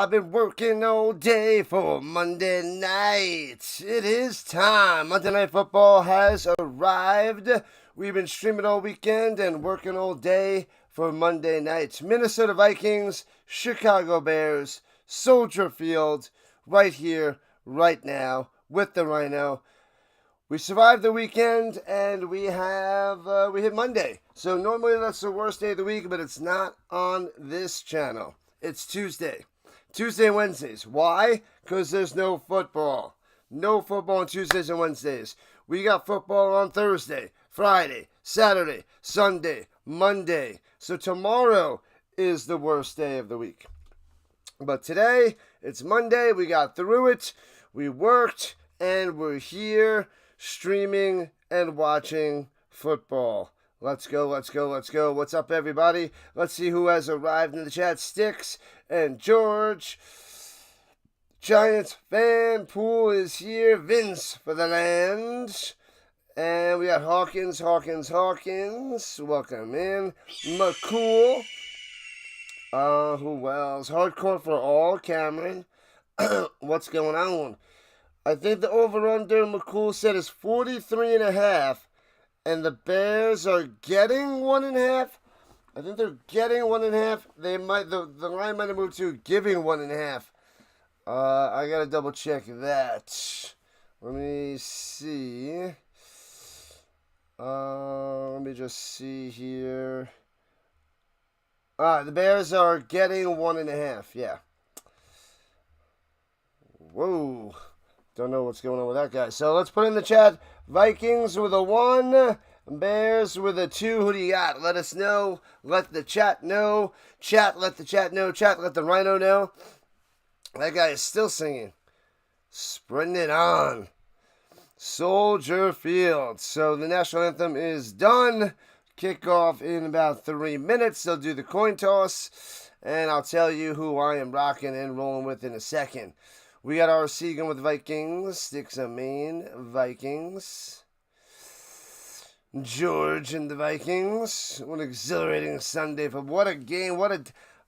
I've been working all day for Monday night. It is time. Monday Night Football has arrived. We've been streaming all weekend and working all day for Monday night. Minnesota Vikings, Chicago Bears, Soldier Field, right here, right now, with the Rhino. We survived the weekend and we hit Monday. So normally that's the worst day of the week, but it's not on this channel. It's Tuesday. Tuesday and Wednesdays. Why? Because there's no football. No football on Tuesdays and Wednesdays. We got football on Thursday, Friday, Saturday, Sunday, Monday. So tomorrow is the worst day of the week. But today, it's Monday. We got through it. We worked, and we're here streaming and watching football. Let's go, let's go, let's go. What's up, everybody? Let's see who has arrived in the chat. Sticks and George. Giants fan pool is here. Vince for the land. And we got Hawkins. Welcome in. McCool. Who else? Hardcore for all. Cameron. What's going on? I think the over-under McCool said is 43.5. And the Bears are getting 1.5. I think they're getting 1.5. They might the line might have moved to giving 1.5. I gotta double check that. Let me see. Let me just see here. The Bears are getting 1.5. Yeah. Whoa. Don't know what's going on with that guy. So let's put in the chat. Vikings with a 1. Bears with a 2. Who do you got? Let us know. Let the chat know. Chat, let the chat know. Chat, let the Rhino know. That guy is still singing. Spreading it on. Soldier Field. So the national anthem is done. Kickoff in about 3 minutes. They'll do the coin toss. And I'll tell you who I am rocking and rolling with in a second. We got RC going with the Vikings. Sticks and Maine Vikings. George and the Vikings. What an exhilarating Sunday. What a game.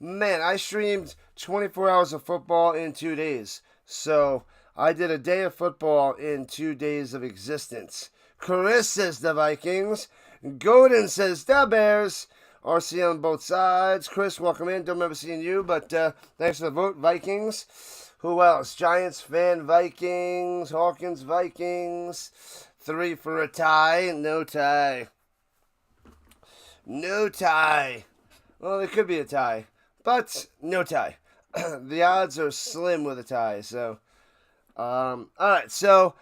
Man, I streamed 24 hours of football in 2 days. So I did a day of football in 2 days of existence. Cris says the Vikings. Godin says the Bears. RC on both sides. Cris, welcome in. Don't remember seeing you, but thanks for the vote. Vikings. Who else? Giants fan Vikings. Hawkins Vikings. 3 for a tie. No tie. No tie. Well, there could be a tie, but no tie. The odds are slim with a tie. So, all right. So,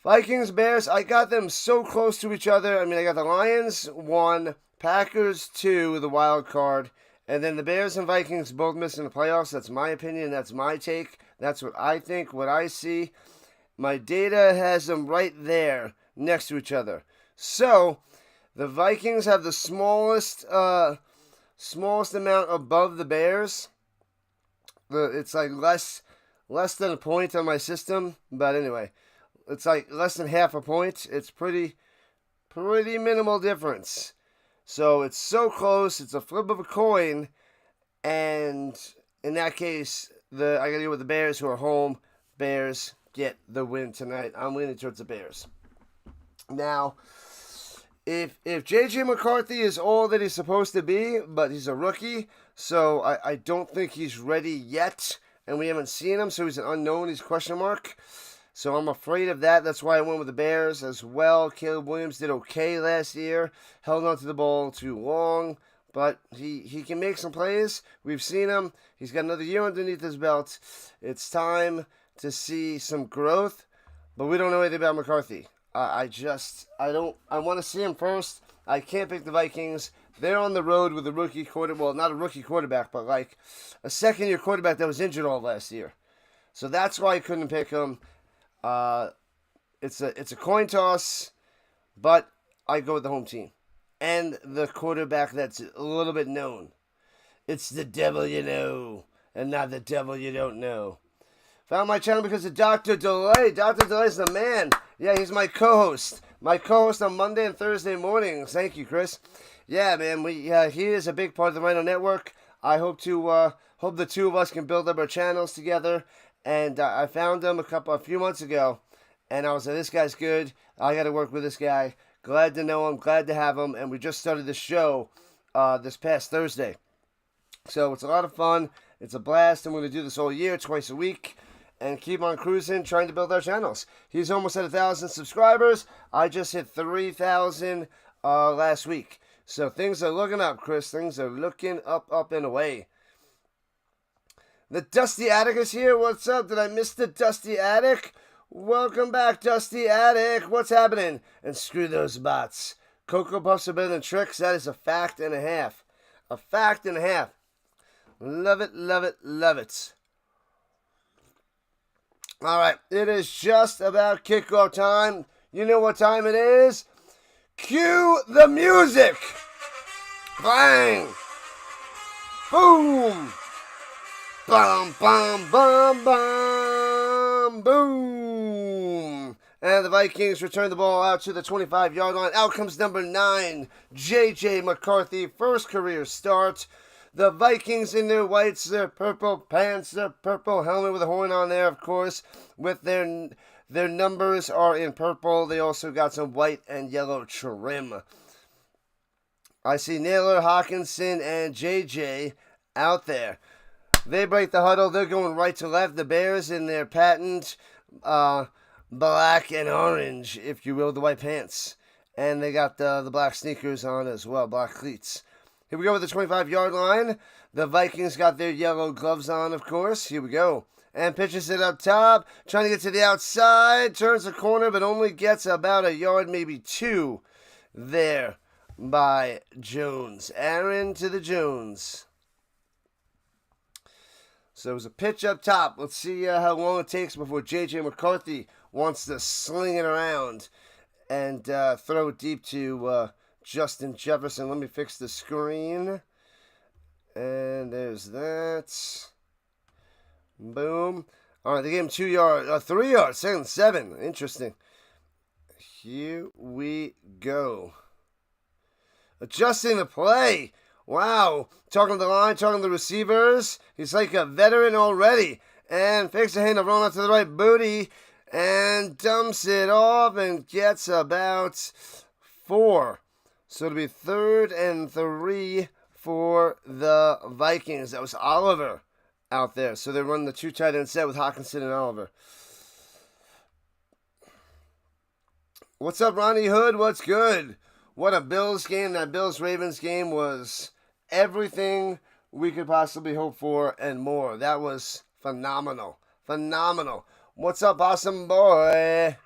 Vikings, Bears. I got them so close to each other. I mean, I got the Lions 1, Packers 2 with a wild card. And then the Bears and Vikings both missing the playoffs. That's my opinion. That's my take. That's what I think, what I see. My data has them right there next to each other. So, the Vikings have the smallest amount above the Bears. It's like less than a point on my system. But anyway, it's like less than half a point. It's pretty minimal difference. So it's so close. It's a flip of a coin. And in that case, I got to deal with the Bears who are home. Bears get the win tonight. I'm leaning towards the Bears. Now, if J.J. McCarthy is all that he's supposed to be, but he's a rookie, so I don't think he's ready yet. And we haven't seen him, so he's an unknown. He's a question mark. So I'm afraid of that. That's why I went with the Bears as well. Caleb Williams did okay last year. Held on to the ball too long. But he can make some plays. We've seen him. He's got another year underneath his belt. It's time to see some growth. But we don't know anything about McCarthy. I want to see him first. I can't pick the Vikings. They're on the road with a rookie quarterback. Well, not a rookie quarterback, but like a second-year quarterback that was injured all last year. So that's why I couldn't pick him. It's a coin toss, but I go with the home team and the quarterback that's a little bit known. It's the devil you know, and not the devil you don't know. Found my channel because of Dr. Delay. Dr. Delay's the man. Yeah, he's my co-host. My co-host on Monday and Thursday mornings. Thank you, Chris. Yeah, man. He is a big part of the Rhino Network. I hope to Hope the two of us can build up our channels together. And I found him a few months ago, and I was like, this guy's good. I got to work with this guy. Glad to know him. Glad to have him. And we just started the show this past Thursday. So it's a lot of fun. It's a blast. I'm going to do this all year, twice a week, and keep on cruising, trying to build our channels. He's almost at 1,000 subscribers. I just hit 3,000 last week. So things are looking up, Chris. Things are looking up and away. The Dusty Attic is here. What's up? Did I miss the Dusty Attic? Welcome back, Dusty Attic. What's happening? And screw those bots. Cocoa Puffs are better than tricks. That is a fact and a half. A fact and a half. Love it, love it, love it. All right, it is just about kickoff time. You know what time it is? Cue the music. Bang. Boom. Bum, bum, bum, bum, boom. And the Vikings return the ball out to the 25-yard line. Out comes number 9, J.J. McCarthy. First career start. The Vikings in their whites, their purple pants, their purple helmet with a horn on there, of course. With their numbers are in purple. They also got some white and yellow trim. I see Naylor, Hawkinson, and J.J. out there. They break the huddle. They're going right to left. The Bears in their patent black and orange, if you will, the white pants. And they got the black sneakers on as well, black cleats. Here we go with the 25-yard line. The Vikings got their yellow gloves on, of course. Here we go. And pitches it up top. Trying to get to the outside. Turns the corner, but only gets about a yard, maybe 2 there by Jones. Aaron to the Jones. So it was a pitch up top. Let's see how long it takes before J.J. McCarthy wants to sling it around and throw it deep to Justin Jefferson. Let me fix the screen. And there's that. Boom. All right, they gave him 3 yards, 2nd, 7. Interesting. Here we go. Adjusting the play. Wow. Talking to the line, talking to the receivers. He's like a veteran already. And fakes a hand to run out to the right booty. And dumps it off and gets about 4. So it'll be 3rd and 3 for the Vikings. That was Oliver out there. So they're running the 2 tight end set with Hawkinson and Oliver. What's up, Ronnie Hood? What's good? What a Bills game. That Bills-Ravens game was everything we could possibly hope for and more. That was phenomenal. Phenomenal. What's up, awesome boy?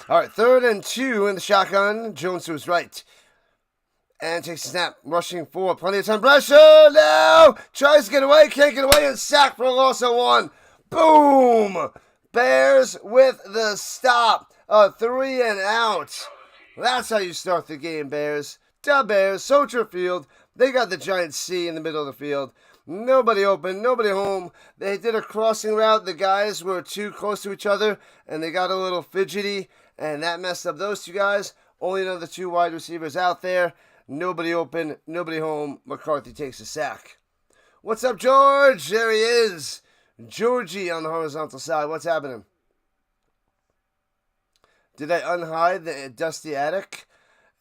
All right, 3rd and 2 in the shotgun. Jones to his right. And takes a snap. Rushing forward. Plenty of time. Pressure now. Tries to get away. Can't get away. And sacked for a loss of 1. Boom. Bears with the stop. A 3 and out. That's how you start the game, Bears. The Bears, Soldier Field. They got the giant C in the middle of the field. Nobody open, nobody home. They did a crossing route. The guys were too close to each other, and they got a little fidgety, and that messed up those 2 guys. Only another 2 wide receivers out there. Nobody open, nobody home. McCarthy takes a sack. What's up, George? There he is. Georgie on the horizontal side. What's happening? Did I unhide the Dusty Attic?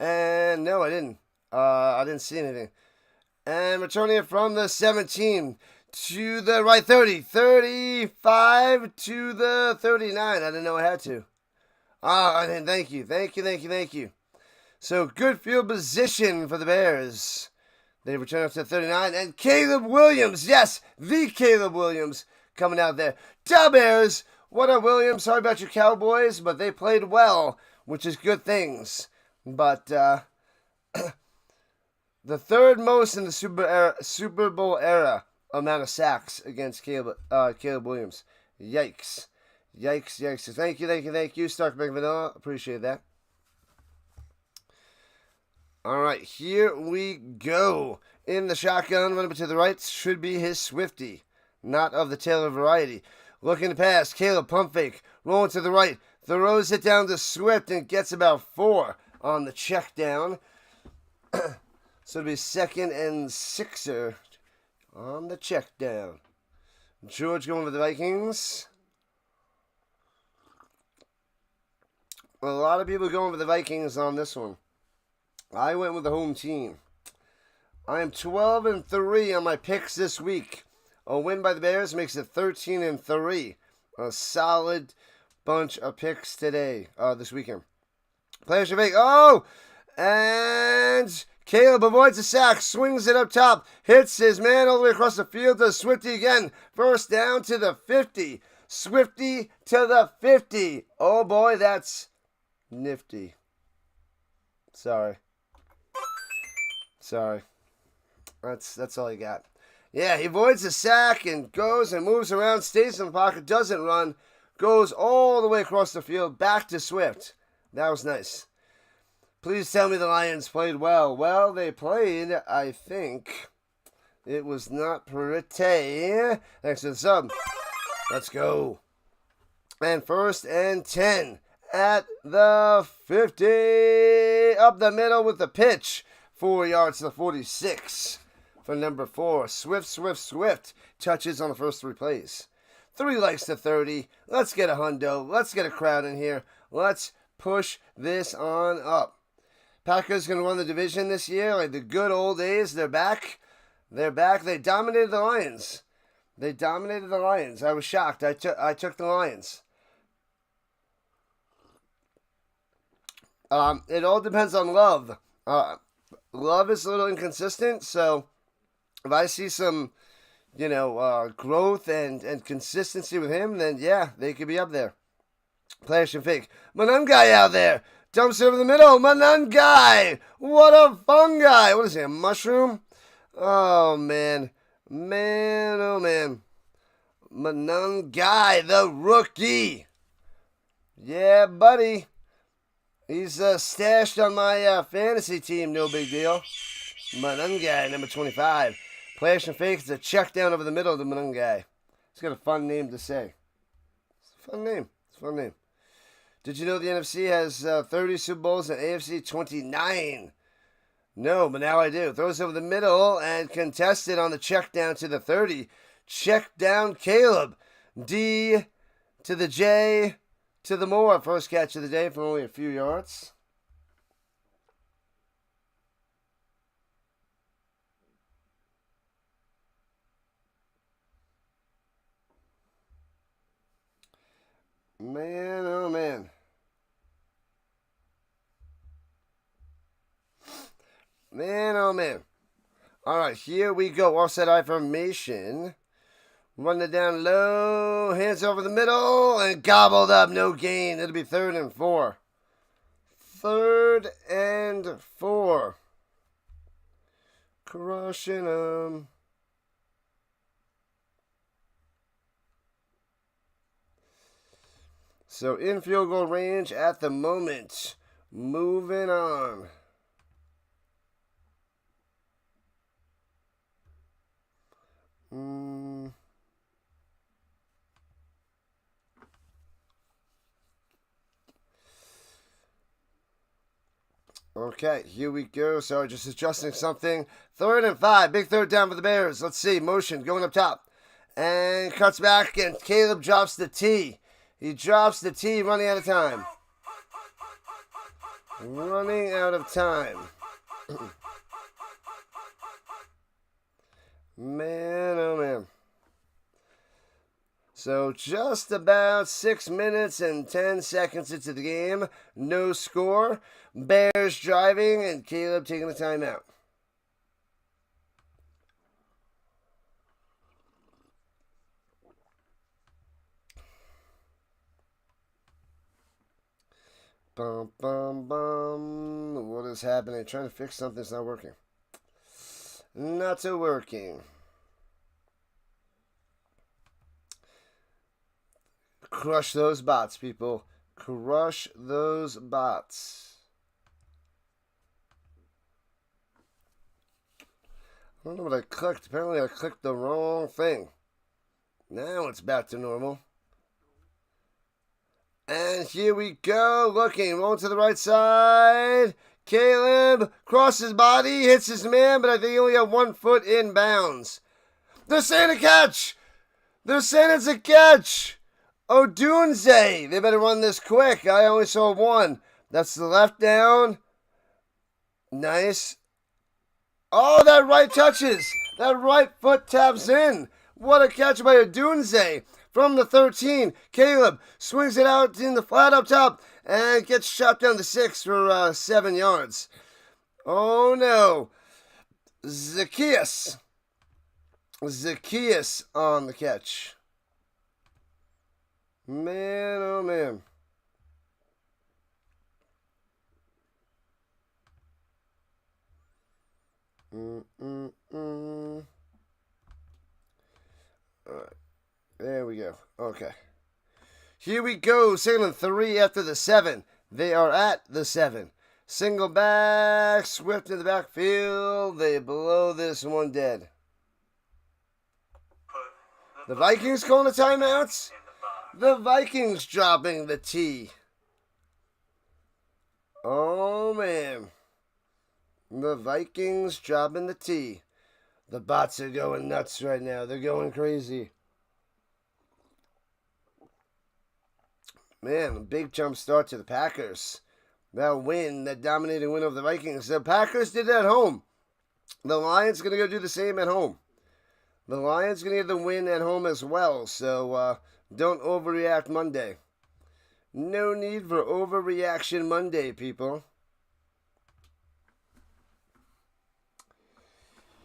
And no, I didn't. I didn't see anything. And returning it from the 17 to the right 30. 35 to the 39. I didn't know I had to. Thank you. Thank you. So good field position for the Bears. They return up to 39. And Caleb Williams. Yes, the Caleb Williams coming out there. Da Bears. What up, Williams? Sorry about your Cowboys, but they played well, which is good things. But the 3rd most in the Super Bowl era amount of sacks against Caleb Williams. Yikes. So thank you. Stark McVanilla. Appreciate that. All right, here we go. In the shotgun, running to the right, should be his Swifty. Not of the Taylor variety. Looking to pass, Caleb pump fake, rolling to the right, throws it down to Swift and gets about 4 on the check down. So it'll be 2nd and 6er on the check down. George going with the Vikings. A lot of people going with the Vikings on this one. I went with the home team. I am 12 and 3 on my picks this week. A win by the Bears makes it 13 and 3. A solid bunch of picks today, this weekend. Players should make. Oh! And Caleb avoids a sack, swings it up top, hits his man all the way across the field to Swifty again. First down to the 50. Swifty to the 50. Oh boy, that's nifty. Sorry. That's all he got. Yeah, he avoids the sack and goes and moves around, stays in the pocket, doesn't run, goes all the way across the field, back to Swift. That was nice. Please tell me the Lions played well. Well, they played, I think. It was not pretty. Thanks for the sub. Let's go. And 1st and 10 at the 50. Up the middle with the pitch. 4 yards to the 46 for number 4. Swift. Touches on the first 3 plays. 3 likes to 30. Let's get a hundo. Let's get a crowd in here. Let's push this on up. Packers going to run the division this year like the good old days. They're back. They dominated the Lions. I was shocked. I took the Lions. It all depends on Love. Love is a little inconsistent, so if I see some, growth and consistency with him, then yeah, they could be up there. Players should fake. Manungai out there. Dumps over the middle. Manungai. What a fungi. What is he, a mushroom? Oh, man. Oh, man. Manungai, the rookie. Yeah, buddy. He's stashed on my fantasy team. No big deal. Manungai, number 25. Players should fake. It's a check down over the middle of the Manungai. He's got a fun name to say. It's a fun name. Did you know the NFC has 30 Super Bowls and AFC 29? No, but now I do. Throws over the middle and contested on the check down to the 30. Check down Caleb. D to the J to the Moore. First catch of the day for only a few yards. Man, oh man. Man, oh man. Alright, here we go. Offset I formation. Run it down low. Hands over the middle. And gobbled up. No gain. It'll be 3rd and 4. 3rd and 4. Crushing them. So in field goal range at the moment. Moving on. Okay, here we go. Sorry, just adjusting something. 3rd and 5. Big 3rd down for the Bears. Let's see. Motion going up top. And cuts back, and Caleb drops the T. He drops the T, running out of time. Running out of time. Man, oh man. So just about 6 minutes and 10 seconds into the game. No score. Bears driving and Caleb taking the timeout. Bum, bum, bum. What is happening? Trying to fix something that's not working. Not so working. Crush those bots, people. Crush those bots. I don't know what I clicked. Apparently I clicked the wrong thing. Now it's back to normal. And here we go. Looking. Rolling to the right side. Caleb crosses body, hits his man, but I think he only got 1 foot in bounds. They're saying a catch! They're saying it's a catch! Odunze! They better run this quick. I only saw one. That's the left down. Nice. Oh, that right touches. That right foot taps in. What a catch by Odunze. From the 13, Caleb swings it out in the flat up top and gets shot down to 6 for 7 yards. Oh no. Zacchaeus on the catch. Man, oh man. All right. There we go. Okay. Here we go. 2nd and 3 after the 7. They are at the 7. Single back. Swift in the backfield. They blow this one dead. The Vikings calling the timeouts. The Vikings dropping the T. Oh, man. The Vikings dropping the T. The bots are going nuts right now. They're going crazy. Man, a big jump start to the Packers. That win, that dominating win over the Vikings. The Packers did it at home. The Lions going to go do the same at home. The Lions going to get the win at home as well. So don't overreact Monday. No need for overreaction Monday, people.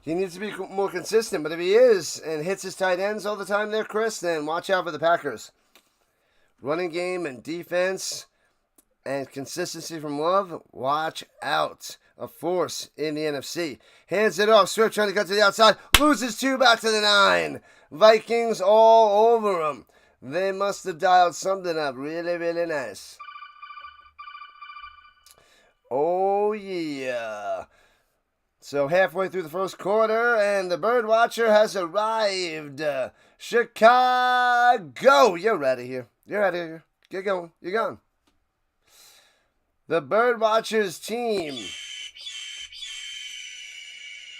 He needs to be more consistent. But if he is and hits his tight ends all the time there, Chris, then watch out for the Packers. Running game and defense and consistency from Love, watch out. A force in the NFC. Hands it off. Swift trying to cut to the outside. Loses 2 back to the 9. Vikings all over him. They must have dialed something up really, really nice. Oh, yeah. So halfway through the first quarter, and the Birdwatcher has arrived. Chicago. You're out of here. You're out of here. Get going. You're gone. The Birdwatchers team.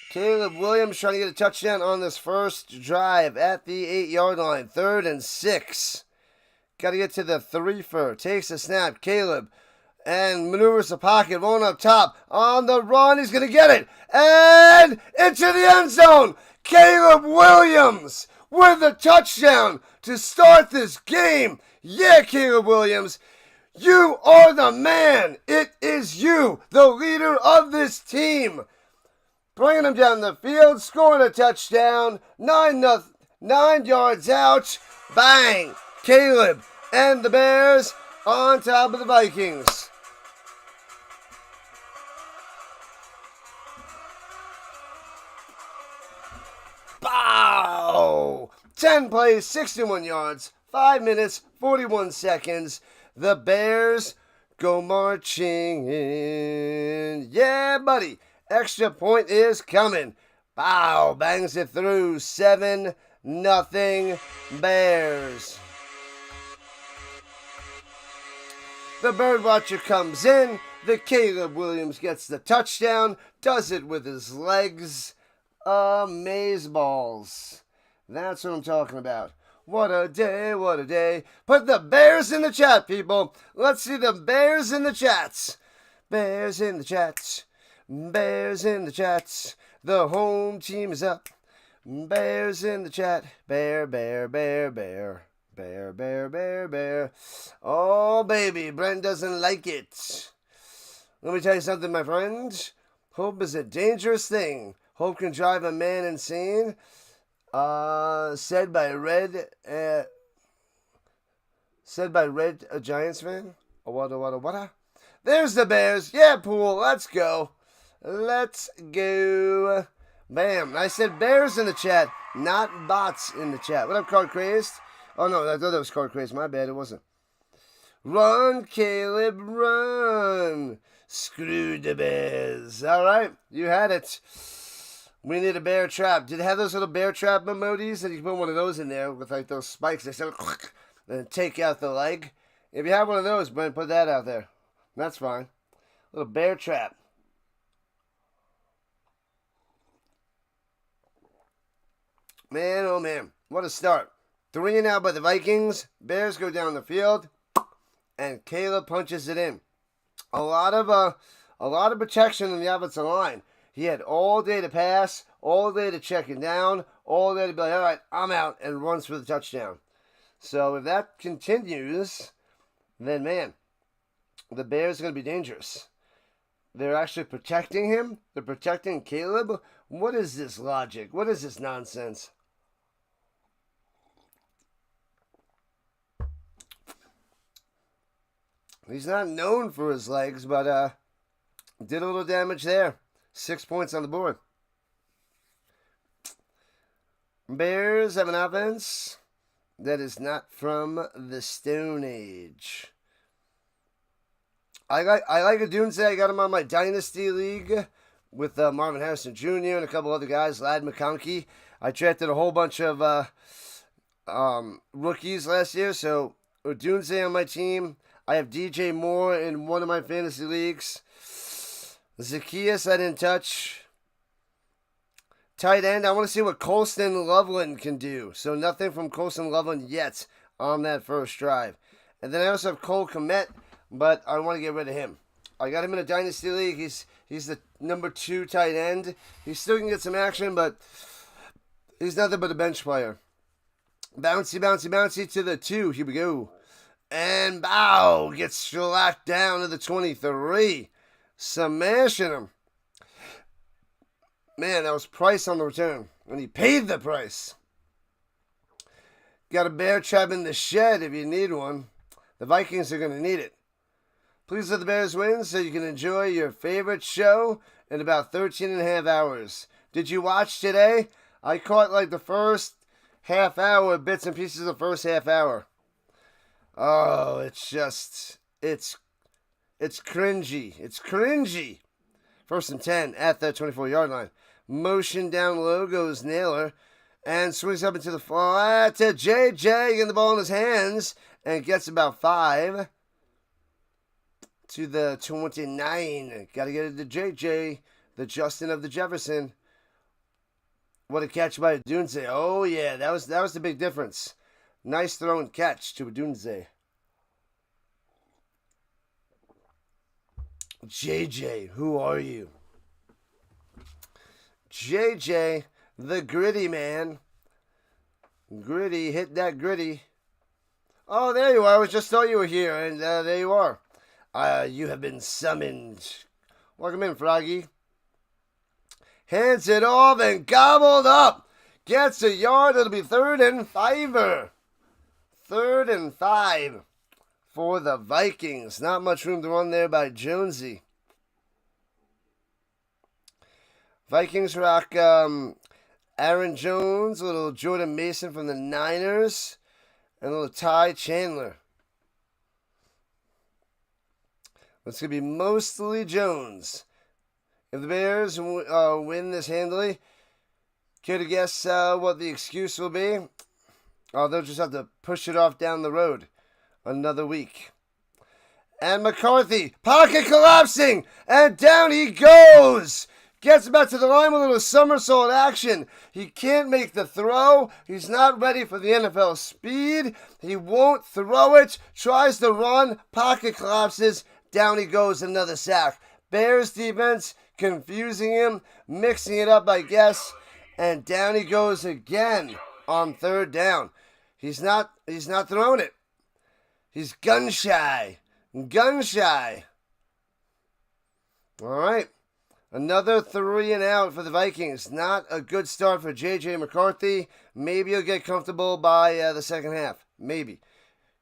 Caleb Williams trying to get a touchdown on this first drive at the 8-yard line. 3rd and 6. Got to get to the 3-fer. Takes a snap. Caleb and maneuvers the pocket. Rolling up top. On the run. He's going to get it. And into the end zone. Caleb Williams with a touchdown to start this game. Yeah, Caleb Williams, you are the man. It is you, the leader of this team. Bringing them down the field, scoring a touchdown, 9 yards out. Bang! Caleb and the Bears on top of the Vikings. Bow! 10 plays, 61 yards, 5 minutes, 41 seconds. The Bears go marching in. Yeah, buddy. Extra point is coming. Bow! Bangs it through. 7-0 Bears. The Birdwatcher comes in. The Caleb Williams gets the touchdown. Does it with his legs. Amazeballs. That's what I'm talking about. What a day, what a day. Put the Bears in the chat, people. Let's see the Bears in the chats. Bears in the chats. Bears in the chats. The home team is up. Bears in the chat. Bear, bear, bear, bear. Bear, bear, bear, bear. Oh, baby, Brent doesn't like it. Let me tell you something, my friend. Hope is a dangerous thing. Hope can drive a man insane. Said by Red, a Giants fan. What? There's the Bears. Yeah, Pool. Let's go. Let's go. Bam. I said Bears in the chat, not bots in the chat. What up, Card Crazed? Oh, no, I thought that was Card Crazed. My bad. It wasn't. Run, Caleb, run. Screw the Bears. All right. You had it. We need a bear trap. Did it have those little bear trap emojis? That you can put one of those in there with like those spikes. They start and take out the leg. If you have one of those, Brent, put that out there. That's fine. Little bear trap. Man, oh man, what a start. 3 and out by the Vikings. Bears go down the field, and Caleb punches it in. A lot of protection in the offensive line. He had all day to pass, all day to check it down, all day to be like, all right, I'm out, and runs for the touchdown. So if that continues, then man, the Bears are going to be dangerous. They're actually protecting him. They're protecting Caleb. What is this logic? What is this nonsense? He's not known for his legs, but did a little damage there. 6 points on the board. Bears have an offense that is not from the Stone Age. I like Odunze. I got him on my Dynasty League with Marvin Harrison Jr. and a couple other guys, Lad McConkey. I drafted a whole bunch of rookies last year, so Odunze on my team. I have DJ Moore in one of my fantasy leagues. Zacchaeus I didn't touch. Tight end, I want to see what Colston Loveland can do. So nothing from Colston Loveland yet on that first drive. And then I also have Cole Kmet, but I want to get rid of him. I got him in a Dynasty League. He's the number 2 tight end. He still can get some action, but he's nothing but a bench player. Bouncy, bouncy, bouncy to the 2. Here we go. And bow, gets shellacked down to the 23. Smashing him. Man, that was Price on the return. And he paid the price. Got a bear trap in the shed if you need one. The Vikings are going to need it. Please let the Bears win so you can enjoy your favorite show in about 13 and a half hours. Did you watch today? I caught like the first half hour, bits and pieces of the first half hour. Oh, it's cringy. It's cringy. 1st and 10 at the 24-yard line. Motion down low goes Naylor and swings up into the flat to JJ, getting the ball in his hands and gets about 5 to the 29. Got to get it to JJ, the Justin of the Jefferson. What a catch by Odunze. Oh yeah, that was the big difference. Nice throw and catch to Odunze. JJ, who are you? JJ, the gritty man. Gritty, hit that gritty. Oh, there you are. I just thought you were here, and there you are. You have been summoned. Welcome in, Froggy. Hands it off and gobbled up. Gets a yard. It'll be 3rd and 5. 3rd and 5 for the Vikings. Not much room to run there by Jonesy. Vikings rock Aaron Jones, a little Jordan Mason from the Niners, and a little Ty Chandler. It's going to be mostly Jones. If the Bears win this handily, care to guess what the excuse will be? Oh, they'll just have to push it off down the road another week. And McCarthy, pocket collapsing, and down he goes. Gets back to the line with a little somersault action. He can't make the throw. He's not ready for the NFL speed. He won't throw it. Tries to run. Pocket collapses. Down he goes. Another sack. Bears defense confusing him. Mixing it up, I guess. And down he goes again on 3rd down. He's not throwing it. He's gun shy. Gun shy. All right. Another 3 and out for the Vikings. Not a good start for J.J. McCarthy. Maybe he'll get comfortable by the second half. Maybe.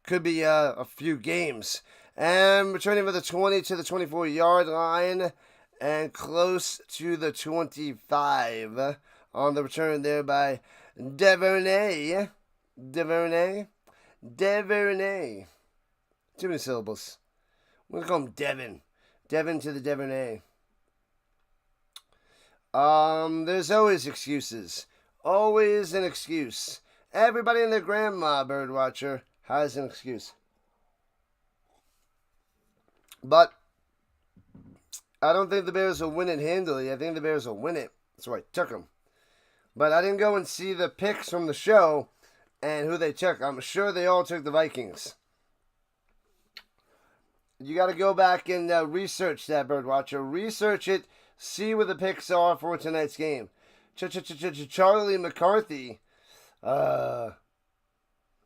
Could be a few games. And returning for the 20 to the 24-yard line. And close to the 25 on the return there by Devernay. Devernay. Too many syllables. I'm going to call him Devin. Devin to the Devernay. There's always excuses. Always an excuse. Everybody and their grandma, birdwatcher, has an excuse. But I don't think the Bears will win it handily. I think the Bears will win it. That's why I took them. But I didn't go and see the picks from the show and who they took. I'm sure they all took the Vikings. You got to go back and research that, Birdwatcher. Research it. See what the picks are for tonight's game. Charlie McCarthy.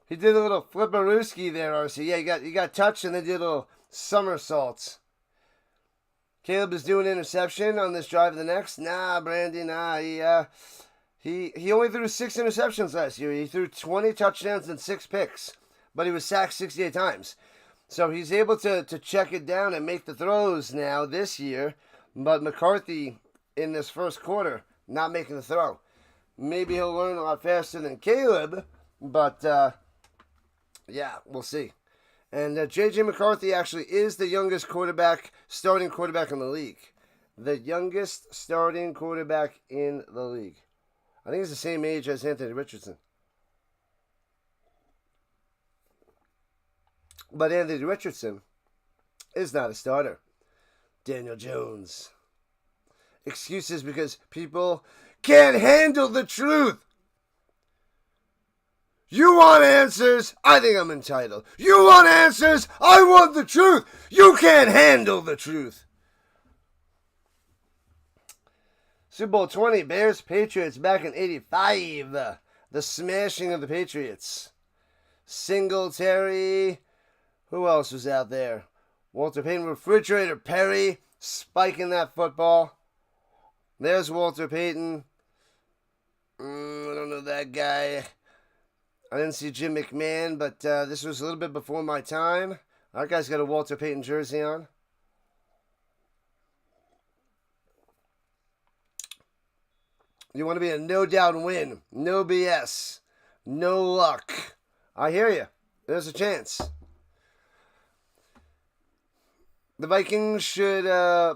He did a little flipperooski there, RC. Yeah, he got touched and then did a little somersaults. Caleb is doing interception on this drive of the next. Nah, Brandy, nah. He only threw 6 interceptions last year. He threw 20 touchdowns and 6 picks. But he was sacked 68 times. So he's able to check it down and make the throws now this year. But McCarthy, in this first quarter, not making the throw. Maybe he'll learn a lot faster than Caleb. But, yeah, we'll see. And J.J. McCarthy actually is the youngest starting quarterback in the league. The youngest starting quarterback in the league. I think he's the same age as Anthony Richardson. But Anthony Richardson is not a starter. Daniel Jones. Excuses because people can't handle the truth. You want answers? I think I'm entitled. You want answers? I want the truth. You can't handle the truth. Super Bowl 20, Bears, Patriots back in 85. The smashing of the Patriots. Singletary. Who else was out there? Walter Payton, Refrigerator Perry, spiking that football. There's Walter Payton. I don't know that guy. I didn't see Jim McMahon, but this was a little bit before my time. That guy's got a Walter Payton jersey on. You want to be a no-doubt win. No BS. No luck. I hear you. There's a chance. The Vikings should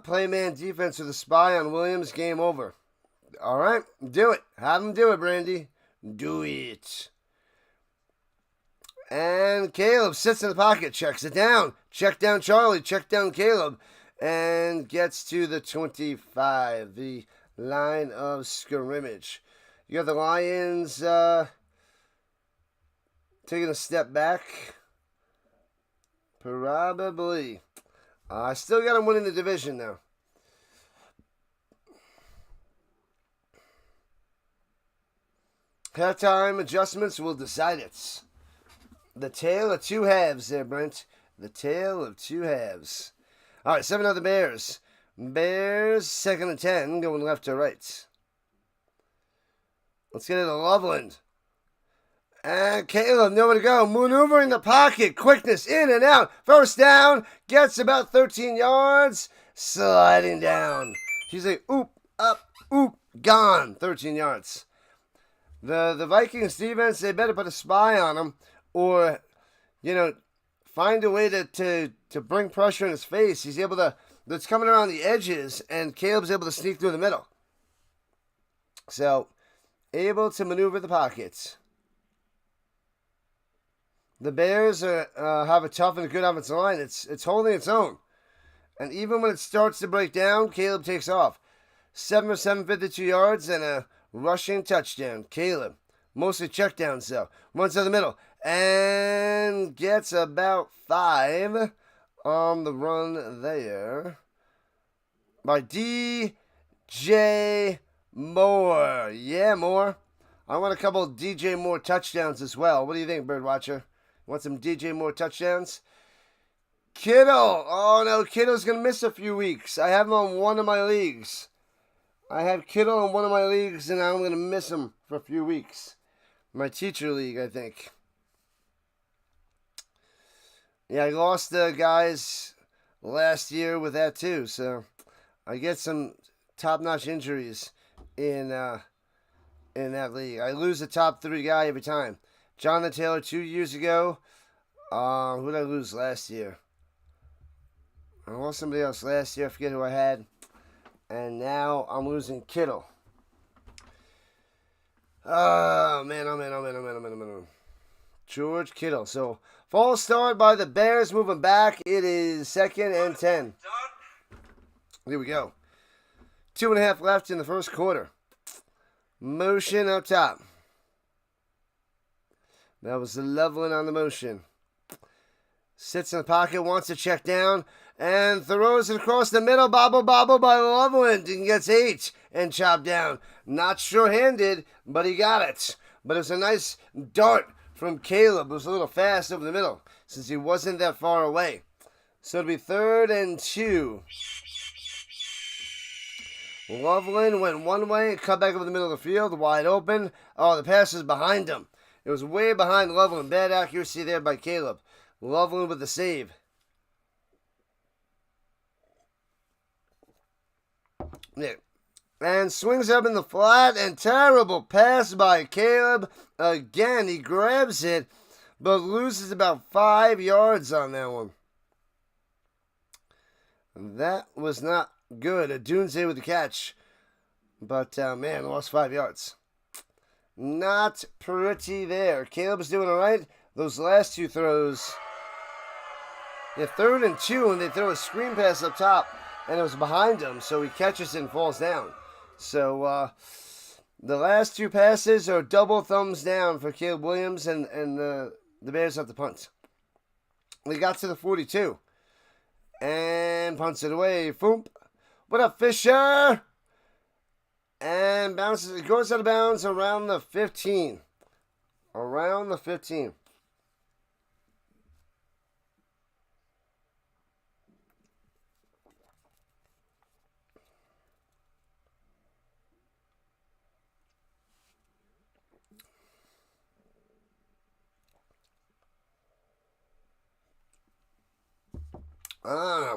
play man defense with a spy on Williams. Game over. All right. Do it. Have him do it, Brandy. Do it. And Caleb sits in the pocket, checks it down. Check down Charlie, check down Caleb. And gets to the 25, the line of scrimmage. You got the Lions taking a step back. Probably. I still got them winning the division, though. Halftime adjustments will decide it. The tale of two halves there, Brent. The tale of two halves. All right, 7 other Bears. Bears, 2nd and 10, going left to right. Let's get it to Loveland. And Caleb, nowhere to go. Maneuvering the pocket. Quickness in and out. First down. Gets about 13 yards. Sliding down. He's like, oop, up, oop, gone. 13 yards. The Vikings defense, they better put a spy on him. Or, find a way to bring pressure in his face. He's able to, that's coming around the edges, and Caleb's able to sneak through the middle. So, able to maneuver the pockets. The Bears have a tough and a good offensive line. It's holding its own. And even when it starts to break down, Caleb takes off. 7 for 7, 52 yards, and a rushing touchdown. Caleb, mostly checkdowns though. Runs to the middle. And gets about 5 on the run there by DJ Moore. Yeah, Moore. I want a couple of DJ Moore touchdowns as well. What do you think, Birdwatcher? Want some DJ Moore touchdowns? Kittle. Oh, no, Kittle's going to miss a few weeks. I have him on one of my leagues. I have Kittle in one of my leagues, and I'm going to miss him for a few weeks. My teacher league, I think. Yeah, I lost the guys last year with that too, so I get some top-notch injuries in that league. I lose the top 3 guy every time. Jonathan Taylor 2 years ago. Who did I lose last year? I lost somebody else last year. I forget who I had. And now I'm losing Kittle. Oh, man. George Kittle. So, false start by the Bears moving back. It is 2nd and 10. Here we go. 2.5 left in the first quarter. Motion up top. That was the Loveland on the motion. Sits in the pocket, wants to check down, and throws it across the middle. Bobble, bobble by Loveland, and gets 8 and chopped down. Not sure-handed, but he got it. But it was a nice dart from Caleb. It was a little fast over the middle, since he wasn't that far away. So it'll be 3rd and 2. Loveland went one way and cut back over the middle of the field, wide open. Oh, the pass is behind him. It was way behind Loveland. Bad accuracy there by Caleb. Loveland with the save. Yeah. And swings up in the flat, and terrible pass by Caleb. Again, he grabs it, but loses about 5 yards on that one. That was not good. A Dunze with the catch. But, man, lost 5 yards. Not pretty there. Caleb's doing all right. Those last 2 throws. Yeah, 3rd and 2, and they throw a screen pass up top, and it was behind him, so he catches it and falls down. So, the last 2 passes are double thumbs down for Caleb Williams, and the Bears have to punt. They got to the 42. And punts it away. Foomp. What up, Fisher? And bounces. It goes out of bounds around the 15. Around the 15.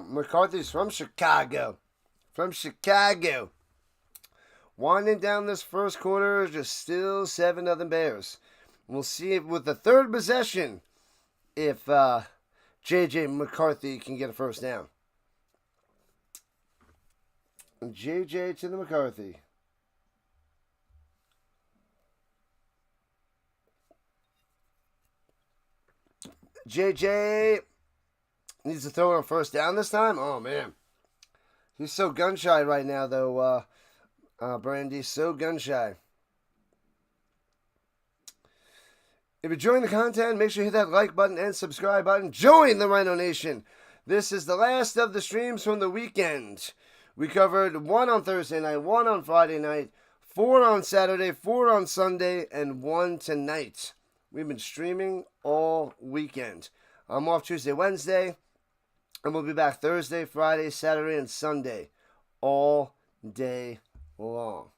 McCarthy's from Chicago. From Chicago. Winding down this first quarter, just still 7-0 Bears. We'll see if with the 3rd possession if J.J. McCarthy can get a first down. J.J. to the McCarthy. J.J. needs to throw it on first down this time? Oh, man. He's so gun-shy right now, though, Brandy. So gun-shy. If you're enjoying the content, make sure you hit that like button and subscribe button. Join the Rhino Nation. This is the last of the streams from the weekend. We covered 1 on Thursday night, 1 on Friday night, 4 on Saturday, 4 on Sunday, and 1 tonight. We've been streaming all weekend. I'm off Tuesday, Wednesday. And we'll be back Thursday, Friday, Saturday, and Sunday. All day long.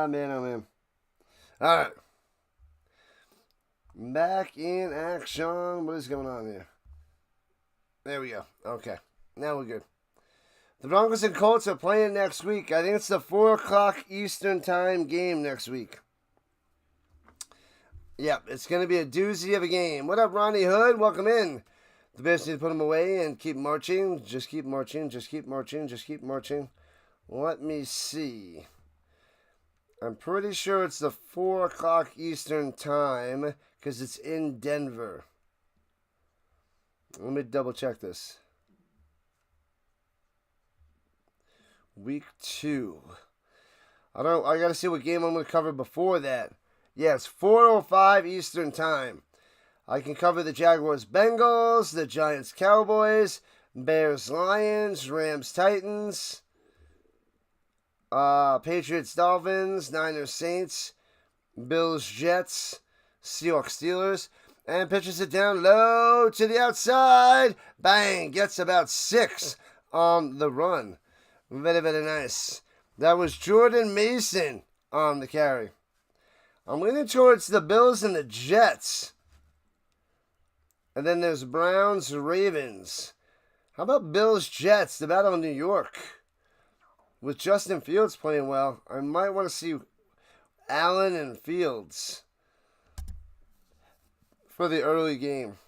Man, oh man. Alright. Back in action. What is going on here? There we go. Okay. Now we're good. The Broncos and Colts are playing next week. I think it's the 4 o'clock Eastern time game next week. Yep, it's going to be a doozy of a game. What up, Ronnie Hood? Welcome in. The Bears need to put him away and keep marching. Just keep marching. Just keep marching. Just keep marching. Let me see. I'm pretty sure it's the 4 o'clock Eastern time because it's in Denver. Let me double check this. Week 2. I got to see what game I'm going to cover before that. Yeah, it's 4:05 Eastern time. I can cover the Jaguars Bengals, the Giants Cowboys, Bears Lions, Rams Titans, Patriots Dolphins, Niners Saints, Bills Jets, Seahawks Steelers, and pitches it down low to the outside. Bang! Gets about 6 on the run. Very, very nice. That was Jordan Mason on the carry. I'm leaning towards the Bills and the Jets. And then there's Browns Ravens. How about Bills Jets, the battle in New York? With Justin Fields playing well, I might want to see Allen and Fields. for the early game.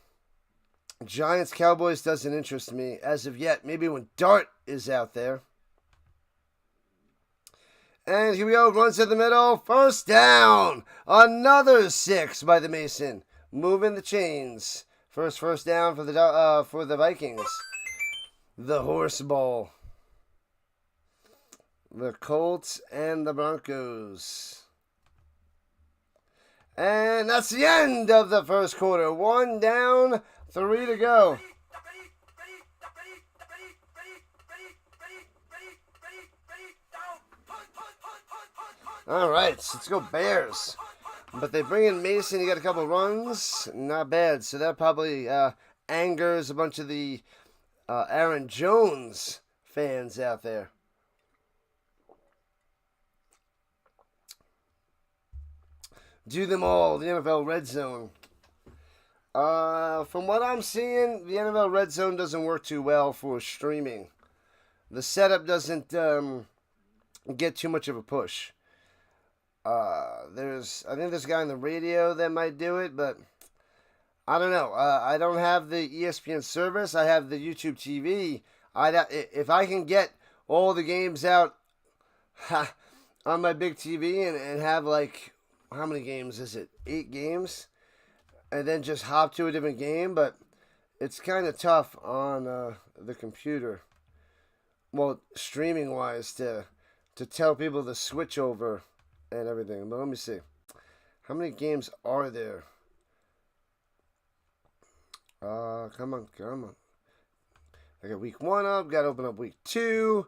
Giants Cowboys doesn't interest me as of yet. Maybe when Dart is out there. And here we go. Runs to the middle. First down. Another 6 by the Mason. Moving the chains. First down for the Vikings. The Horse Bowl. The Colts and the Broncos. And that's the end of the first quarter. 1 down, 3 to go. All right, let's go Bears. But they bring in Mason. He got a couple runs. Not bad. So that probably angers a bunch of the Aaron Jones fans out there. Do them all. The NFL Red Zone. From what I'm seeing, the NFL Red Zone doesn't work too well for streaming. The setup doesn't get too much of a push. I think there's a guy on the radio that might do it, but I don't know. I don't have the ESPN service. I have the YouTube TV. If I can get all the games out on my big TV and have like, how many games is it? 8 games? And then just hop to a different game, but it's kind of tough on the computer. Well, streaming-wise, to tell people to switch over and everything. But let me see. How many games are there? Come on. I got week 1 up. Got to open up week 2.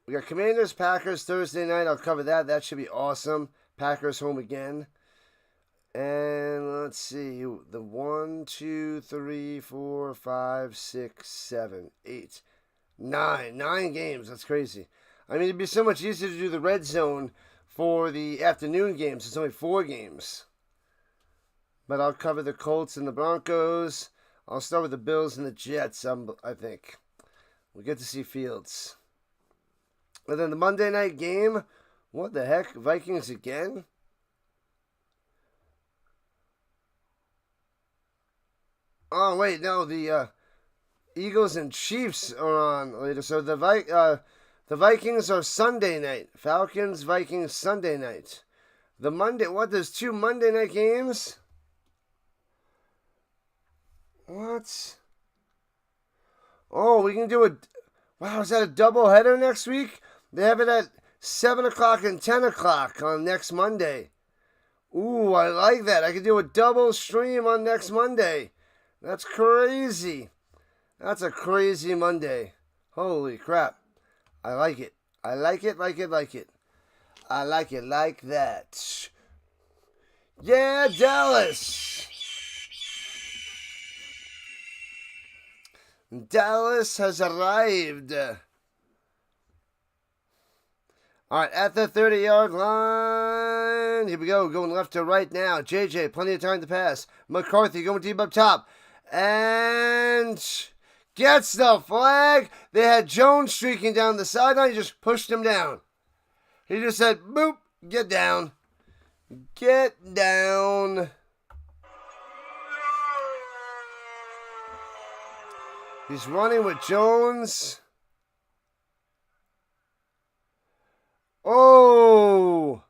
We got Commanders, Packers, Thursday night. I'll cover that. That should be awesome. Packers home again. And let's see. The 1, 2, 3, 4, 5, 6, 7, 8, 9. 9 games. That's crazy. I mean, it'd be so much easier to do the red zone for the afternoon games. It's only 4 games. But I'll cover the Colts and the Broncos. I'll start with the Bills and the Jets, I think. We'll get to see Fields. And then the Monday night game. What the heck? Vikings again? Oh, wait. No, the Eagles and Chiefs are on later. So the Vikings are Sunday night. Falcons, Vikings, Sunday night. The Monday, what? There's 2 Monday night games? What? Oh, we can do wow, is that a double header next week? They have it at 7 o'clock and 10 o'clock on next Monday. Ooh, I like that. I can do a double stream on next Monday. That's crazy. That's a crazy Monday. Holy crap. I like it. I like it. I like it like that. Yeah, Dallas. Dallas has arrived. All right, at the 30-yard line. Here we go, going left to right now. JJ, plenty of time to pass. McCarthy going deep up top. And gets the flag. They had Jones streaking down the sideline. He just pushed him down. He just said, boop, get down. Get down. He's running with Jones. Oh!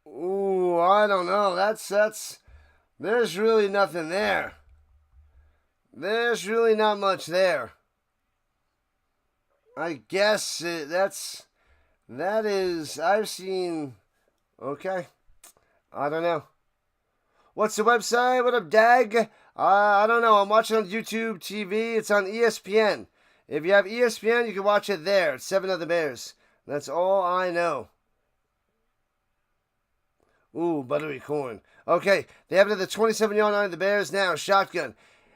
Ooh, I don't know. There's really nothing there. There's really not much there. I guess that is, I've seen, okay. I don't know. What's the website? What up, Dag? I don't know. I'm watching on YouTube TV. It's on ESPN. If you have ESPN, you can watch it there. It's 7 of the Bears. That's all I know. Ooh, buttery corn. Okay, they have it at the 27-yard line of the Bears now. Shotgun.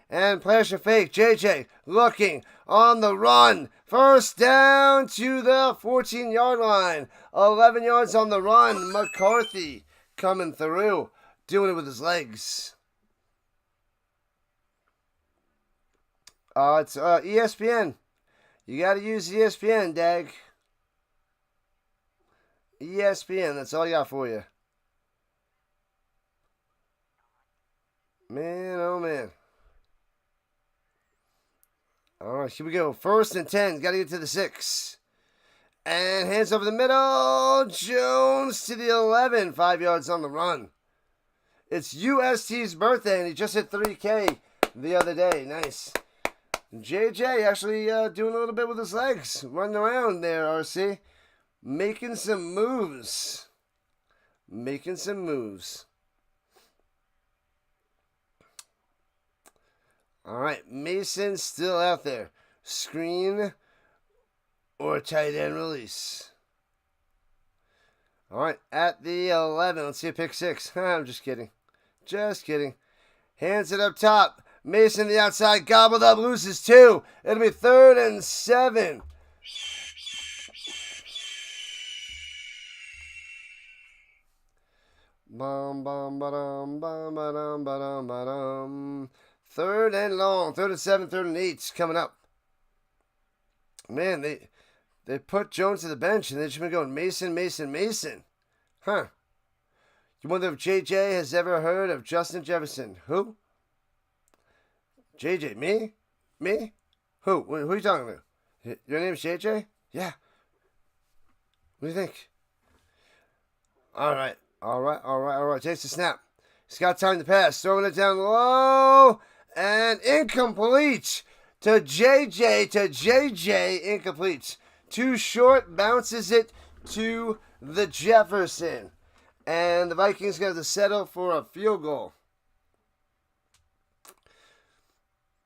And flash and fake. JJ looking on the run. First down to the 14-yard line. 11 yards on the run. McCarthy coming through. Doing it with his legs. It's ESPN. You got to use ESPN, Dag. ESPN. That's all I got for you. Man, oh man. All right, here we go. 1st and 10. Got to get to the 6. And hands over the middle. Jones to the 11. 5 yards on the run. It's UST's birthday, and he just hit 3K the other day. Nice. JJ actually doing a little bit with his legs. Running around there, RC. Making some moves. Making some moves. All right, Mason still out there. Screen or tight end release. All right, at the 11. Let's see a pick 6. I'm just kidding. Just kidding. Hands it up top. Mason the outside. Gobbled up. Loses 2. It'll be 3rd and 7. Bum, bum, ba-dum, bum, ba-dum, ba-dum, ba-dum. 3rd and long. 3rd and 7. 3rd and 8 coming up. Man, they put Jones to the bench, and they've just been going Mason, Mason, Mason. Huh. You wonder if JJ has ever heard of Justin Jefferson. Who? JJ, me? Me? Who? Who are you talking about? Your name's JJ? Yeah. What do you think? All right. Takes the snap. He's got time to pass. Throwing it down low. And incomplete to JJ. Incomplete. Too short. Bounces it to the Jefferson. And the Vikings got to settle for a field goal.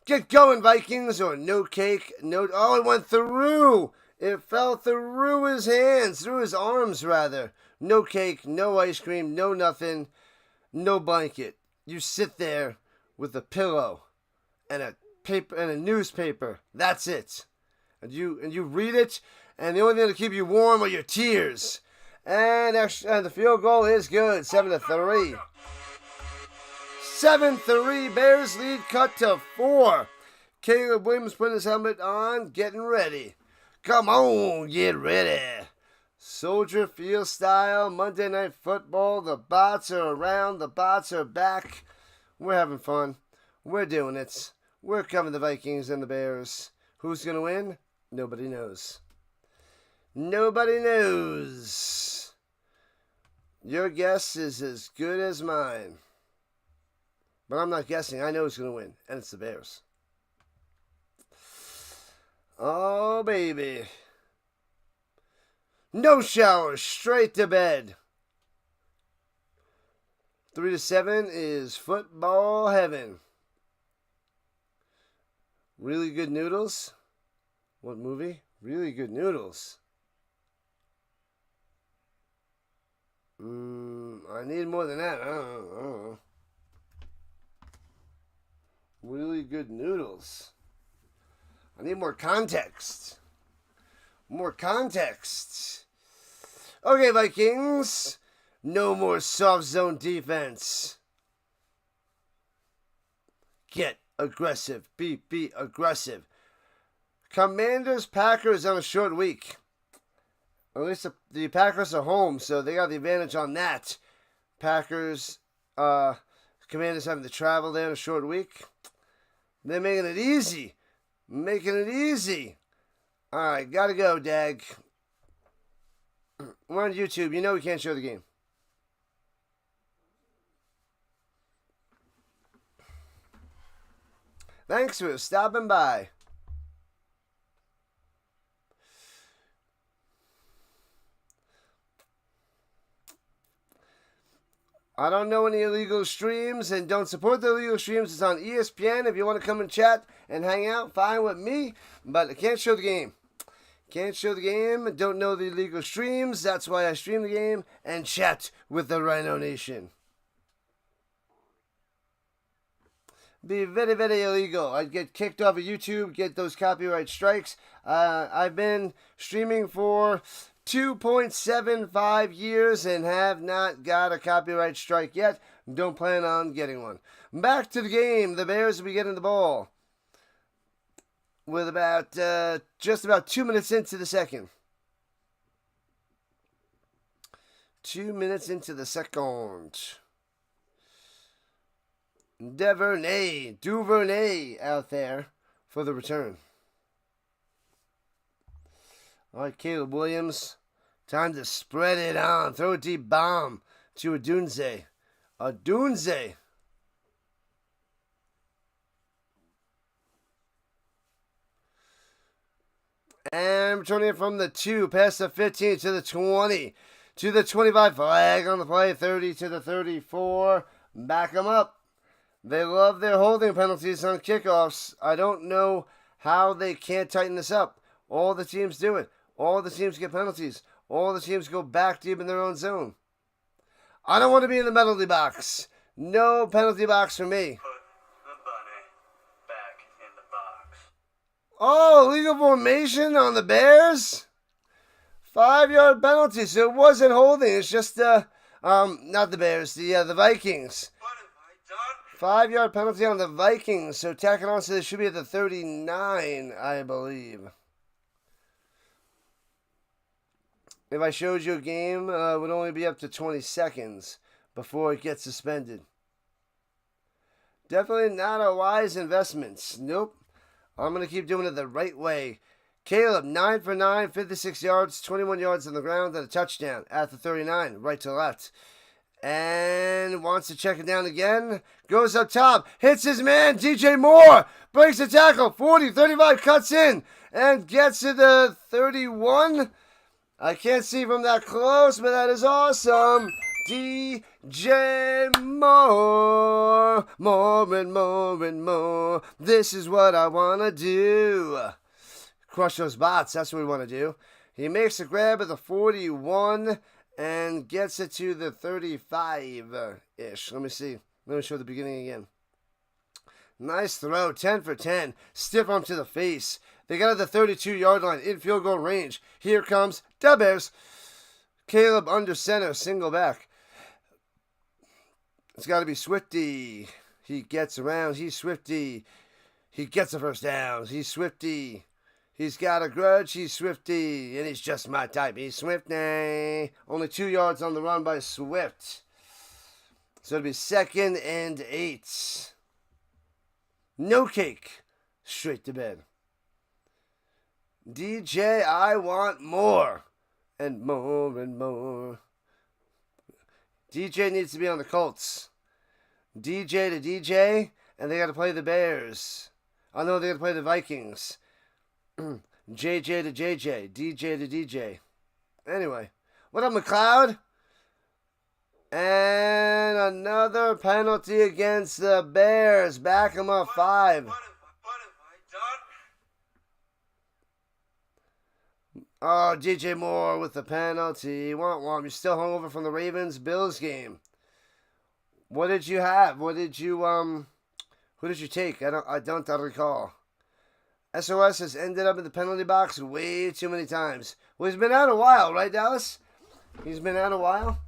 Get going, Vikings, or no cake, no... Oh, it went through. It fell through his hands, through his arms, rather. No cake, no ice cream, no nothing, no blanket. You sit there with a pillow and a paper and a newspaper. That's it. And you read it, and the only thing to keep you warm are your tears. And the field goal is good, 7-3. 7-3, Bears lead cut to 4. Caleb Williams putting his helmet on, getting ready. Come on, get ready. Soldier Field style, Monday Night Football. The bots are around, the bots are back. We're having fun. We're doing it. We're covering the Vikings and the Bears. Who's going to win? Nobody knows. Nobody knows. Your guess is as good as mine. But I'm not guessing. I know who's going to win. And it's the Bears. Oh, baby. No shower. Straight to bed. 3-7 is football heaven. Really Good Noodles. What movie? Really Good Noodles. I need more than that. I don't know. Really Good Noodles. I need more context. More context. Okay, Vikings. No more soft zone defense. Get aggressive. Be aggressive. Commanders Packers on a short week. At least the Packers are home, so they got the advantage on that. Packers, Commanders having to travel there in a short week. They're making it easy. Making it easy. All right, gotta go, Dag. We're on YouTube. You know we can't show the game. Thanks for stopping by. I don't know any illegal streams and don't support the illegal streams. It's on ESPN. If you want to come and chat and hang out, fine with me. But I can't show the game. Can't show the game. Don't know the illegal streams. That's why I stream the game and chat with the Rhino Nation. Be very, very illegal. I'd get kicked off of YouTube, get those copyright strikes. I've been streaming for 2.75 years and have not got a copyright strike yet. Don't plan on getting one. Back to the game. The Bears will be getting the ball with just about 2 minutes into the second. 2 minutes into the second. Duvernay out there for the return. All right, Caleb Williams. Time to spread it on. Throw a deep bomb to Adunze. And returning it from the 2, past the 15 to the 20, to the 25. Flag on the play, 30 to the 34. Back them up. They love their holding penalties on kickoffs. I don't know how they can't tighten this up. All the teams do it. All the teams get penalties. All the teams go back deep in their own zone. I don't want to be in the penalty box. No penalty box for me. Put the bunny back in the box. Oh, legal formation on the Bears. 5-yard penalty. So it wasn't holding. It's just not the Bears. The Vikings. What have I done? 5-yard penalty on the Vikings. So tacking on, so they should be at the 39, I believe. If I showed you a game, it would only be up to 20 seconds before it gets suspended. Definitely not a wise investment. Nope. I'm going to keep doing it the right way. Caleb, 9 for 9, 56 yards, 21 yards on the ground, and a touchdown at the 39, right to left. And wants to check it down again. Goes up top, hits his man, DJ Moore. Breaks the tackle, 40, 35, cuts in, and gets to the 31. I can't see from that close, but that is awesome. DJ Moore, more and more and more. This is what I want to do. Crush those bots, that's what we want to do. He makes a grab at the 41 and gets it to the 35-ish. Let me see. Let me show the beginning again. Nice throw, 10 for 10. Stiff arm to the face. They got at the 32-yard line in field goal range. Here comes the Bears. Caleb under center, single back. It's got to be Swifty. He gets around. He's Swifty. He gets a first down. He's Swifty. He's got a grudge. He's Swifty. And he's just my type. He's Swifty. Only 2 yards on the run by Swift. So it'll be 2nd and 8. No cake. Straight to bed. DJ, I want more. And more and more. DJ needs to be on the Colts. DJ to DJ, and they got to play the Bears. I know they got to play the Vikings. JJ to JJ, DJ to DJ. Anyway, what up, McLeod? And another penalty against the Bears. Back them up 5. What have I done? Oh, DJ Moore with the penalty. You're still hungover from the Ravens-Bills game. What did you have? Who did you take? I don't recall. SOS has ended up in the penalty box way too many times. Well, he's been out a while, right, Dallas? He's been out a while.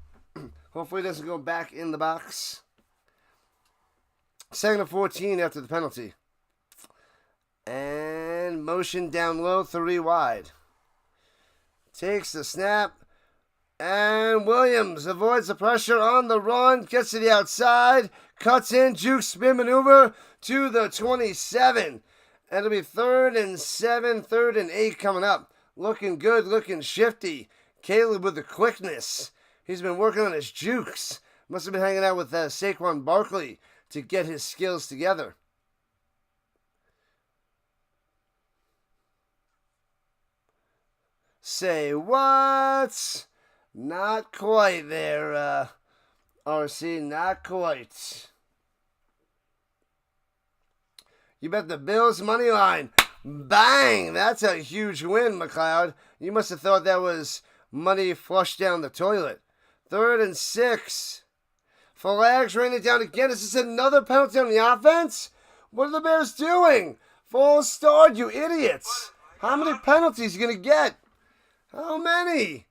Hopefully he doesn't go back in the box. 2nd and 14 after the penalty. And motion down low, 3 wide. Takes the snap. And Williams avoids the pressure on the run. Gets to the outside. Cuts in. Juke spin maneuver to the 27. And it'll be 3rd and 7, 3rd and 8 coming up. Looking good, looking shifty. Caleb with the quickness. He's been working on his jukes. Must have been hanging out with Saquon Barkley to get his skills together. Say what? Not quite there, RC. Not quite. You bet the Bills money line. Bang! That's a huge win, McLeod. You must have thought that was money flushed down the toilet. 3rd and 6. Flags raining down again. Is this another penalty on the offense? What are the Bears doing? Full start, you idiots. How many penalties are you going to get? How many?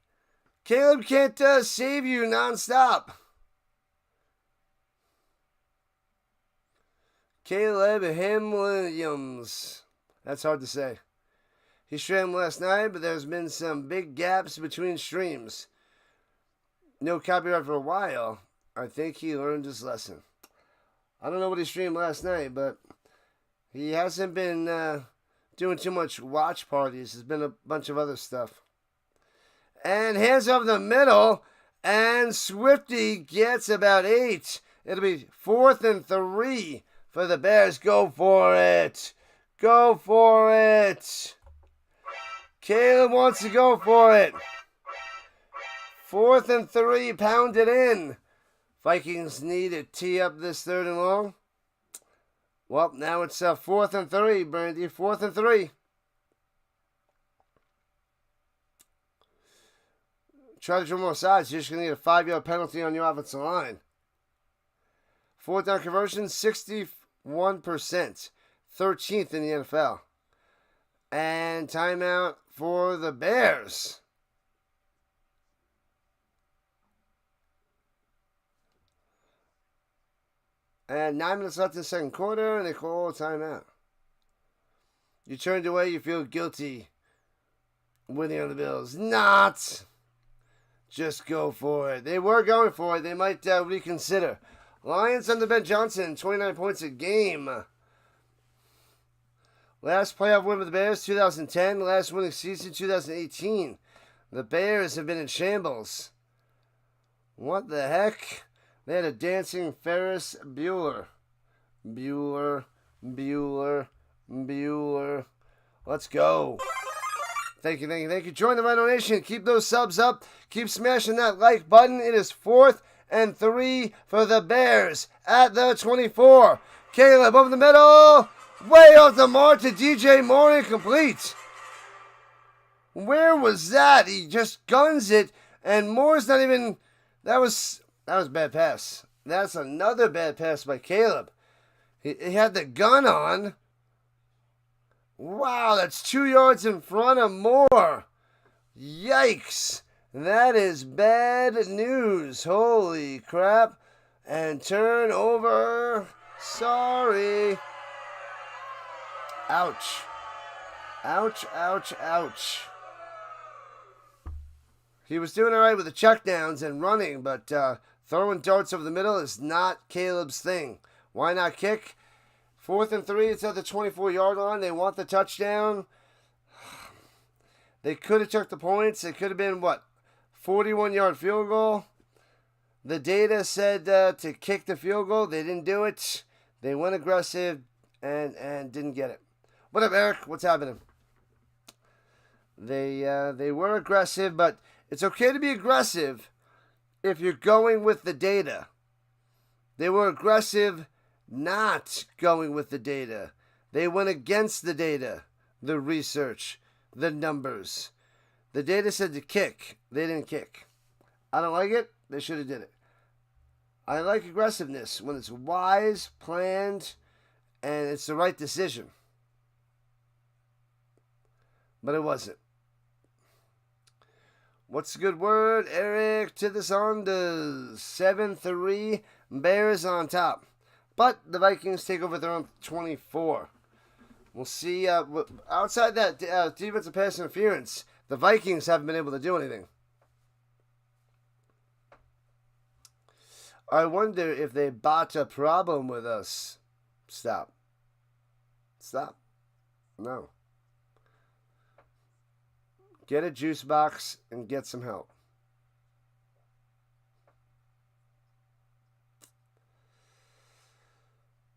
Caleb can't save you nonstop. Caleb Williams. That's hard to say. He streamed last night, but there's been some big gaps between streams. no copyright for a while. I think he learned his lesson. I don't know what he streamed last night, but he hasn't been doing too much watch parties. There's been a bunch of other stuff. And hands over the middle, and Swifty gets about 8. It'll be 4th and 3 for the Bears. Go for it. Go for it. Caleb wants to go for it. 4th and 3, pound it in. Vikings need to tee up this 3rd and long. Well, now it's 4th and 3, Brandy. 4th and 3. Try to draw more sides. You're just going to need a 5-yard penalty on your offensive line. 4th down conversion, 61%. 13th in the NFL. And timeout for the Bears. And 9 minutes left in the second quarter, and they call a timeout. You turned away, you feel guilty winning on the Bills. Not. Just go for it. They were going for it. They might reconsider. Lions under Ben Johnson, 29 points a game. Last playoff win for the Bears, 2010. Last winning season, 2018. The Bears have been in shambles. What the heck? They had a dancing Ferris Bueller. Bueller. Let's go. Thank you. Join the Rhino Nation. Keep those subs up. Keep smashing that like button. It is 4th and 3 for the Bears at the 24. Caleb over the middle. Way off the mark to DJ Moore, incomplete. Where was that? He just guns it, and Moore's not even... That was a bad pass. That's another bad pass by Caleb. He had the gun on. Wow, that's 2 yards in front of Moore. Yikes. That is bad news. Holy crap. And turnover. Sorry. Ouch. Ouch. He was doing all right with the checkdowns and running, but throwing darts over the middle is not Caleb's thing. Why not kick? 4th and 3, it's at the 24-yard line. They want the touchdown. They could have took the points. It could have been, 41-yard field goal. The data said to kick the field goal. They didn't do it. They went aggressive and didn't get it. What up, Eric? What's happening? They were aggressive, but it's okay to be aggressive if you're going with the data. They were aggressive not going with the data. They went against the data, the research, the numbers. The data said to kick. They didn't kick. I don't like it. They should have did it. I like aggressiveness when it's wise, planned, and it's the right decision. But it wasn't. What's a good word, Eric? To this on the 7-3. Bears on top. But the Vikings take over their own 24. We'll see. Outside that defensive pass interference, the Vikings haven't been able to do anything. I wonder if they bought a problem with us. Stop. No. Get a juice box and get some help.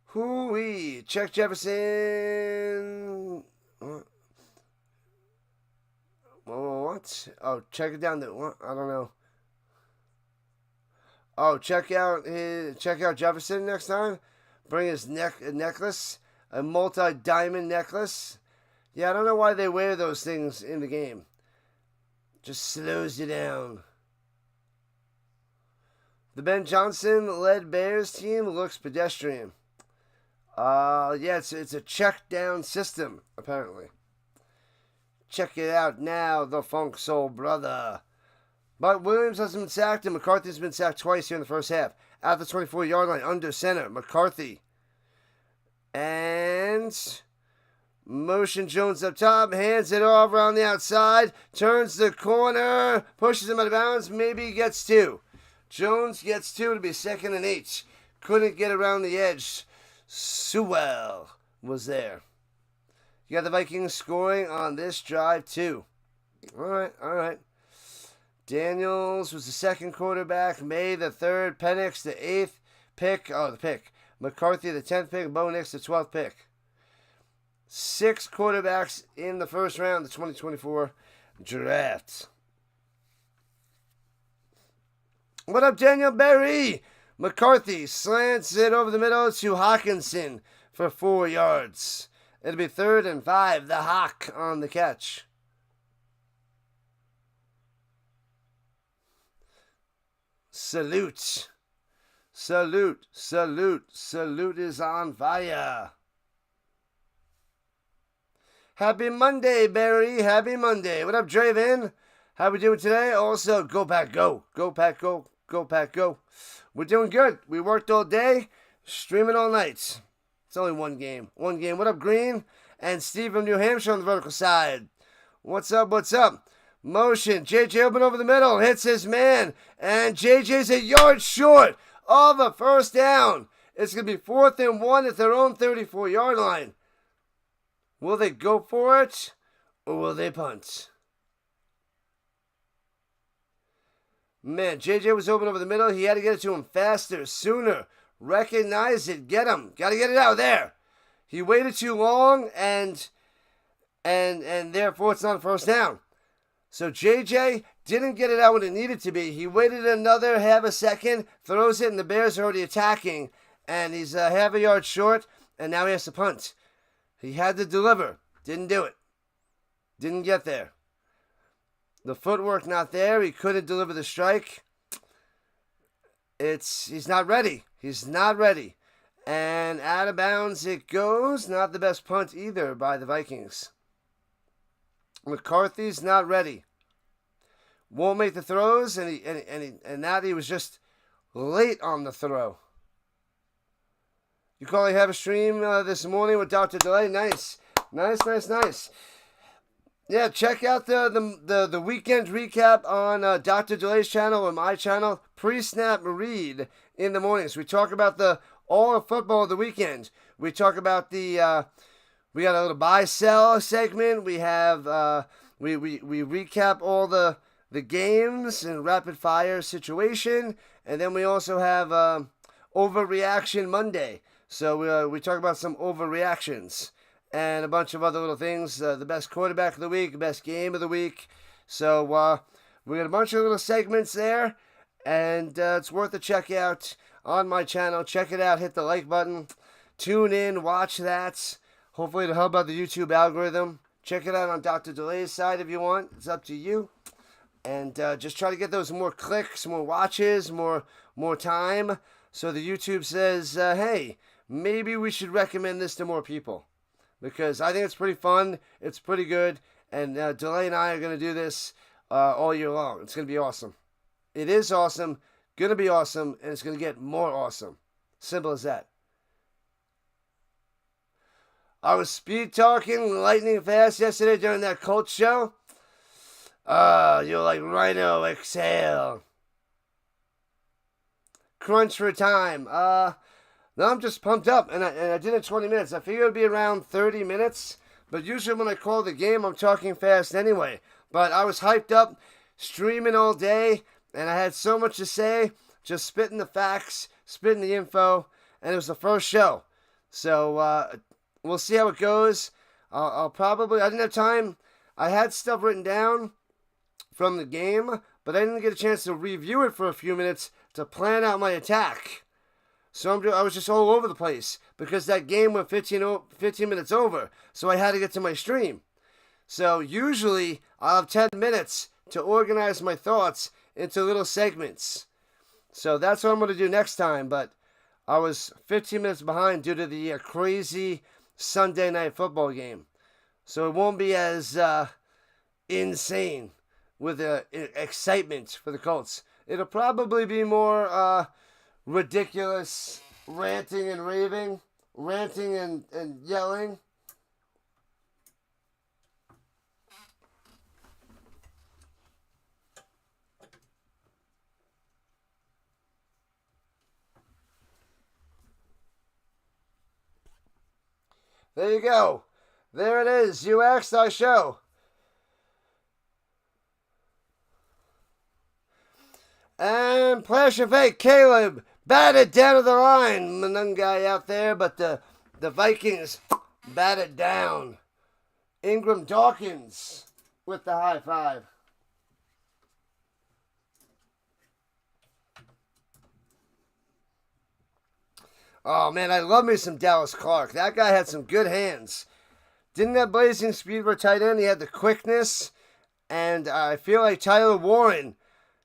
Hoo-wee. Check Jefferson. What? Oh, check it down. I don't know. Oh, check out Jefferson next time. Bring his necklace, a multi-diamond necklace. Yeah, I don't know why they wear those things in the game. Just slows you down. The Ben Johnson-led Bears team looks pedestrian. Yeah, it's a check-down system, apparently. Check it out now, the Funk Soul Brother. But Williams hasn't been sacked, and McCarthy's been sacked twice here in the first half. At the 24-yard line, under center, McCarthy. And motion Jones up top, hands it off around the outside, turns the corner, pushes him out of bounds, maybe gets 2. Jones gets 2 to be 2nd and 8. Couldn't get around the edge. Sewell was there. You got the Vikings scoring on this drive, too. All right. Daniels was the 2nd quarterback. May the 3rd. Penix the 8th pick. Oh, the pick. McCarthy the 10th pick. Bo Nix the 12th pick. 6 quarterbacks in the first round of the 2024 draft. What up, Daniel Berry? McCarthy slants it over the middle to Hawkinson for 4 yards. It'll be 3rd and 5. The Hawk on the catch. Salute is on fire. Happy Monday, Barry. Happy Monday. What up, Draven? How we doing today? Also, go Pack, go. Go Pack, go. Go Pack, go. We're doing good. We worked all day, streaming all night. It's only one game. What up, Green? And Steve from New Hampshire on the vertical side. What's up? Motion. JJ open over the middle. Hits his man. And JJ's a yard short of a first down. It's going to be 4th and 1 at their own 34-yard line. Will they go for it, or will they punt? Man, JJ was open over the middle. He had to get it to him faster, sooner. Recognize it. Get him. Got to get it out there. He waited too long, and therefore it's not a first down. So JJ didn't get it out when it needed to be. He waited another half a second, throws it, and the Bears are already attacking. And he's half a yard short, and now he has to punt. He had to deliver. Didn't do it. Didn't get there. The footwork not there. He couldn't deliver the strike. He's not ready. He's not ready. And out of bounds it goes. Not the best punt either by the Vikings. McCarthy's not ready. Won't make the throws, and he was just late on the throw. You probably have a stream this morning with Dr. Delay. Nice. Yeah, check out the weekend recap on Dr. Delay's channel or my channel. Pre-snap read in the mornings. We talk about all of football of the weekend. We talk about we got a little buy-sell segment. We have we recap all the games and rapid-fire situation. And then we also have Overreaction Monday. So we talk about some overreactions and a bunch of other little things. The best quarterback of the week, the best game of the week. So we got a bunch of little segments there, and it's worth a check out on my channel. Check it out. Hit the like button. Tune in. Watch that. Hopefully it'll help out the YouTube algorithm. Check it out on Dr. Delay's side if you want. It's up to you. And just try to get those more clicks, more watches, more time. So the YouTube says, hey, maybe we should recommend this to more people. Because I think it's pretty fun. It's pretty good. And Delay and I are going to do this all year long. It's going to be awesome. It is awesome. Going to be awesome. And it's going to get more awesome. Simple as that. I was speed talking lightning fast yesterday during that Colts show. You're like Rhino, exhale. Crunch for time. No, I'm just pumped up, and I did it in 20 minutes. I figured it would be around 30 minutes, but usually when I call the game, I'm talking fast anyway. But I was hyped up, streaming all day, and I had so much to say, just spitting the facts, spitting the info, and it was the first show. So we'll see how it goes. I didn't have time. I had stuff written down from the game, but I didn't get a chance to review it for a few minutes to plan out my attack. So I was just all over the place because that game went 15 minutes over, so I had to get to my stream. So usually I'll have 10 minutes to organize my thoughts into little segments. So that's what I'm going to do next time, but I was 15 minutes behind due to the crazy Sunday night football game. So it won't be as insane with excitement for the Colts. It'll probably be more ridiculous ranting and raving, ranting and yelling. There you go. There it is. You asked, I show. And Flash and Fake, Caleb batted down to the line. Monungai out there, but the Vikings batted down. Ingram Dawkins with the high five. Oh, man, I love me some Dallas Clark. That guy had some good hands. Didn't have blazing speed for tight end. He had the quickness. And I feel like Tyler Warren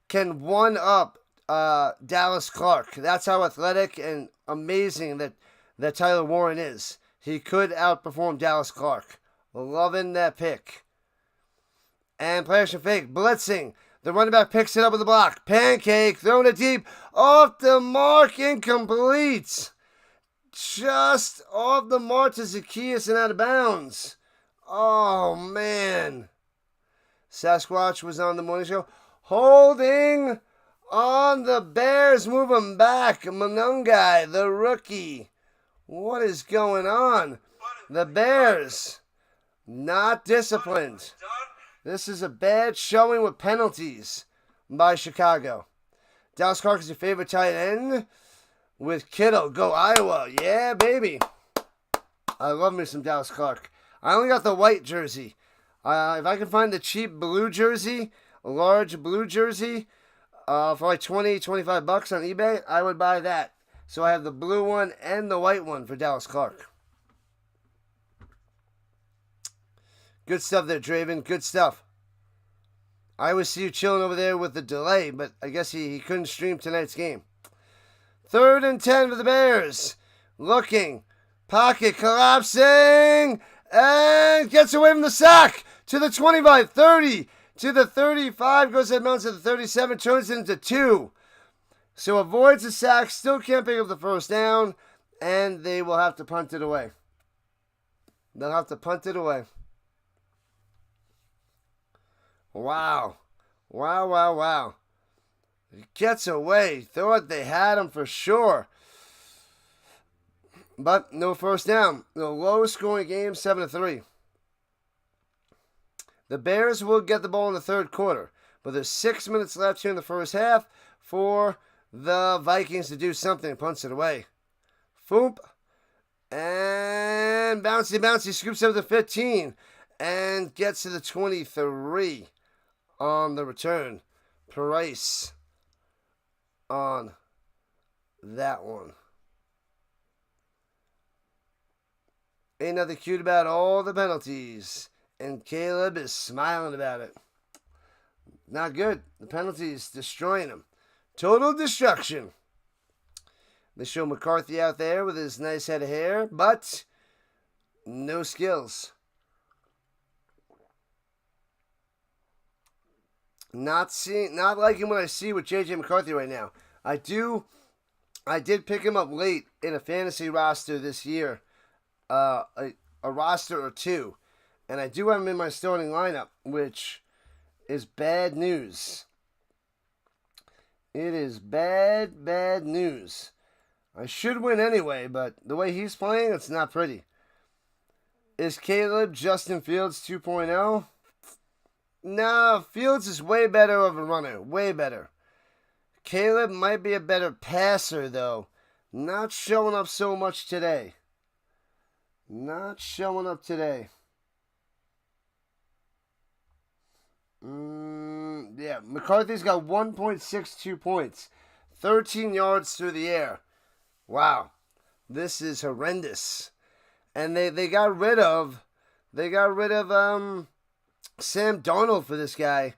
can one-up Dallas Clark. That's how athletic and amazing that Tyler Warren is. He could outperform Dallas Clark. Loving that pick. And Flash and Fake, blitzing. The running back picks it up with the block. Pancake, throwing it deep. Off the mark, incomplete. Just off the mark to Zacchaeus and out of bounds. Oh, man. Sasquatch was on the morning show. Holding on the Bears, moving back. Monungai, the rookie. What is going on? The Bears, not disciplined. This is a bad showing with penalties by Chicago. Dallas Clark is your favorite tight end with Kittle. Go Iowa. Yeah, baby. I love me some Dallas Clark. I only got the white jersey. If I can find the cheap blue jersey, a large blue jersey, for like $20, $25 on eBay, I would buy that. So I have the blue one and the white one for Dallas Clark. Good stuff there, Draven. Good stuff. I always see you chilling over there with the delay, but I guess he couldn't stream tonight's game. 3rd and 10 for the Bears. Looking. Pocket collapsing. And gets away from the sack. To the 25, 30. To the 35. Goes head mounts to the 37. Turns it into 2. So avoids the sack. Still can't pick up the first down. And they will have to punt it away. They'll have to punt it away. Wow. Wow, wow, wow. He gets away. Thought they had him for sure. But no first down. The lowest scoring game, 7-3. The Bears will get the ball in the third quarter. But there's 6 minutes left here in the first half for the Vikings to do something. Punts it away. Foop. And bouncy. Scoops up to 15. And gets to the 23 on the return. Price on that one. Ain't nothing cute about all the penalties. And Caleb is smiling about it. Not good. The penalties destroying him. Total destruction. They show McCarthy out there with his nice head of hair, but no skills. Not liking what I see with J.J. McCarthy right now. I did pick him up late in a fantasy roster this year. A roster or two. And I do have him in my starting lineup, which is bad news. It is bad news. I should win anyway, but the way he's playing, it's not pretty. Is Caleb Justin Fields 2.0? No, Fields is way better of a runner. Way better. Caleb might be a better passer, though. Not showing up so much today. Not showing up today. Yeah, McCarthy's got 1.62 points. 13 yards through the air. Wow. This is horrendous. And they got rid of Sam Darnold for this guy.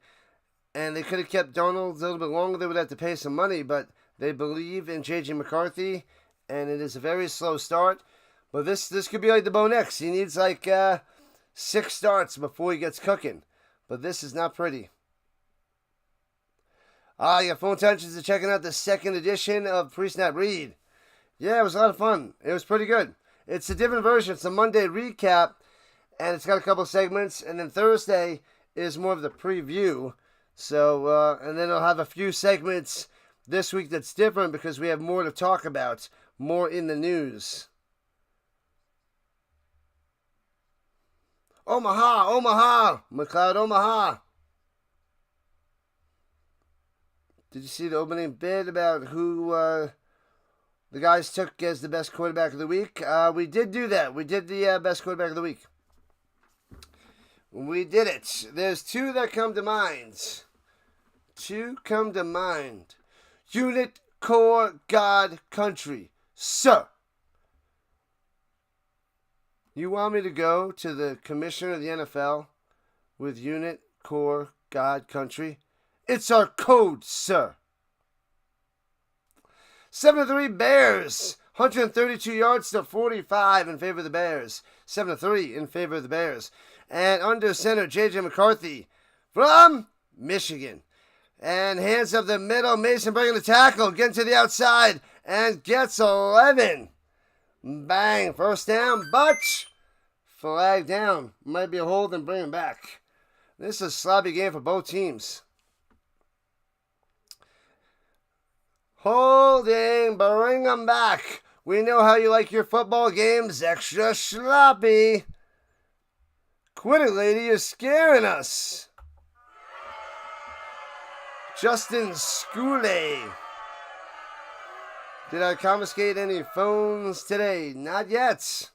And they could have kept Darnold a little bit longer. They would have to pay some money, but they believe in J.J. McCarthy, and it is a very slow start. But this could be like the Bo Nix. He needs like 6 starts before he gets cooking. But this is not pretty. Your phone tensions are checking out the second edition of Pre-Snap Read. Yeah, it was a lot of fun. It was pretty good. It's a different version. It's a Monday recap, and it's got a couple segments. And then Thursday is more of the preview. So, and then I'll have a few segments this week that's different because we have more to talk about, more in the news. Omaha, Omaha, McLeod, Omaha. Did you see the opening bit about who the guys took as the best quarterback of the week? We did do that. We did the best quarterback of the week. We did it. There's two that come to mind. Unit, Core, God, Country. Sir, you want me to go to the commissioner of the NFL with Unit, Core, God, Country? It's our code, sir. 7-3 Bears. 132 yards to 45 in favor of the Bears. 7-3 in favor of the Bears. And under center, J.J. McCarthy from Michigan. And hands up the middle. Mason breaking the tackle. Getting to the outside. And gets 11. Bang. First down. But flag down. Might be a hold and bring him back. This is a sloppy game for both teams. Holding. Bring them back. We know how you like your football games. Extra sloppy. Quit it, lady. You're scaring us. Justin Schooley. Did I confiscate any phones today? Not yet.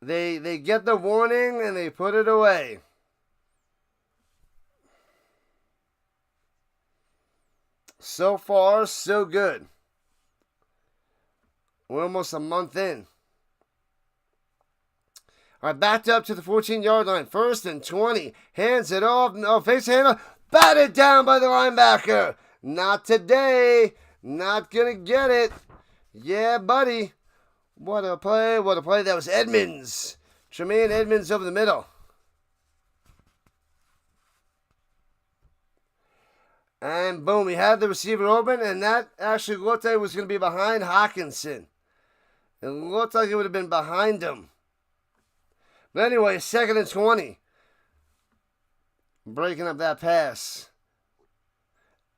They get the warning and they put it away. So far, so good. We're almost a month in. All right, backed up to the 14-yard line. 1st and 20. Hands it off. No, face handle. Batted down by the linebacker. Not today. Not going to get it. Yeah, buddy. What a play. What a play. That was Edmonds. Tremaine Edmonds over the middle. And boom, he had the receiver open, and that actually looked like it was going to be behind Hawkinson. It looked like it would have been behind him. But anyway, 2nd and 20. Breaking up that pass.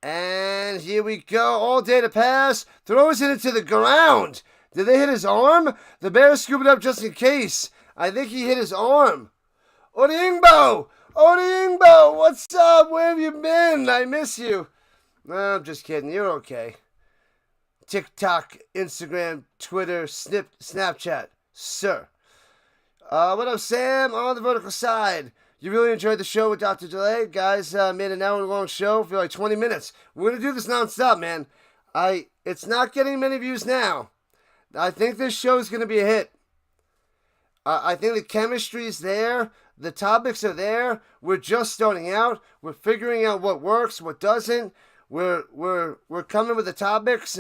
And here we go. All day to pass. Throws it into the ground. Did they hit his arm? The Bears scoop it up just in case. I think he hit his arm. Odingbo! Odingbo! What's up? Where have you been? I miss you. No, I'm just kidding. You're okay. TikTok, Instagram, Twitter, Snapchat. Sir. What up, Sam? On the vertical side. You really enjoyed the show with Dr. Delay. Guys, made an hour-long show for like 20 minutes. We're going to do this nonstop, man. It's not getting many views now. I think this show is going to be a hit. I think the chemistry's there. The topics are there. We're just starting out. We're figuring out what works, what doesn't. We're coming with the topics,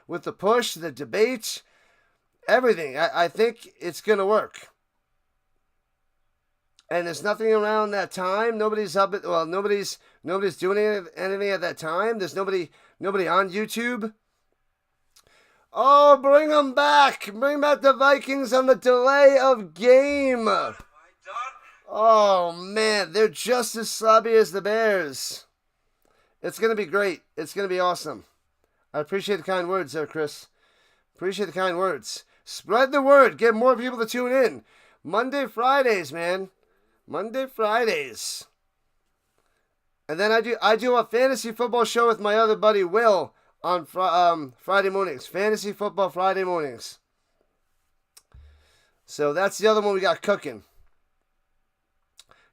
with the push, the debate, everything. I think it's going to work. And there's nothing around that time. Nobody's up at, well, nobody's doing anything at that time. There's nobody on YouTube. Oh, bring them back. Bring back the Vikings on the delay of game. Oh, man. They're just as sloppy as the Bears. It's going to be great. It's going to be awesome. I appreciate the kind words there, Chris. Appreciate the kind words. Spread the word. Get more people to tune in. Monday, Fridays, man. Monday, Fridays. And then I do a fantasy football show with my other buddy, Will, on Friday mornings. Fantasy football Friday mornings. So that's the other one we got cooking.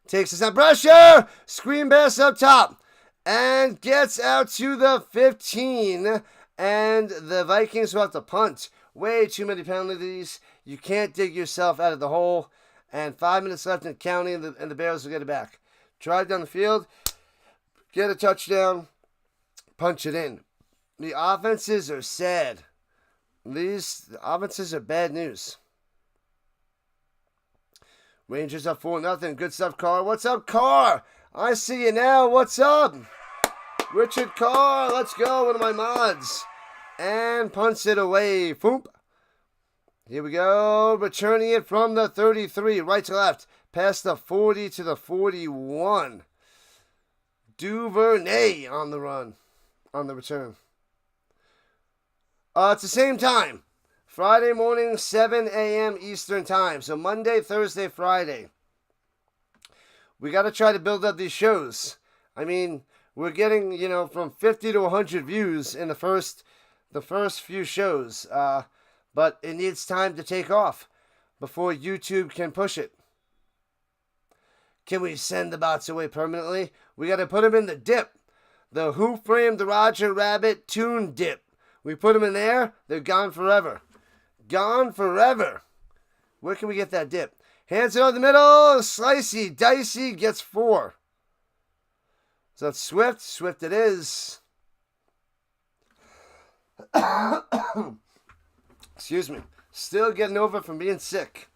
Takes us on pressure. Screen pass up top. And gets out to the 15. And the Vikings will have to punt. Way too many penalties. You can't dig yourself out of the hole. And 5 minutes left in counting, and the Bears will get it back. Drive down the field. Get a touchdown. Punch it in. The offenses are sad. The offenses are bad news. Rangers up 4-0. Good stuff, Carr. What's up, Carr? I see you now. What's up? Richard Carr. Let's go. One of my mods. And punts it away. Foomp. Here we go. Returning it from the 33. Right to left. Past the 40 to the 41. Duvernay on the run. On the return. It's the same time. Friday morning, 7 a.m. Eastern Time. So Monday, Thursday, Friday. We got to try to build up these shows. I mean, we're getting, from 50 to 100 views in the first few shows. But it needs time to take off before YouTube can push it. Can we send the bots away permanently? We got to put them in the dip. The Who Framed Roger Rabbit tune dip. We put them in there, they're gone forever. Gone forever. Where can we get that dip? Hands it over the middle. Slicey, dicey, gets 4. So that's Swift. Swift it is. Excuse me. Still getting over from being sick.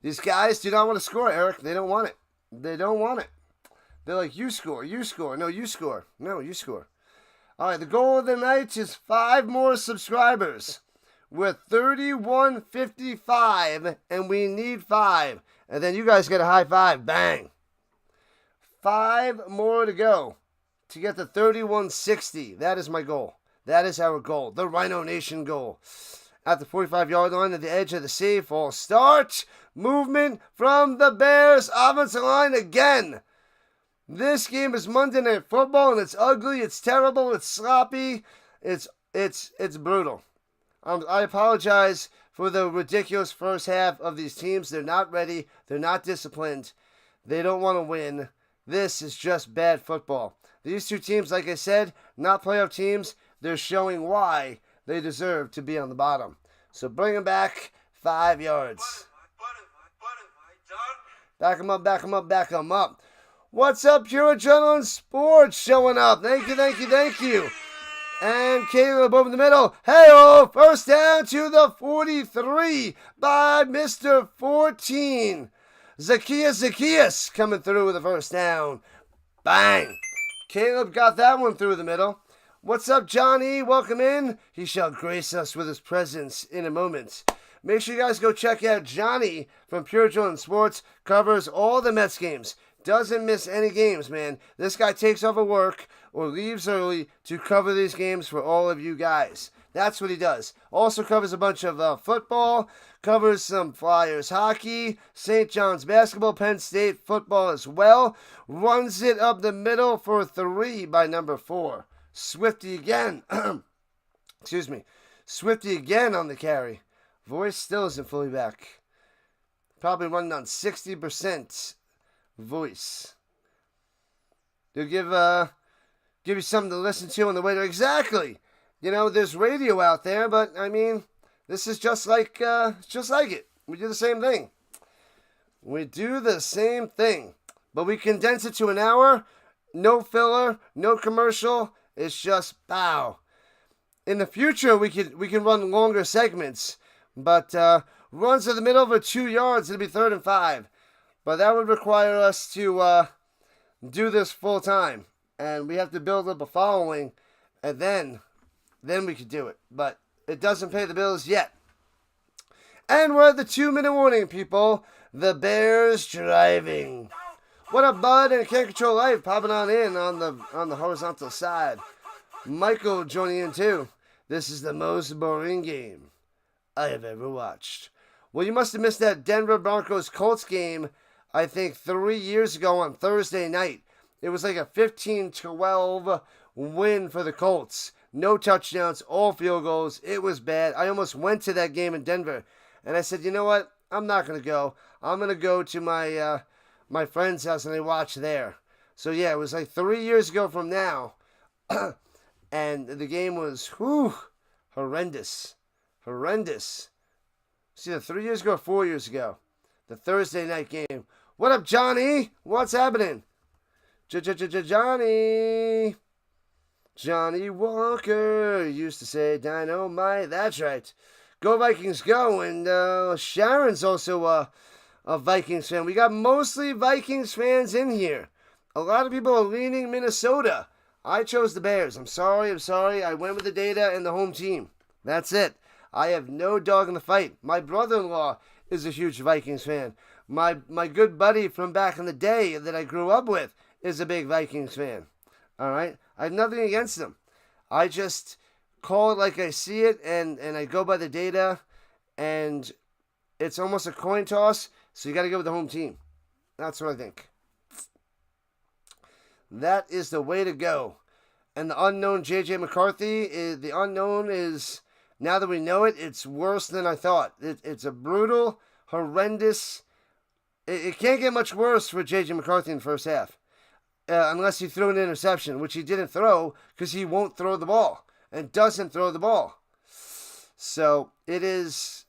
These guys do not want to score, Eric. They don't want it. They don't want it. They're like, you score, you score. No, you score. No, you score. All right, the goal of the night is 5 more subscribers. We're 3155, and we need 5. And then you guys get a high five. Bang. 5 more to go to get to 3160. That is my goal. That is our goal. The Rhino Nation goal. At the 45-yard line at the edge of the save, false start. Movement from the Bears offensive line again. This game is Monday Night Football, and it's ugly, it's terrible, it's sloppy, it's brutal. I apologize for the ridiculous first half of these teams. They're not ready. They're not disciplined. They don't want to win. This is just bad football. These two teams, like I said, not playoff teams. They're showing why they deserve to be on the bottom. So bring them back 5 yards. Back them up, back them up, back them up. What's up, Pure Adrenaline Sports showing up. Thank you, thank you, thank you. And Caleb over the middle. Hey-oh, first down to the 43 by Mr. 14. Zacchaeus coming through with the first down. Bang. Caleb got that one through the middle. What's up, Johnny? Welcome in. He shall grace us with his presence in a moment. Make sure you guys go check out Johnny from Pure Adrenaline Sports. Covers all the Mets games. Doesn't miss any games, man. This guy takes off of work or leaves early to cover these games for all of you guys. That's what he does. Also covers a bunch of football, covers some Flyers hockey, St. John's basketball, Penn State football as well. Runs it up the middle for 3 by number 4. Swifty again. Excuse me. Swifty again on the carry. Voice still isn't fully back. Probably running on 60%. Voice. They'll give you something to listen to on the way there. Exactly. There's radio out there, but I mean, this is just like it. We do the same thing. We do the same thing, but we condense it to an hour. No filler, no commercial. It's just pow. In the future, we can run longer segments, but runs to the middle for 2 yards. It'll be 3rd and 5. But that would require us to do this full time. And we have to build up a following. And then we could do it. But it doesn't pay the bills yet. And we're at the 2-minute warning, people. The Bears driving. What up, Bud? And Can't Control Life popping on in on the horizontal side. Michael joining in too. This is the most boring game I have ever watched. Well, you must have missed that Denver Broncos Colts game, I think 3 years ago on Thursday night. It was like a 15-12 win for the Colts. No touchdowns, all field goals. It was bad. I almost went to that game in Denver. And I said, you know what? I'm not going to go. I'm going to go to my friend's house and I watch there. So, yeah, it was like 3 years ago from now. And the game was, horrendous. Horrendous. It's either 3 years ago or 4 years ago. The Thursday night game. What up, Johnny? What's happening? Johnny. Johnny Walker used to say dynamite. That's right. Go Vikings, go. And Sharon's also a Vikings fan. We got mostly Vikings fans in here. A lot of people are leaning Minnesota. I chose the Bears. I'm sorry. I went with the data and the home team. That's it. I have no dog in the fight. My brother-in-law is a huge Vikings fan. My good buddy from back in the day that I grew up with is a big Vikings fan. All right? I have nothing against them. I just call it like I see it, and I go by the data, and it's almost a coin toss, so you got to go with the home team. That's what I think. That is the way to go. And the unknown J.J. McCarthy, the unknown is, now that we know it, it's worse than I thought. It's a brutal, horrendous, it can't get much worse for J.J. McCarthy in the first half. Unless he threw an interception, which he didn't throw because he won't throw the ball and doesn't throw the ball. So it's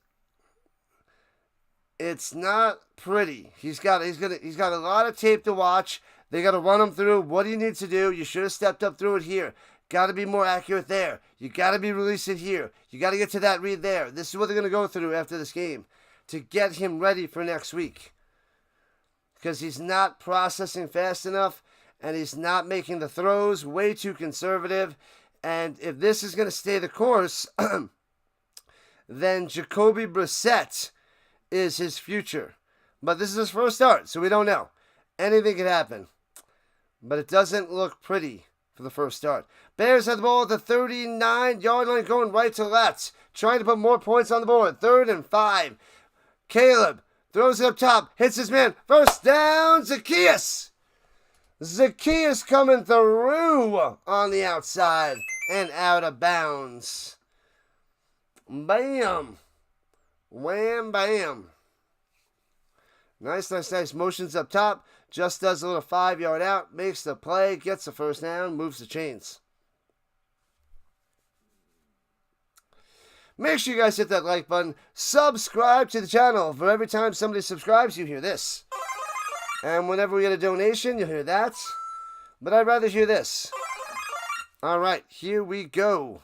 not pretty. He's got a lot of tape to watch. They got to run him through what he needs to do. You should have stepped up through it here. Got to be more accurate there. You got to be releasing here. You got to get to that read there. This is what they're going to go through after this game to get him ready for next week. Because he's not processing fast enough, and he's not making the throws, way too conservative. And if this is going to stay the course, then Jacoby Brissett is his future. But this is his first start, so we don't know. Anything could happen. But it doesn't look pretty for the first start. Bears have the ball at the 39-yard line, going right to left, trying to put more points on the board. 3rd and 5. Caleb throws it up top, hits his man. First down, Zacchaeus. Zacchaeus coming through on the outside and out of bounds. Bam. Wham, bam. Nice. Motions up top. Just does a little 5-yard out. Makes the play. Gets the first down. Moves the chains. Make sure you guys hit that like button. Subscribe to the channel. For every time somebody subscribes, you hear this. And whenever we get a donation, you'll hear that. But I'd rather hear this. Alright, here we go.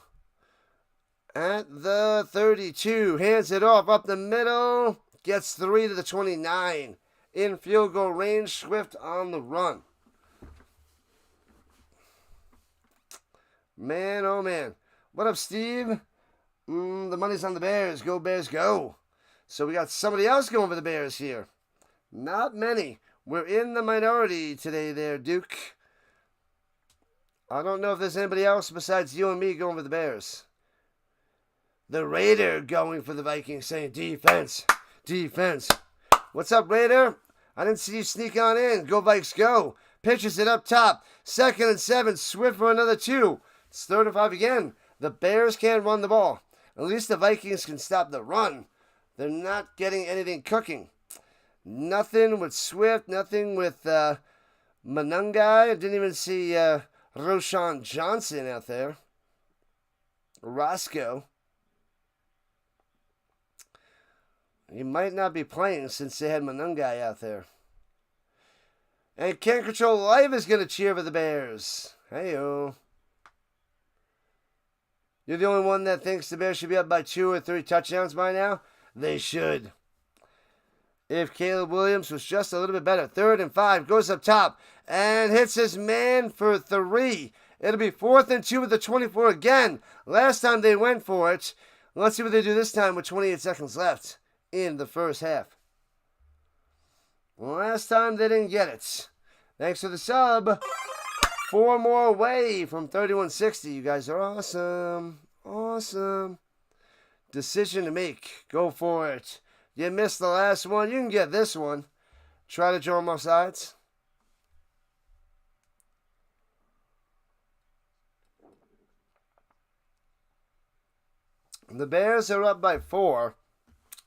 At the 32. Hands it off up the middle. Gets 3 to the 29. In field goal range. Swift on the run. Man, oh man. What up, Steve? The money's on the Bears. Go Bears, go. So we got somebody else going for the Bears here. Not many. We're in the minority today there, Duke. I don't know if there's anybody else besides you and me going for the Bears. The Raider going for the Vikings, saying defense. Defense. What's up, Raider? I didn't see you sneak on in. Go Vikes, go. Pitches it up top. 2nd and 7. Swift for another 2. It's 3rd and 5 again. The Bears can't run the ball. At least the Vikings can stop the run. They're not getting anything cooking. Nothing with Swift. Nothing with Manungai. I didn't even see Roshan Johnson out there. Roscoe. He might not be playing since they had Manungai out there. And Can't Control Life is going to cheer for the Bears. Hey-o. You're the only one that thinks the Bears should be up by 2 or 3 touchdowns by now? They should. If Caleb Williams was just a little bit better. 3rd and 5. Goes up top. And hits his man for 3. It'll be 4th and 2 with the 24 again. Last time they went for it. Let's see what they do this time with 28 seconds left in the first half. Last time they didn't get it. Thanks for the sub. 4 more away from 3160. You guys are awesome. Awesome. Decision to make. Go for it. You missed the last one. You can get this one. Try to draw them off sides. The Bears are up by 4.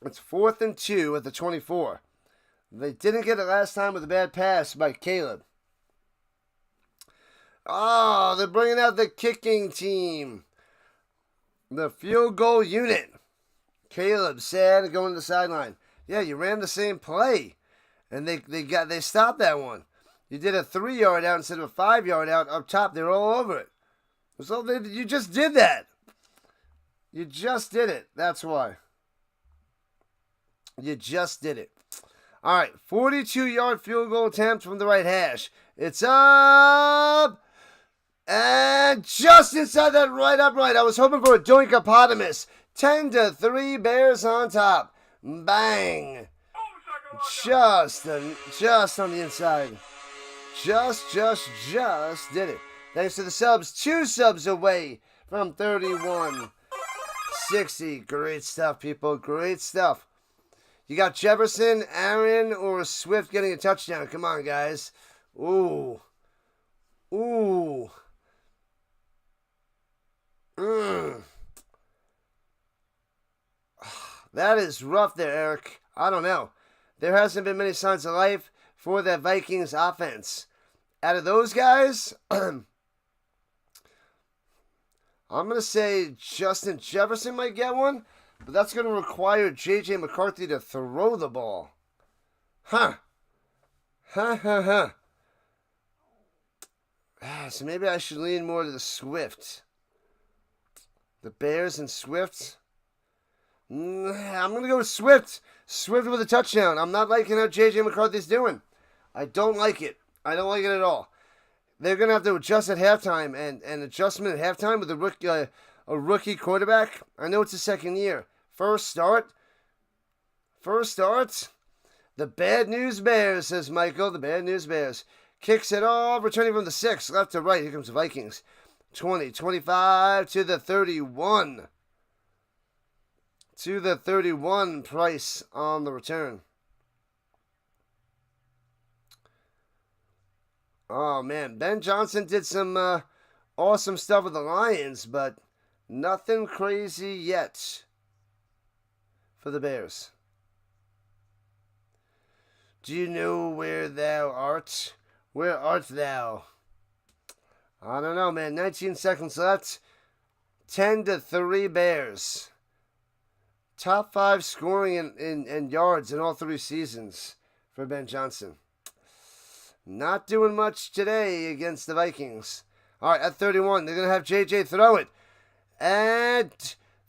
It's 4th and 2 at the 24. They didn't get it last time with a bad pass by Caleb. Oh, they're bringing out the kicking team. The field goal unit. Caleb sad going to the sideline. Yeah, you ran the same play. And they stopped that one. You did a 3-yard out instead of a 5-yard out up top. They're all over it. So you just did that. You just did it. That's why. You just did it. All right, 42-yard field goal attempt from the right hash. It's up. And just inside that right upright. I was hoping for a doinkopotamus. 10-3, Bears on top. Bang. Just on the inside. Just did it. Thanks to the subs. 2 subs away from 31. 60. Great stuff, people. Great stuff. You got Jefferson, Aaron, or Swift getting a touchdown. Come on, guys. Ooh. Ooh. That is rough there, Eric. I don't know. There hasn't been many signs of life for that Vikings offense. Out of those guys, I'm going to say Justin Jefferson might get one, but that's going to require J.J. McCarthy to throw the ball. Huh. So maybe I should lean more to the Swift. The Bears and Swift. I'm going to go with Swift. Swift with a touchdown. I'm not liking how J.J. McCarthy's doing. I don't like it. I don't like it at all. They're going to have to adjust at halftime, and adjustment at halftime with a rookie quarterback. I know it's his second year. First start. The Bad News Bears, says Michael. The Bad News Bears. Kicks it off, returning from the 6, left to right. Here comes the Vikings. 20, 25 to the 31. To the 31, Price on the return. Oh, man. Ben Johnson did some awesome stuff with the Lions, but nothing crazy yet for the Bears. Do you know where thou art? Where art thou? I don't know, man. 19 seconds left. 10-3 Bears. Top 5 scoring in yards in all 3 seasons for Ben Johnson. Not doing much today against the Vikings. All right, at 31, they're going to have JJ throw it. And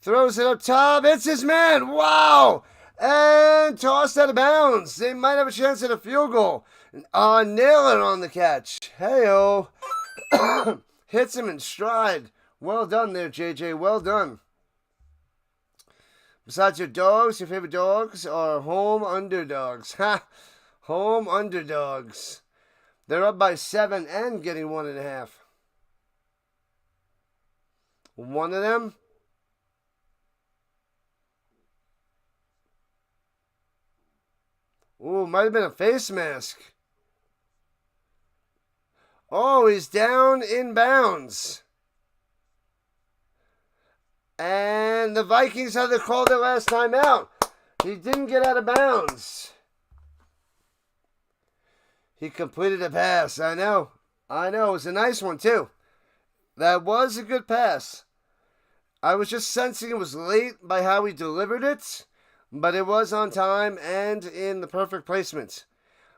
throws it up top. It's his man. Wow. And tossed out of bounds. They might have a chance at a field goal. Nail it on the catch. Hey-oh. Hits him in stride. Well done there, JJ. Well done. Besides your dogs, your favorite dogs are home underdogs. Ha! Home underdogs. They're up by 7 and getting 1.5. One of them. Ooh, might have been a face mask. Oh, he's down in bounds. And the Vikings had to call their last time out. He didn't get out of bounds. He completed a pass. I know. It was a nice one, too. That was a good pass. I was just sensing it was late by how he delivered it, but it was on time and in the perfect placement.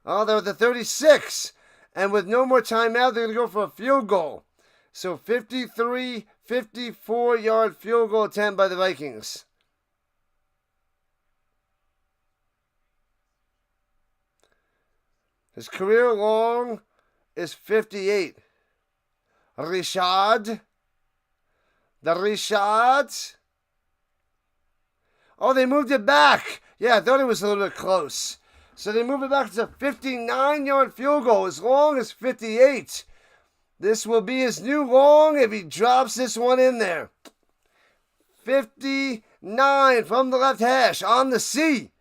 Oh, they're at the 36. And with no more timeout, they're going to go for a field goal. So 54-yard field goal attempt by the Vikings. His career long is 58. Rishad. The Rishad. Oh, they moved it back. Yeah, I thought it was a little bit close. So they move it back to a 59-yard field goal, as long as 58. This will be his new long if he drops this one in there. 59 from the left hash on the C.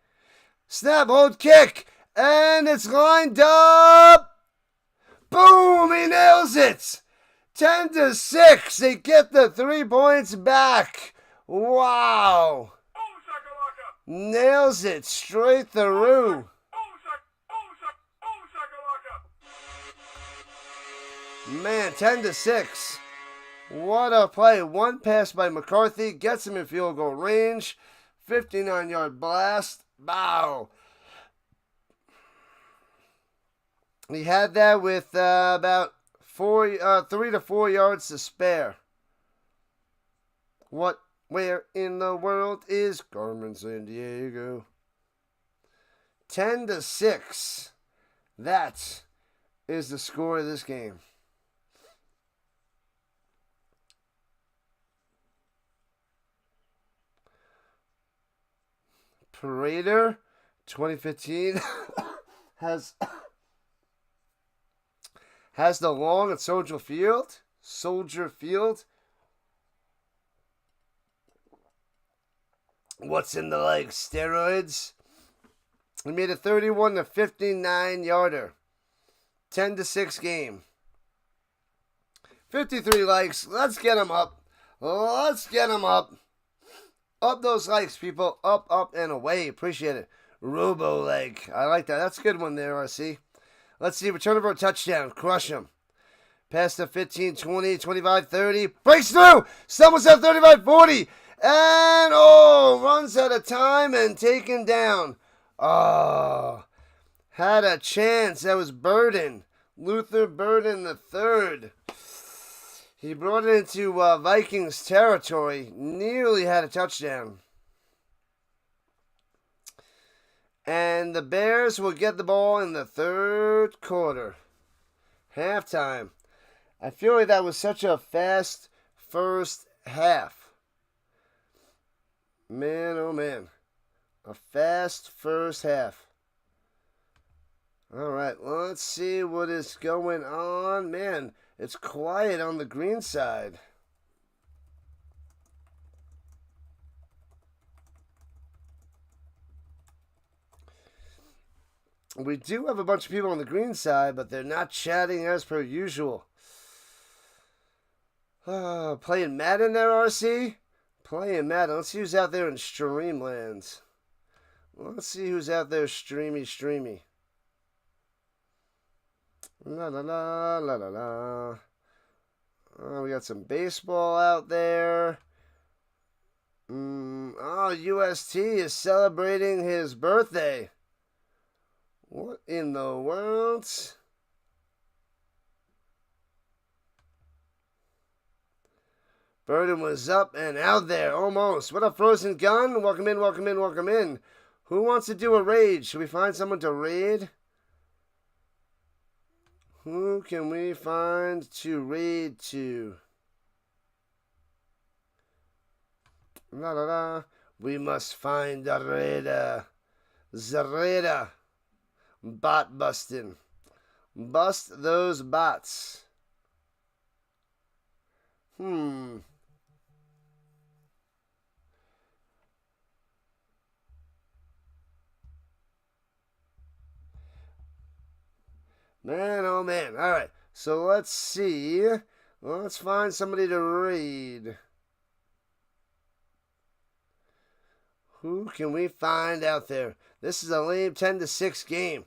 Snap, hold, kick. And it's lined up. Boom, he nails it. 10-6. They get the 3 points back. Wow. Nails it straight through. Man, 10-6. What a play. One pass by McCarthy. Gets him in field goal range. 59-yard blast. Wow. He had that with about 3 to 4 yards to spare. Where in the world is Carmen Sandiego? 10-6. That is the score of this game. Prater, 2015, has the long at Soldier Field. What's in the legs? Steroids? He made a 31-59 yarder. 10-6 game. 53 likes. Let's get them up. Let's get them up. Up those likes, people. Up, up, and away. Appreciate it. Robo leg. I like that. That's a good one there, RC. Let's see. Return for a touchdown. Crush him. Pass to 15, 20, 25, 30. Breaks through. Stumbles at 35, 40. And, runs out of time and taken down. Oh, had a chance. That was Burden. Luther Burden III. He brought it into Vikings territory. Nearly had a touchdown. And the Bears will get the ball in the third quarter. Halftime. I feel like that was such a fast first half. Man, oh man. A fast first half. All right, let's see what is going on. Man, it's quiet on the green side. We do have a bunch of people on the green side, but they're not chatting as per usual. Playing Madden there, RC? Playing Madden. Let's see who's out there in Streamlands. Let's see who's out there streamy. La la la la la la. Oh, we got some baseball out there. UST is celebrating his birthday. What in the world? Burden was up and out there, almost. What up, Frozen Gun? Welcome in, welcome in, welcome in. Who wants to do a raid? Should we find someone to raid? Who can we find to raid to? La la la. We must find a raider. Zareda. Bot busting. Bust those bots. Man, oh man. All right. So let's see. Let's find somebody to raid. Who can we find out there? This is a lame 10-6 game.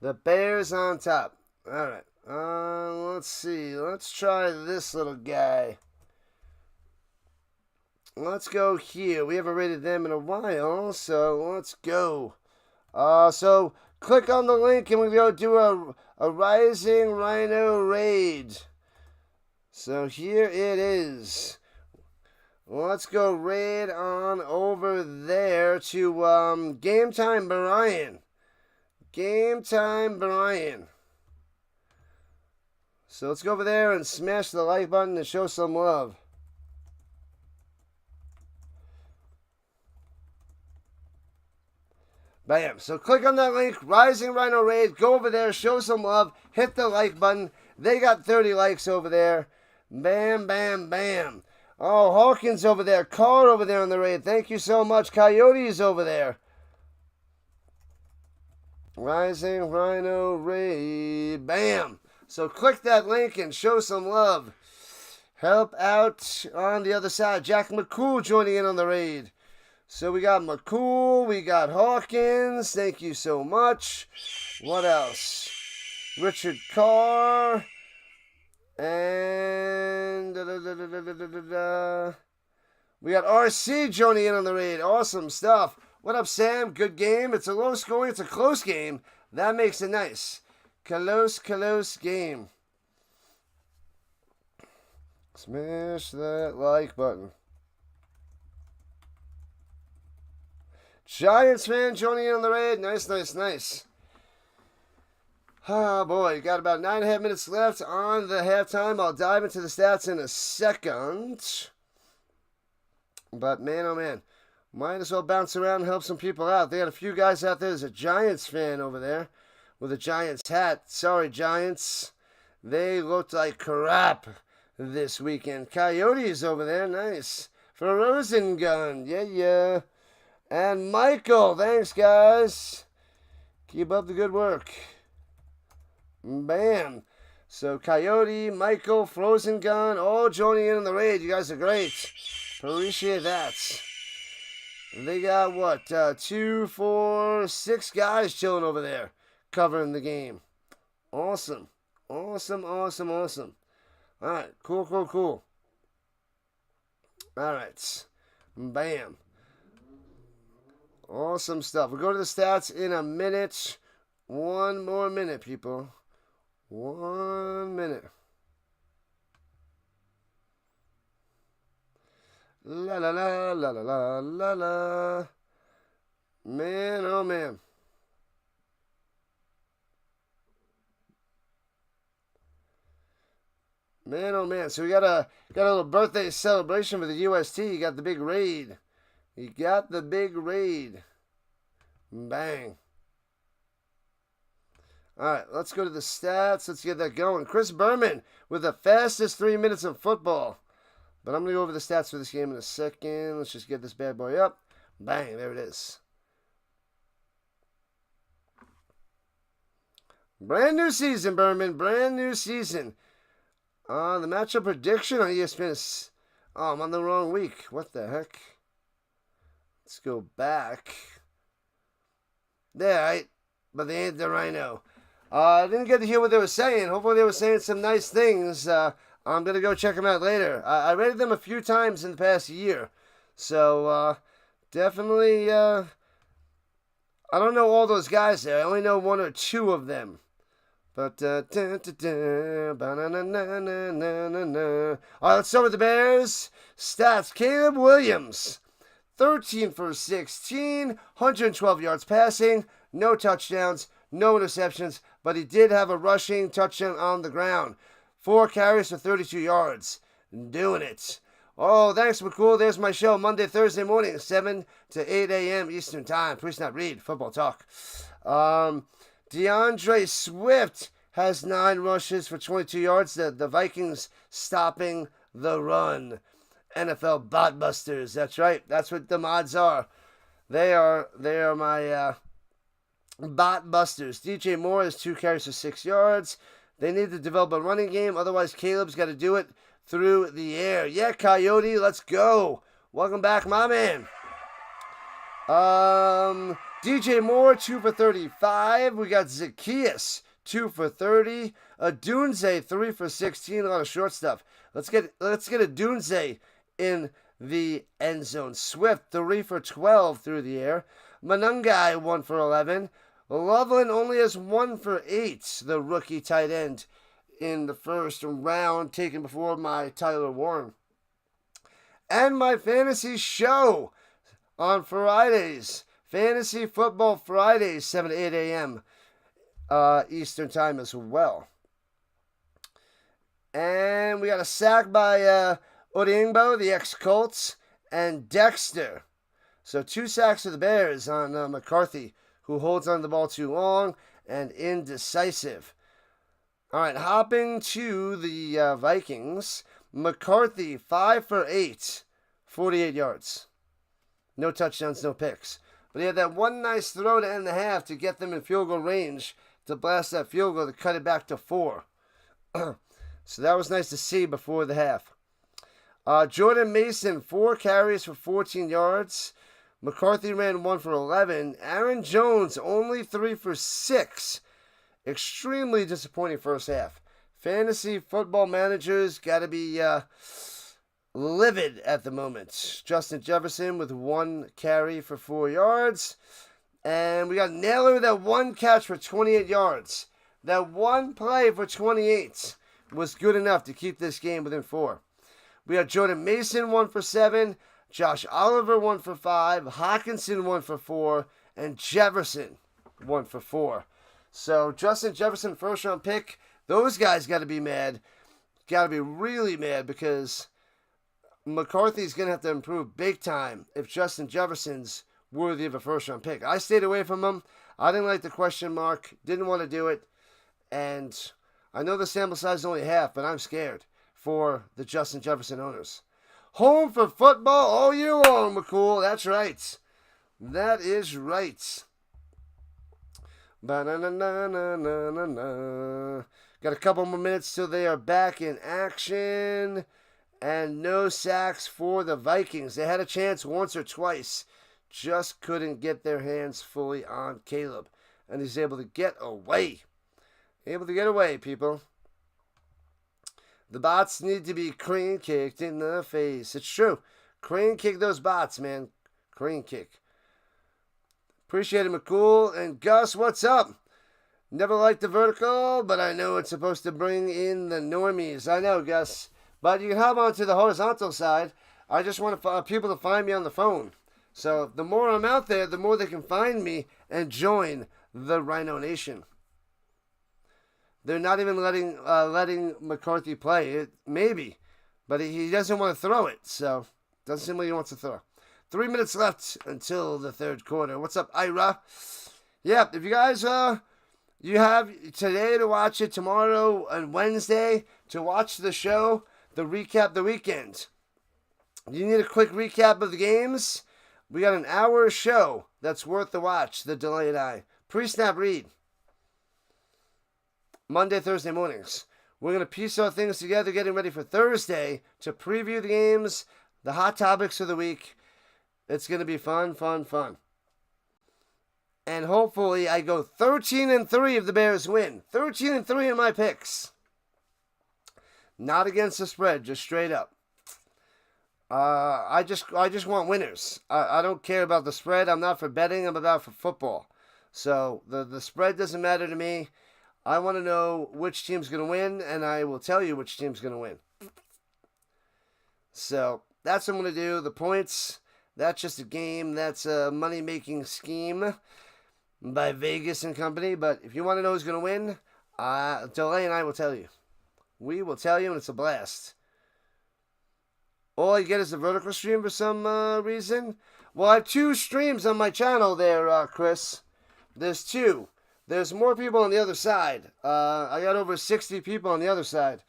The Bears on top. All right. Let's see. Let's try this little guy. Let's go here. We haven't rated them in a while, so let's go. So click on the link and we go do a Rising Rhino raid. So here it is. Let's go raid on over there to Game Time Brian. Game Time Brian. So let's go over there and smash the like button and show some love. Bam. So click on that link, Rising Rhino Raid. Go over there, show some love, hit the like button. They got 30 likes over there. Bam, bam, bam. Oh, Hawkins over there. Carr over there on the raid. Thank you so much. Coyotes over there. Rising Rhino Raid. Bam. So click that link and show some love. Help out on the other side. Jack McCool joining in on the raid. So we got McCool, we got Hawkins, thank you so much. What else? Richard Carr. And we got RC joining in on the raid. Awesome stuff. What up, Sam? Good game. It's a low scoring, it's a close game. That makes it nice. Close game. Smash that like button. Giants fan joining in on the raid. Nice. Oh boy, got about 9.5 minutes left on the halftime. I'll dive into the stats in a second. But man, oh man, might as well bounce around and help some people out. They got a few guys out there. There's a Giants fan over there with a Giants hat. Sorry, Giants. They looked like crap this weekend. Coyotes over there. Nice. For Rosengun. Yeah. And Michael, thanks, guys. Keep up the good work. Bam. So, Coyote, Michael, Frozen Gun, all joining in on the raid. You guys are great. Appreciate that. They got, what, 2, 4, 6 guys chilling over there covering the game. Awesome. Awesome. All right. Cool. All right. Bam. Awesome stuff. We'll go to the stats in a minute. One more minute, people. 1 minute. La la la la la la la la. Man, oh man. Man, oh man. So we got a little birthday celebration for the UST. You got the big raid. Bang. All right, let's go to the stats. Let's get that going. Chris Berman with the fastest 3 minutes of football. But I'm going to go over the stats for this game in a second. Let's just get this bad boy up. Bang, there it is. Brand new season, Berman. Brand new season. The matchup prediction on ESPN is... Oh, I'm on the wrong week. What the heck? Let's go back. There, right? But they ain't the Rhino. I didn't get to hear what they were saying. Hopefully they were saying some nice things. I'm going to go check them out later. I rated them a few times in the past year. So, definitely, I don't know all those guys there. I only know 1 or 2 of them. But, all right, let's start with the Bears. Stats, Caleb Williams, 13 for 16, 112 yards passing, no touchdowns, no interceptions, but he did have a rushing touchdown on the ground. 4 carries for 32 yards. Doing it. Oh, thanks, McCool. There's my show Monday, Thursday morning, 7 to 8 a.m. Eastern Time. Please not read. Football talk. DeAndre Swift has 9 rushes for 22 yards. The Vikings stopping the run. NFL bot busters. That's right. That's what the mods are. They are my bot busters. DJ Moore has 2 carries for 6 yards. They need to develop a running game. Otherwise, Caleb's got to do it through the air. Yeah, Coyote, let's go. Welcome back, my man. DJ Moore, 2 for 35. We got Zacchaeus, 2 for 30. Dunze, 3 for 16. A lot of short stuff. Let's get a Dunze in the end zone. Swift, 3 for 12 through the air. Manungai, 1 for 11. Loveland only has 1 for 8, the rookie tight end in the first round, taken before my Tyler Warren. And my fantasy show on Fridays. Fantasy Football Fridays, 7 to 8 a.m. Eastern Time as well. And we got a sack by Odiengbo, the ex-Colts, and Dexter. So 2 sacks for the Bears on McCarthy, who holds on the ball too long and indecisive. All right, hopping to the Vikings. McCarthy, 5 for 8, 48 yards. No touchdowns, no picks. But he had that one nice throw to end the half to get them in field goal range to blast that field goal to cut it back to 4. So that was nice to see before the half. Jordan Mason, 4 carries for 14 yards. McCarthy ran 1 for 11. Aaron Jones, only 3 for 6. Extremely disappointing first half. Fantasy football managers got to be livid at the moment. Justin Jefferson with 1 carry for 4 yards. And we got Naylor with that 1 catch for 28 yards. That 1 play for 28 was good enough to keep this game within 4. We got Jordan Mason, 1 for 7. Josh Oliver, 1 for 5. Hawkinson, 1 for 4. And Jefferson, 1 for 4. So, Justin Jefferson, first round pick. Those guys got to be mad. Got to be really mad because McCarthy's going to have to improve big time if Justin Jefferson's worthy of a first round pick. I stayed away from him. I didn't like the question mark. Didn't want to do it. And I know the sample size is only half, but I'm scared for the Justin Jefferson owners. Home for football all year long, McCool. That's right. That is right. Ba-na-na-na-na-na-na. Got a couple more minutes till they are back in action. And no sacks for the Vikings. They had a chance once or twice. Just couldn't get their hands fully on Caleb. And he's able to get away. Able to get away, people. The bots need to be crane kicked in the face. It's true. Crane kick those bots, man. Crane kick. Appreciate it, McCool. And Gus, what's up? Never liked the vertical, but I know it's supposed to bring in the normies. I know, Gus. But you can hop onto the horizontal side. I just want people to find me on the phone. So the more I'm out there, the more they can find me and join the Rhino Nation. They're not even letting McCarthy play. Maybe. But he doesn't want to throw it. So doesn't seem like he wants to throw. 3 minutes left until the third quarter. What's up, Ira? Yeah, if you guys, you have today to watch it, tomorrow and Wednesday to watch the show, the recap the weekend. You need a quick recap of the games? We got an hour show that's worth the watch, the Delay and I. Pre-snap read. Monday, Thursday mornings. We're going to piece our things together, getting ready for Thursday to preview the games, the hot topics of the week. It's going to be fun, fun, fun. And hopefully I go 13-3 if the Bears win. 13-3 in my picks. Not against the spread, just straight up. I just want winners. I don't care about the spread. I'm not for betting. I'm about for football. So the spread doesn't matter to me. I want to know which team's going to win, and I will tell you which team's going to win. So that's what I'm going to do. The points, that's just a game. That's a money-making scheme by Vegas and company. But if you want to know who's going to win, Delay and I will tell you. We will tell you, and it's a blast. All you get is a vertical stream for some reason. Well, I have 2 streams on my channel there, Chris. There's 2. There's more people on the other side. I got over 60 people on the other side.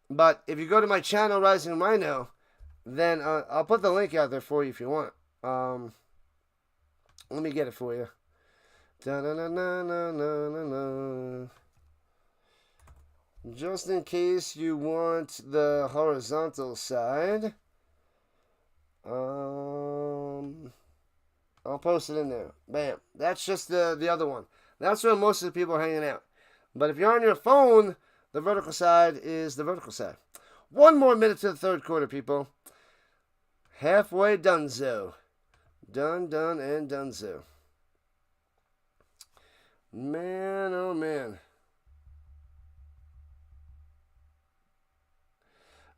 But if you go to my channel, Rising Rhino, then I'll put the link out there for you if you want. Let me get it for you. Da-na-na-na-na-na-na. Just in case you want the horizontal side, I'll post it in there. Bam. That's just the other one. That's where most of the people are hanging out. But if you're on your phone, the vertical side is the vertical side. 1 more minute to the third quarter, people. Halfway donezo. Done, and donezo. Man, oh man.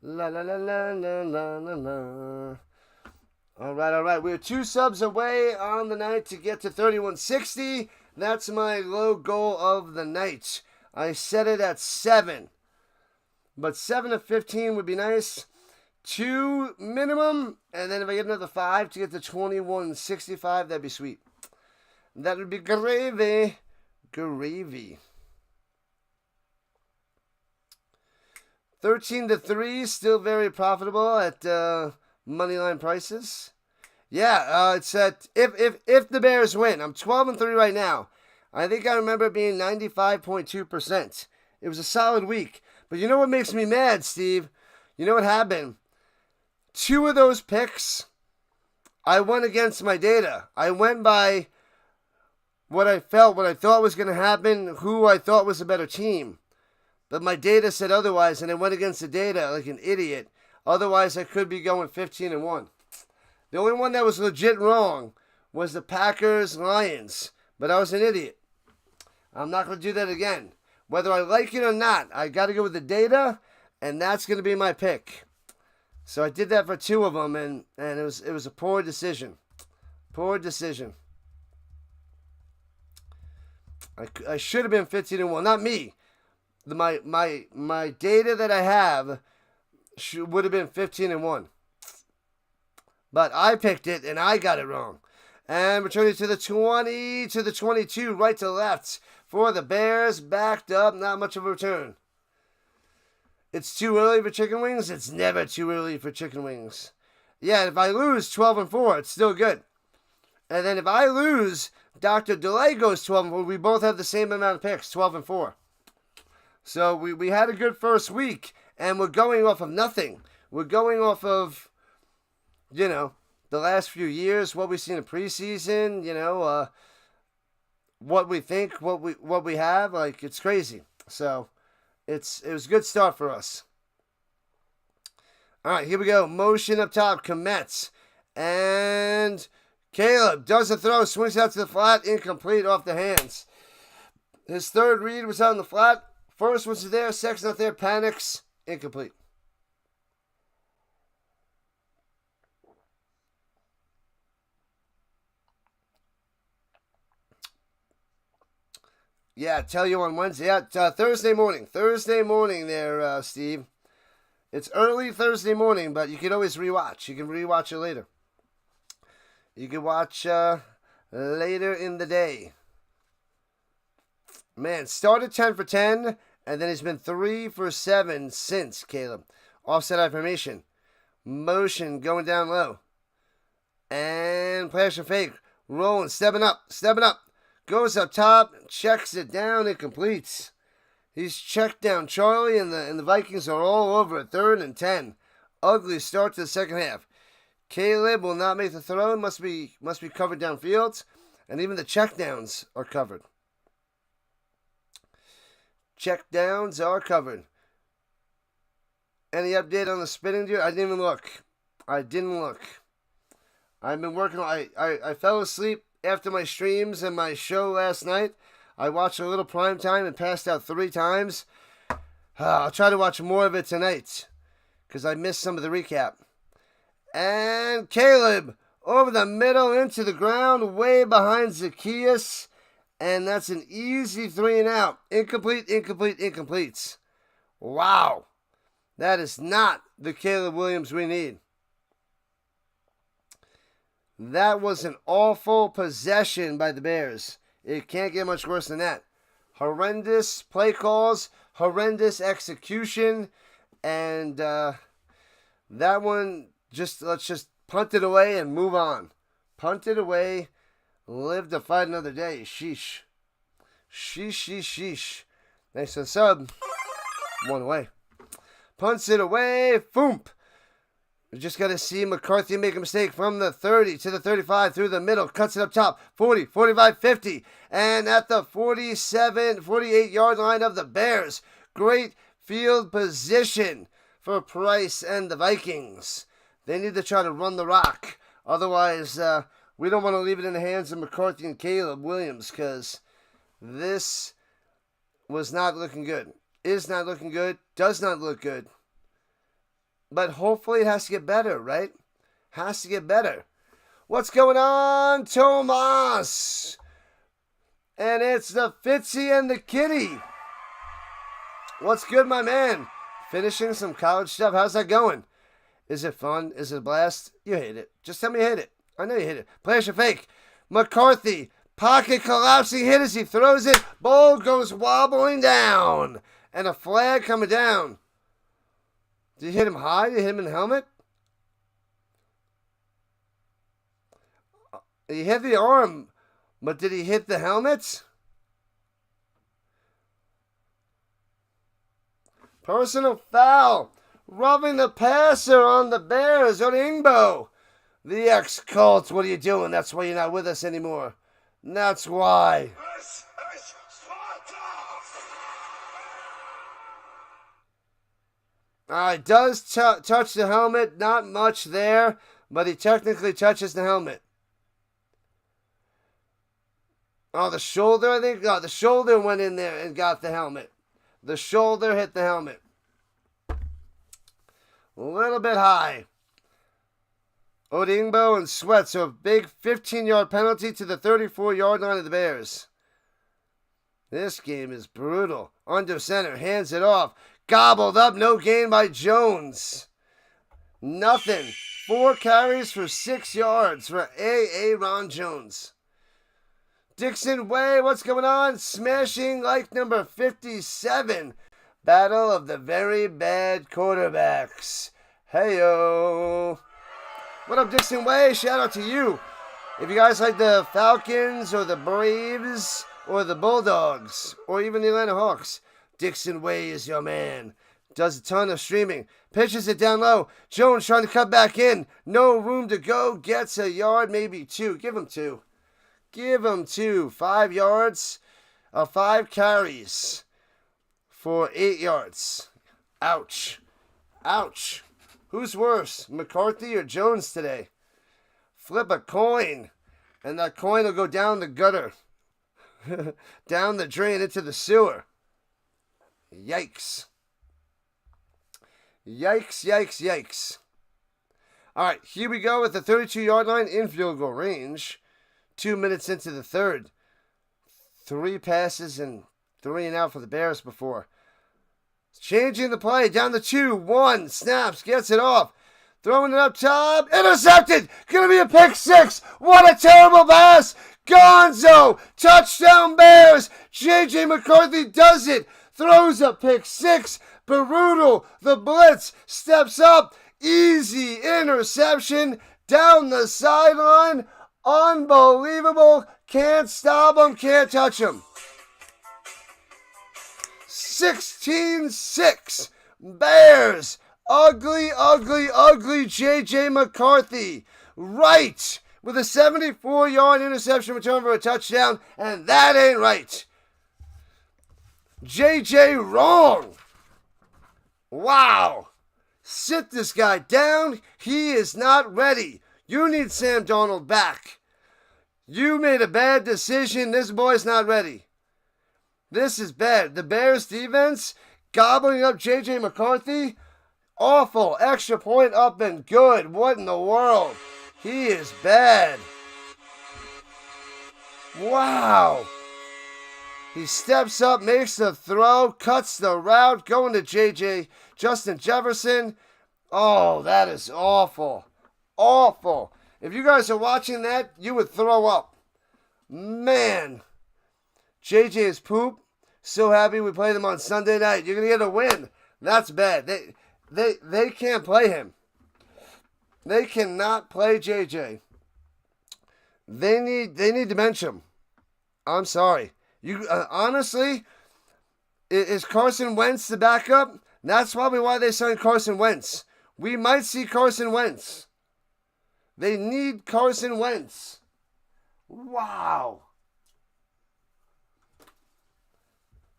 La la la la la la la la. All right. We're 2 subs away on the night to get to 3160. That's my low goal of the night. I set it at 7. But 7 to 15 would be nice. 2 minimum. And then if I get another 5 to get to 2165, that'd be sweet. That would be gravy. Gravy. 13-3, still very profitable at moneyline prices. Yeah, it's at if the Bears win. I'm 12-3 right now. I think I remember it being 95.2%. It was a solid week. But you know what makes me mad, Steve? You know what happened? 2 of those picks, I went against my data. I went by what I thought was going to happen, who I thought was a better team. But my data said otherwise, and I went against the data like an idiot. Otherwise, I could be going 15-1. The only one that was legit wrong was the Packers-Lions. But I was an idiot. I'm not going to do that again. Whether I like it or not, I got to go with the data, and that's going to be my pick. So I did that for 2 of them, and it was a poor decision. Poor decision. I should have been 15-1. Not me. My data that I have would have been 15-1. But I picked it, and I got it wrong. And returning to the 20, to the 22, right to left for the Bears. Backed up, not much of a return. It's too early for chicken wings? It's never too early for chicken wings. Yeah, if I lose 12-4, it's still good. And then if I lose, Dr. Delay goes 12-4. We both have the same amount of picks, 12-4. So we had a good first week, and we're going off of nothing. We're going off of, the last few years, what we've seen in preseason, what we think, what we have. Like, it's crazy. So it was a good start for us. All right, here we go. Motion up top, Komets. And Caleb does a throw, swings out to the flat, incomplete off the hands. His third read was out in the flat. First was there, second not there, panics, incomplete. Yeah, tell you on Wednesday. Yeah, Thursday morning. Thursday morning there, Steve. It's early Thursday morning, but you can always rewatch. You can rewatch it later. You can watch later in the day. Man, started 10 for 10, and then he's been 3 for 7 since, Caleb. Offset affirmation. Motion going down low. And flash and fake. Rolling, stepping up. Goes up top, checks it down, and completes. He's checked down Charlie, and the Vikings are all over it. 3rd and 10. Ugly start to the second half. Caleb will not make the throw. Must be covered downfield, and even the checkdowns are covered. Checkdowns are covered. Any update on the spinning deer? I didn't even look. I've been working. I fell asleep after my streams and my show last night. I watched a little Primetime and passed out 3 times. I'll try to watch more of it tonight because I missed some of the recap. And Caleb over the middle into the ground, way behind Zacchaeus. And that's an easy 3 and out. Incompletes. Wow. That is not the Caleb Williams we need. That was an awful possession by the Bears. It can't get much worse than that. Horrendous play calls, horrendous execution, and that one, let's just punt it away and move on. Punt it away, live to fight another day. Sheesh. Thanks for the sub. 1 away. Punts it away, foomp. We just got to see McCarthy make a mistake from the 30 to the 35 through the middle. Cuts it up top. 40, 45, 50. And at the 48-yard line of the Bears. Great field position for Price and the Vikings. They need to try to run the rock. Otherwise, we don't want to leave it in the hands of McCarthy and Caleb Williams because this was not looking good. Is not looking good. Does not look good. But hopefully it has to get better, right? Has to get better. What's going on, Tomas? And it's the Fitzy and the Kitty. What's good, my man? Finishing some college stuff. How's that going? Is it fun? Is it a blast? You hate it. Just tell me you hate it. I know you hate it. Flash and fake. McCarthy. Pocket collapsing hit as he throws it. Ball goes wobbling down. And a flag coming down. Did you hit him high? Did you hit him in the helmet? He hit the arm, but did he hit the helmet? Personal foul. Rubbing the passer on the Bears. Odingbo. The ex-Colts, what are you doing? That's why you're not with us anymore. That's why. Does touch the helmet. Not much there, but he technically touches the helmet. Oh, the shoulder, I think. Oh, the shoulder went in there and got the helmet. The shoulder hit the helmet. A little bit high. Odingbo and Sweat. So a big 15-yard penalty to the 34-yard line of the Bears. This game is brutal. Under center, hands it off. Gobbled up, no gain by Jones. Nothing. 4 carries for 6 yards for Ron Jones. Dixon Way, what's going on? Smashing like number 57. Battle of the very bad quarterbacks. Heyo. What up, Dixon Way? Shout out to you. If you guys like the Falcons or the Braves or the Bulldogs or even the Atlanta Hawks, Dixon Way is your man. Does a ton of streaming. Pitches it down low. Jones trying to cut back in. No room to go. Gets a yard, maybe two. Give him two. Give him two. 5 yards. 5 carries for 8 yards. Ouch. Ouch. Who's worse, McCarthy or Jones today? Flip a coin, and that coin will go down the gutter. Down the drain into the sewer. Yikes. Yikes, yikes, yikes. All right, here we go with the 32-yard line in field goal range. 2 minutes into the third. 3 passes and 3 and out for the Bears before. Changing the play down the 2-1. Snaps, gets it off. Throwing it up top. Intercepted. Gonna be a pick 6. What a terrible pass. Gonzo. Touchdown Bears. J.J. McCarthy does it. Throws a pick 6. Brutal. The blitz steps up. Easy interception. Down the sideline. Unbelievable. Can't stop him. Can't touch him. 16-6. Bears. Ugly, ugly, ugly J.J. McCarthy. Right. With a 74-yard interception return for a touchdown. And that ain't right. J.J. wrong. Wow. Sit this guy down. He is not ready. You need Sam Darnold back. You made a bad decision. This boy's not ready. This is bad. The Bears defense gobbling up J.J. McCarthy. Awful. Extra point up and good. What in the world? He is bad. Wow. He steps up, makes the throw, cuts the route, going to J.J. Justin Jefferson. Oh, that is awful. Awful. If you guys are watching that, you would throw up. Man. J.J. is poop. So happy we played him on Sunday night. You're going to get a win. That's bad. They can't play him. They cannot play J.J. They need to bench him. I'm sorry. You honestly, is Carson Wentz the backup? That's probably why they signed Carson Wentz. We might see Carson Wentz. They need Carson Wentz. Wow.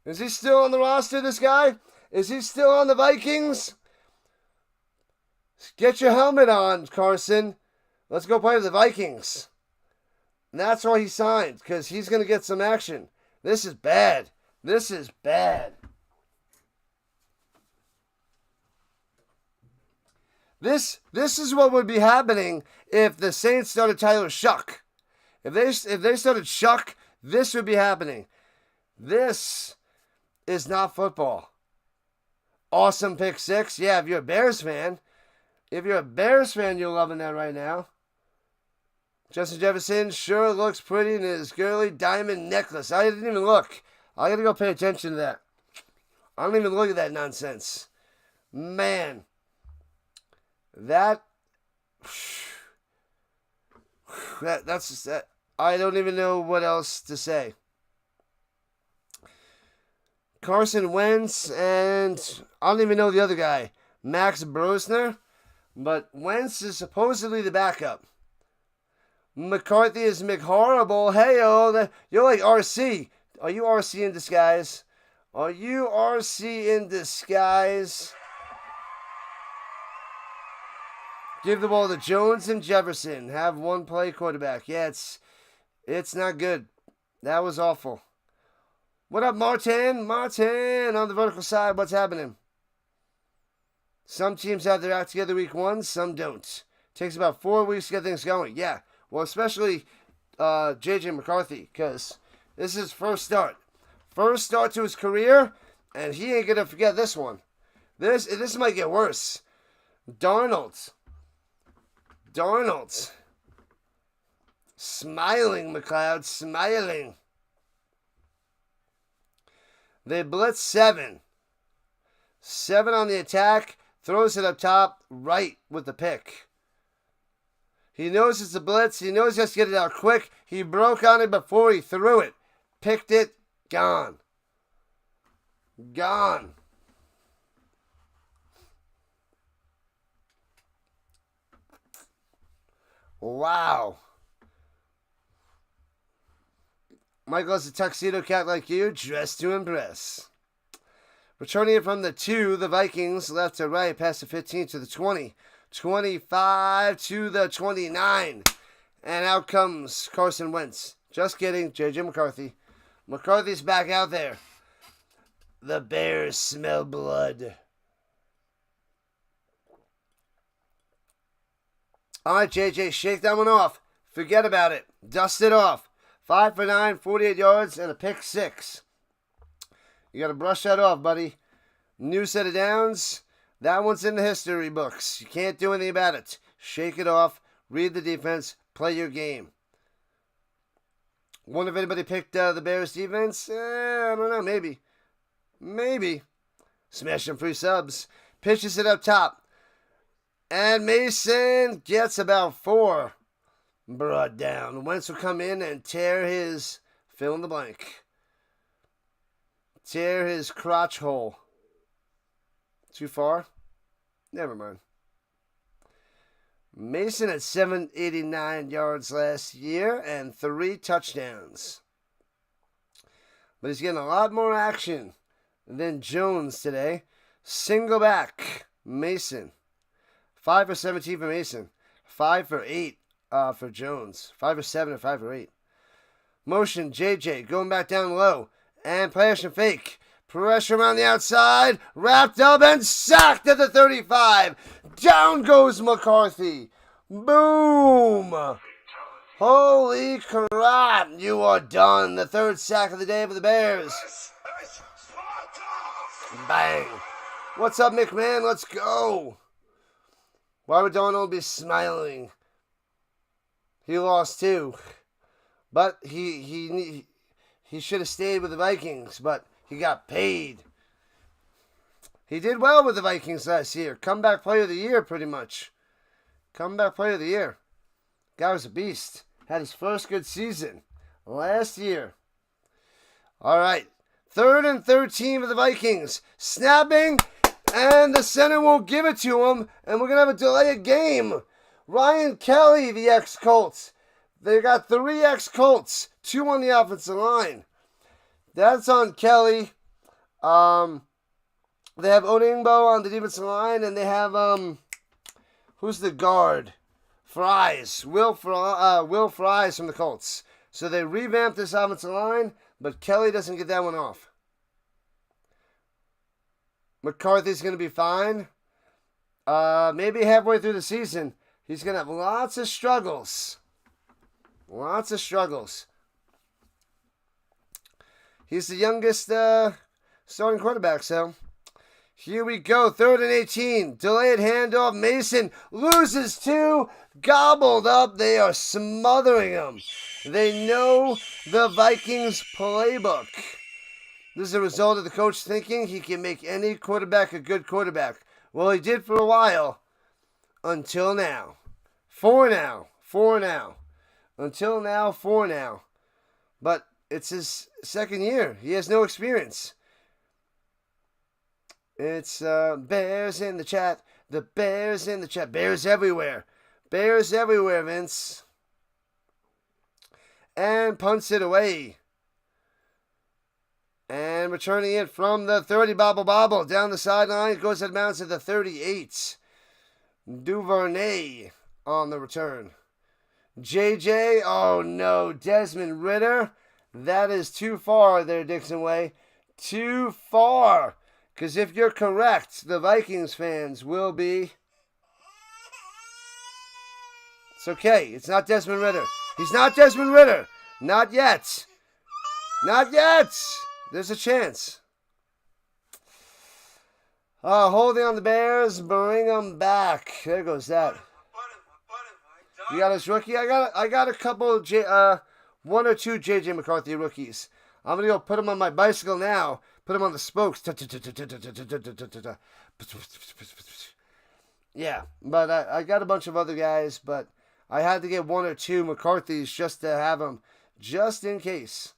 Is he still on the roster, this guy? Is he still on the Vikings? Get your helmet on, Carson. Let's go play with the Vikings. And that's why he signed, because he's going to get some action. This is bad. This is bad. This is what would be happening if the Saints started Tyler Shuck. If they started Shuck, this would be happening. This is not football. Awesome pick 6. Yeah, if you're a Bears fan. If you're a Bears fan, you're loving that right now. Justin Jefferson sure looks pretty in his girly diamond necklace. I didn't even look. I gotta go pay attention to that. I don't even look at that nonsense. Man. That's just that. I don't even know what else to say. Carson Wentz and I don't even know the other guy, Max Brosner, but Wentz is supposedly the backup. McCarthy is McHorrible. Hey, you're like RC. Are you RC in disguise? Are you RC in disguise? Give the ball to Jones and Jefferson. Have one play quarterback. Yeah, it's not good. That was awful. What up, Martin? Martin on the vertical side. What's happening? Some teams have their act together week 1. Some don't. Takes about 4 weeks to get things going. Yeah. Well, especially J.J. McCarthy, because this is his first start. First start to his career, and he ain't going to forget this one. This might get worse. Darnold. Smiling, McLeod. Smiling. They blitz 7. 7 on the attack. Throws it up top. Right with the pick. He knows it's a blitz. He knows he has to get it out quick. He broke on it before he threw it. Picked it. Gone. Gone. Wow. Michael's a tuxedo cat like you, dressed to impress. Returning it from the 2, the Vikings left to right, past the 15 to the 20. 25 to the 29. And out comes Carson Wentz. Just kidding, J.J. McCarthy. McCarthy's back out there. The Bears smell blood. All right, J.J., shake that one off. Forget about it. Dust it off. 5 for 9, 48 yards, and a pick 6. You got to brush that off, buddy. New set of downs. That one's in the history books. You can't do anything about it. Shake it off. Read the defense. Play your game. Wonder if anybody picked the Bears defense? I don't know. Maybe. Maybe. Smashing free subs. Pitches it up top. And Mason gets about 4. Brought down. Wentz will come in and tear his fill in the blank. Tear his crotch hole. Too far? Never mind. Mason had 789 yards last year and 3 touchdowns. But he's getting a lot more action than Jones today. Single back, Mason. 5 for 17 for Mason. 5 for 8 for Jones. 5 for 7 and 5 for 8. Motion, JJ going back down low. And play action fake. Pressure around the outside. Wrapped up and sacked at the 35. Down goes McCarthy. Boom. Holy crap. You are done. The 3rd sack of the day for the Bears. Bang. What's up, McMahon? Let's go. Why would Donald be smiling? He lost too. But he should have stayed with the Vikings, but he got paid. He did well with the Vikings last year. Comeback player of the year, pretty much. Comeback player of the year. Guy was a beast. Had his first good season last year. All right. 3rd and 13 for the Vikings. Snapping, and the center won't give it to him, and we're going to have a delay of game. Ryan Kelly, the ex-Colts. They got 3 ex-Colts. 2 on the offensive line. That's on Kelly. They have Odingbo on the defensive line, and they have who's the guard? Fries. Will Fries from the Colts. So they revamped this offensive line, but Kelly doesn't get that one off. McCarthy's going to be fine. Maybe halfway through the season, he's going to have lots of struggles. Lots of struggles. He's the youngest starting quarterback, so here we go. 3rd and 18. Delayed handoff. Mason loses 2. Gobbled up. They are smothering him. They know the Vikings playbook. This is a result of the coach thinking he can make any quarterback a good quarterback. Well, he did for a while. Until now. 4 now. 4 now. Until now, 4 now. But it's his 2nd year. He has no experience. It's Bears in the chat. The Bears in the chat. Bears everywhere. Bears everywhere, Vince. And punts it away. And returning it from the 30, Bobble. Down the sideline. It goes out of bounds to the 38. Duvernay on the return. JJ. Oh, no. Desmond Ridder. That is too far there, Dixon Way. Too far. Because if you're correct, the Vikings fans will be... It's okay. It's not Desmond Ridder. He's not Desmond Ridder. Not yet. Not yet. There's a chance. Holding on the Bears. Bring them back. There goes that. You got his rookie? I got a couple, 1 or 2 J.J. McCarthy rookies. I'm going to go put them on my bicycle now. Put them on the spokes. Yeah, but I got a bunch of other guys, but I had to get 1 or 2 McCarthy's just to have them, just in case.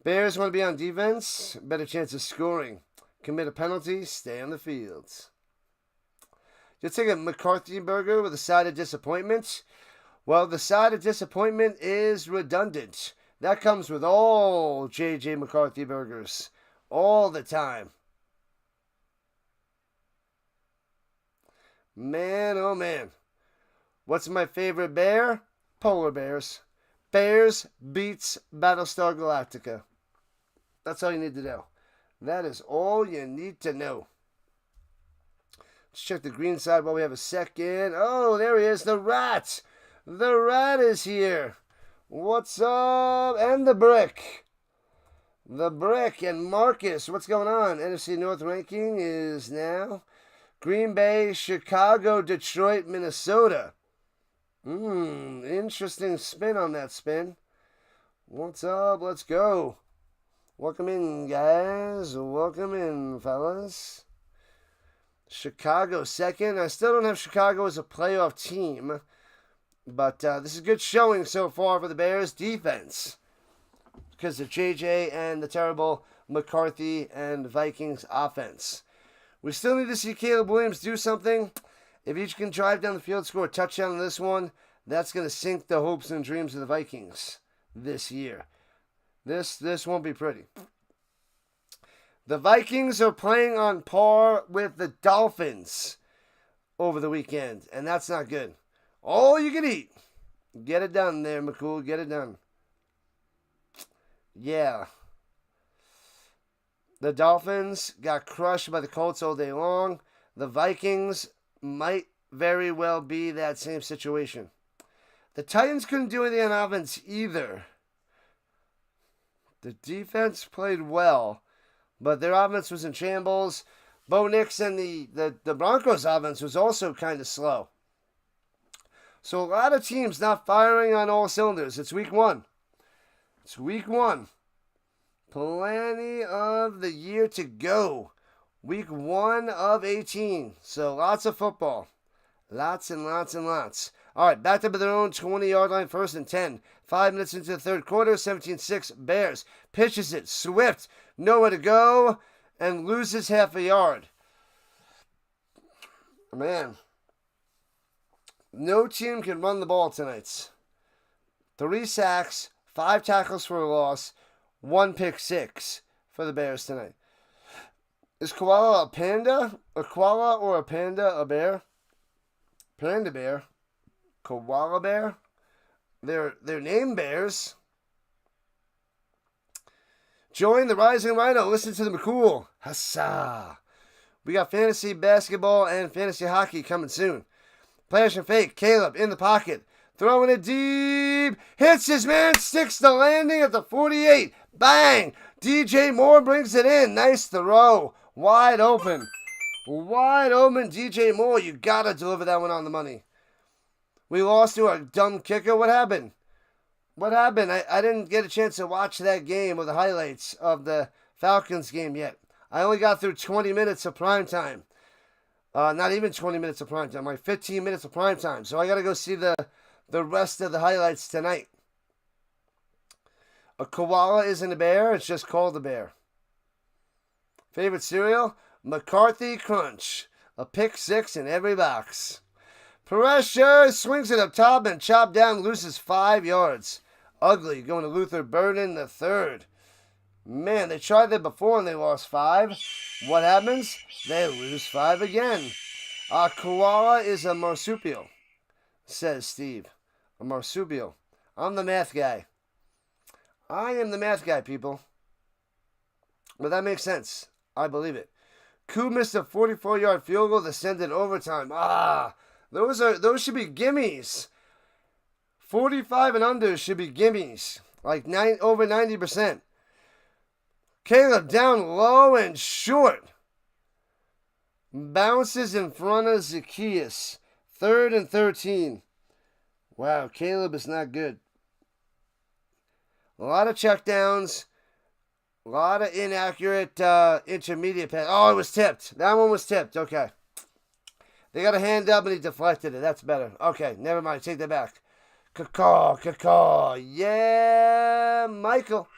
Bears want to be on defense, better chance of scoring. Commit a penalty, stay on the field. Just take a McCarthy burger with a side of disappointment. Well, the side of disappointment is redundant. That comes with all J.J. McCarthy burgers. All the time. Man, oh man. What's my favorite bear? Polar bears. Bears beats Battlestar Galactica. That's all you need to know. That is all you need to know. Let's check the green side while we have a second. Oh, there he is, the Rat. The Rat is here. What's up? And the Brick. The Brick and Marcus. What's going on? NFC North ranking is now Green Bay, Chicago, Detroit, Minnesota. Interesting spin on that spin. What's up? Let's go. Welcome in, guys. Welcome in, fellas. Chicago second. I still don't have Chicago as a playoff team. But this is a good showing so far for the Bears defense. Because of JJ and the terrible McCarthy and Vikings offense. We still need to see Caleb Williams do something. If each can drive down the field, score a touchdown in this one, that's going to sink the hopes and dreams of the Vikings this year. This won't be pretty. The Vikings are playing on par with the Dolphins over the weekend, and that's not good. All you can eat. Get it done there, McCool. Get it done. Yeah. The Dolphins got crushed by the Colts all day long. The Vikings might very well be that same situation. The Titans couldn't do anything on offense either. The defense played well, but their offense was in shambles. Bo Nix and the Broncos' offense was also kind of slow. So a lot of teams not firing on all cylinders. It's week 1. It's week 1. Plenty of the year to go. Week 1 of 18. So lots of football. Lots and lots and lots. All right, back up to their own 20-yard line, 1st and 10. 5 minutes into the third quarter, 17-6 Bears. Pitches it. Swift. Nowhere to go. And loses half a yard. Man. No team can run the ball tonight. 3 sacks, 5 tackles for a loss, 1 pick six for the Bears tonight. Is koala a panda? A koala or a panda a bear? Panda bear. Koala bear? They're named bears. Join the Rising Rhino. Listen to the McCool. Huzzah. We got fantasy basketball and fantasy hockey coming soon. Flash and fake. Caleb in the pocket. Throwing it deep. Hits his man. Sticks the landing at the 48. Bang. DJ Moore brings it in. Nice throw. Wide open. Wide open DJ Moore. You got to deliver that one on the money. We lost to our dumb kicker. What happened? What happened? I didn't get a chance to watch that game or the highlights of the Falcons game yet. I only got through 20 minutes of primetime. Not even 20 minutes of primetime. Like 15 minutes of primetime. So I got to go see the rest of the highlights tonight. A koala isn't a bear. It's just called a bear. Favorite cereal? McCarthy Crunch. A pick six in every box. Pressure. Swings it up top and chopped down. Loses 5 yards. Ugly. Going to Luther Burden the third. Man, they tried that before and they lost 5. What happens? They lose 5 again. A koala is a marsupial, says Steve. A marsupial. I'm the math guy. I am the math guy, people. But that makes sense. I believe it. Koo missed a 44-yard field goal to send it overtime. Those should be gimmies. 45 and under should be gimmies. Like over 90%. Caleb down low and short. Bounces in front of Zacchaeus. 3rd and 13. Wow, Caleb is not good. A lot of checkdowns. A lot of inaccurate intermediate pass. Oh, it was tipped. That one was tipped. Okay. They got a hand up and he deflected it. That's better. Okay, never mind. Take that back. Caw. Yeah, Michael.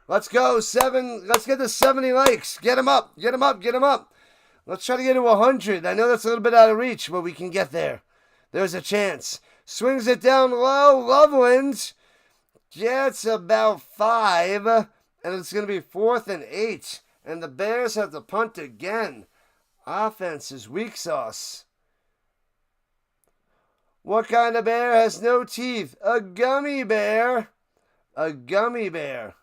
Let's go. 7. Let's get to 70 likes. Get him up. Let's try to get to 100. I know that's a little bit out of reach, but we can get there. There's a chance. Swings it down low. Loveland gets about 5. And it's going to be 4th and 8. And the Bears have to punt again. Offense is weak sauce. What kind of bear has no teeth? A gummy bear. A gummy bear.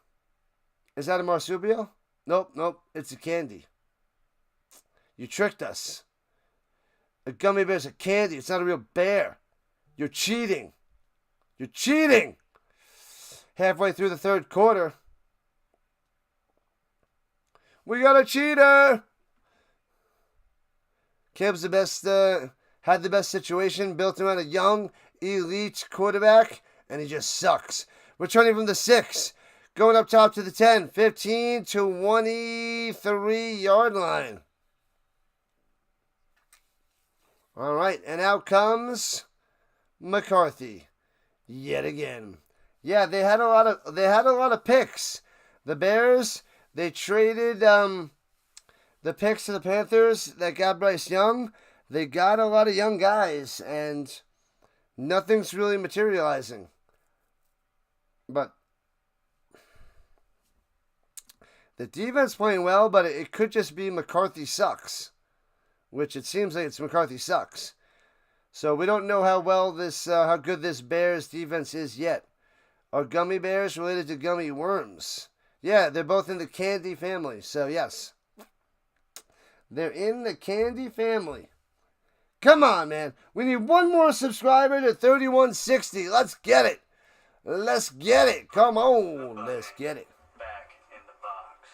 Is that a marsupial? Nope. It's a candy. You tricked us. A gummy bear's a candy. It's not a real bear. You're cheating. Halfway through the third quarter. We got a cheater. Caleb's the best, had the best situation, built around a young, elite quarterback, and he just sucks. Returning from the 6, going up top to the 10, 15 to 23-yard line. All right, and out comes McCarthy yet again. Yeah, they had a lot of picks. The Bears, they traded the picks to the Panthers that got Bryce Young. They got a lot of young guys, and nothing's really materializing. But the defense playing well, but it could just be McCarthy sucks, which it seems like it's McCarthy sucks. So we don't know how good this Bears defense is yet. Are gummy bears related to gummy worms? Yeah, they're both in the candy family. So yes, they're in the candy family. Come on, man. We need one more subscriber to 3160. Let's get it. Come on. Let's get it. Back in the box.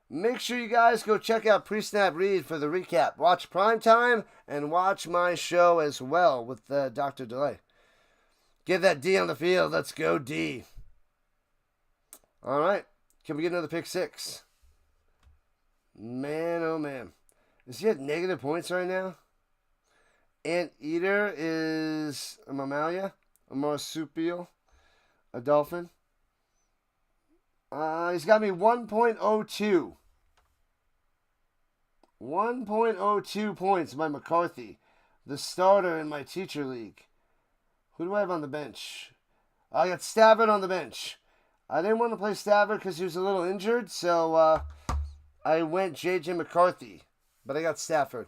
Make sure you guys go check out Pre-Snap Read for the recap. Watch Primetime and watch my show as well with Dr. Delay. Get that D on the field. Let's go, D. All right. Can we get another pick 6? Man, oh man. Is he at negative points right now? Anteater is a mammalia, a marsupial, a dolphin. He's got me 1.02. 1.02 points by McCarthy, the starter in my teacher league. Who do I have on the bench? I got Stafford on the bench. I didn't want to play Stafford because he was a little injured, so I went J.J. McCarthy. But I got Stafford.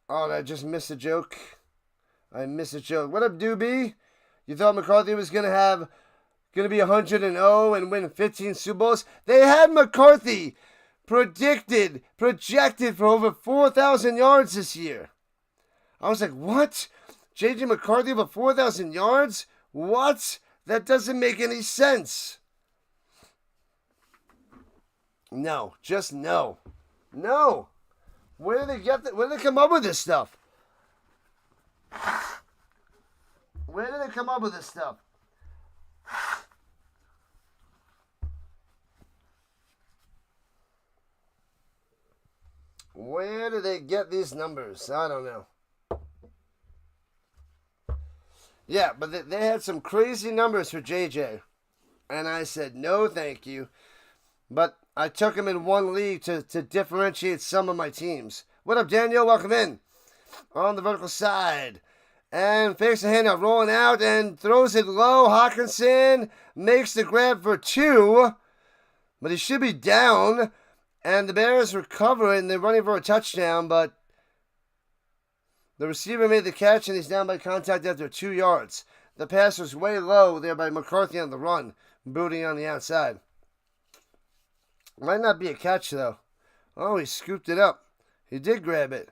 Oh, I just missed a joke. What up, Doobie? You thought McCarthy was gonna be 100-0 and win 15 Super Bowls? They had McCarthy projected for over 4,000 yards this year. I was like, what? J.J. McCarthy over 4,000 yards? What? That doesn't make any sense. No, just no. No. Where do they come up with this stuff? Where do they come up with this stuff? Where do they get these numbers? I don't know. Yeah, but they had some crazy numbers for JJ. And I said, no, thank you. But I took him in one league to differentiate some of my teams. What up, Daniel? Welcome in. On the vertical side. And fakes the handout, rolling out and throws it low. Hawkinson makes the grab for 2. But he should be down. And the Bears recover it, and they're running for a touchdown. But the receiver made the catch, and he's down by contact after 2 yards. The pass was way low there by McCarthy on the run. Booty on the outside. Might not be a catch, though. Oh, he scooped it up. He did grab it.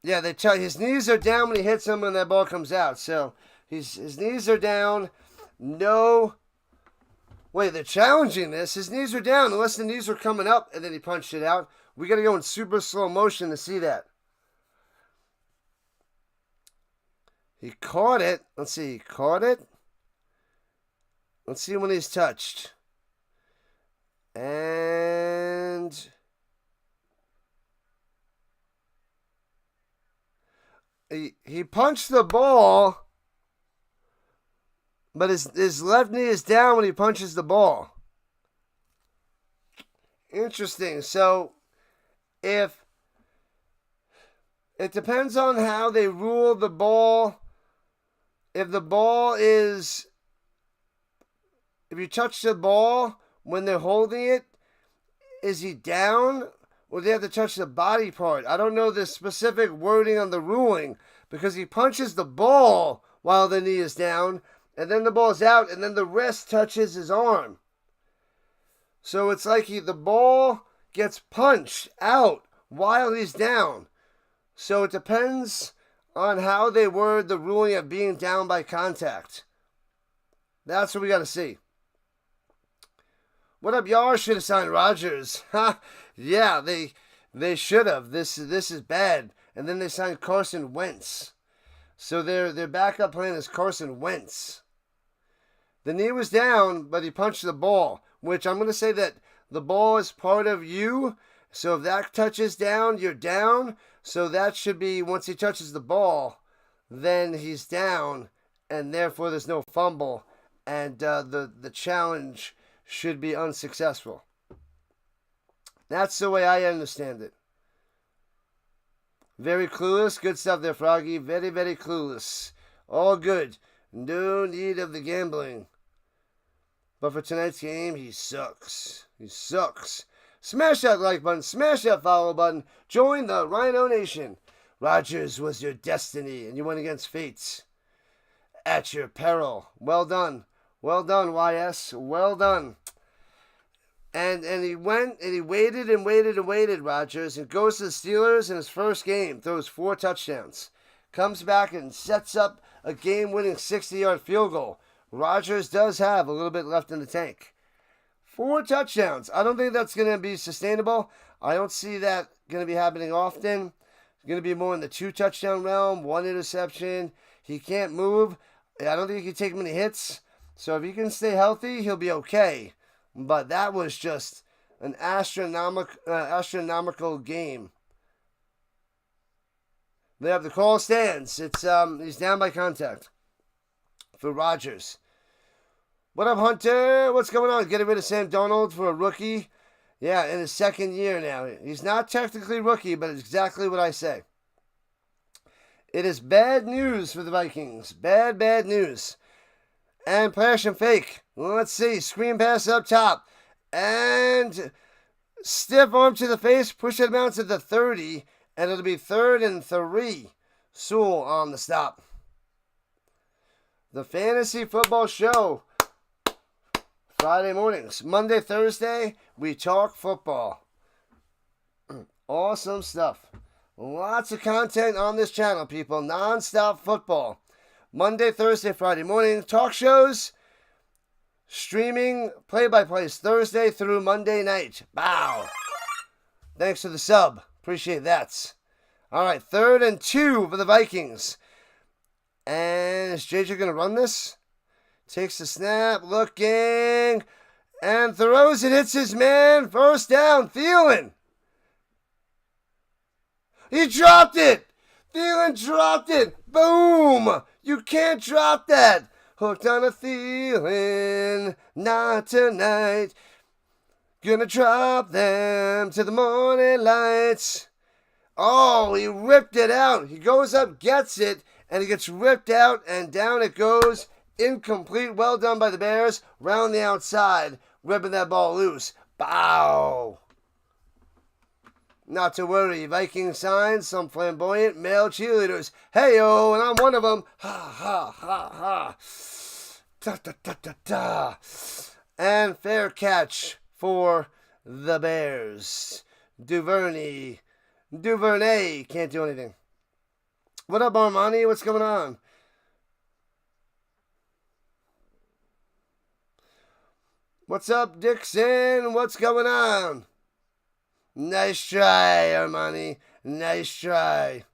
Yeah, his knees are down when he hits him and that ball comes out. So his knees are down. No. Wait, they're challenging this. His knees are down unless the knees were coming up and then he punched it out. We got to go in super slow motion to see that. He caught it. Let's see. He caught it. Let's see when he's touched. And he punched the ball, but his left knee is down when he punches the ball. Interesting. So if it depends on how they rule the ball. If the ball is, if you touch the ball when they're holding it, is he down or do they have to touch the body part? I don't know the specific wording on the ruling because he punches the ball while the knee is down and then the ball's out and then the wrist touches his arm. So it's like the ball gets punched out while he's down. So it depends on how they word the ruling of being down by contact. That's what we got to see. What up, y'all? Should have signed Rodgers. Ha! Yeah, they should have. This is bad. And then they signed Carson Wentz. So their backup plan is Carson Wentz. The knee was down, but he punched the ball, which I'm going to say that the ball is part of you. So if that touches down, you're down. So that should be, once he touches the ball, then he's down, and therefore there's no fumble, and the challenge should be unsuccessful. That's the way I understand it. Very clueless. Good stuff there, Froggy. Very, very clueless. All good. No need of the gambling. But for tonight's game, he sucks. He sucks. Smash that like button. Smash that follow button. Join the Rhino Nation. Rodgers was your destiny, and you went against fates. At your peril. Well done. Well done, YS. Well done. And he went and he waited and waited and waited, Rodgers, and goes to the Steelers in his first game, throws 4 touchdowns. Comes back and sets up a game-winning 60-yard field goal. Rodgers does have a little bit left in the tank. 4 touchdowns. I don't think that's going to be sustainable. I don't see that going to be happening often. It's going to be more in the 2-touchdown realm, 1 interception. He can't move. I don't think he can take many hits. So if he can stay healthy, he'll be okay. But that was just an astronomical game. They have the call stands. It's he's down by contact for Rodgers. What up, Hunter? What's going on? Getting rid of Sam Darnold for a rookie? Yeah, in his second year now. He's not technically rookie, but it's exactly what I say. It is bad news for the Vikings. Bad, bad news. And play action fake. Let's see. Screen pass up top. And stiff arm to the face. Push it down to the 30. And it'll be 3rd and 3. Sewell on the stop. The Fantasy Football Show. Friday mornings. Monday, Thursday, we talk football. Awesome stuff. Lots of content on this channel, people. Non-stop football. Monday, Thursday, Friday morning. Talk shows. Streaming play-by-plays Thursday through Monday night. Bow. Thanks for the sub. Appreciate that. All right, 3rd and 2 for the Vikings. And is JJ going to run this? Takes the snap, looking, and throws it, hits his man. First down, Thielen. He dropped it. Thielen dropped it. Boom. You can't drop that. Hooked on a Thielen, not tonight. Gonna drop them to the morning lights. Oh, he ripped it out. He goes up, gets it, and he gets ripped out, and down it goes. Incomplete. Well done by the Bears. Round the outside. Ripping that ball loose. Bow. Not to worry. Vikings signed some flamboyant male cheerleaders. Hey-oh, and I'm one of them. Ha, ha, ha, ha. Da, da, da, da, da. And fair catch for the Bears. Duvernay can't do anything. What up, Armani? What's going on? What's up, Dixon? What's going on? Nice try, Armani. Nice try.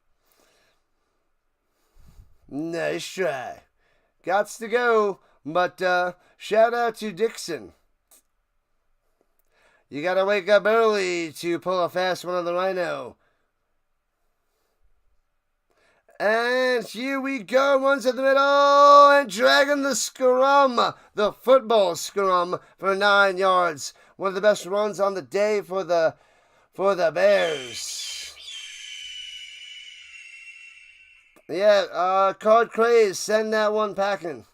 Nice try. Gots to go. But shout out to Dixon. You got to wake up early to pull a fast one on the Rhino. And here we go, runs at the middle, and dragging the scrum, the football scrum, for 9 yards. One of the best runs on the day for the Bears. Yeah, Card Craze, send that one packing.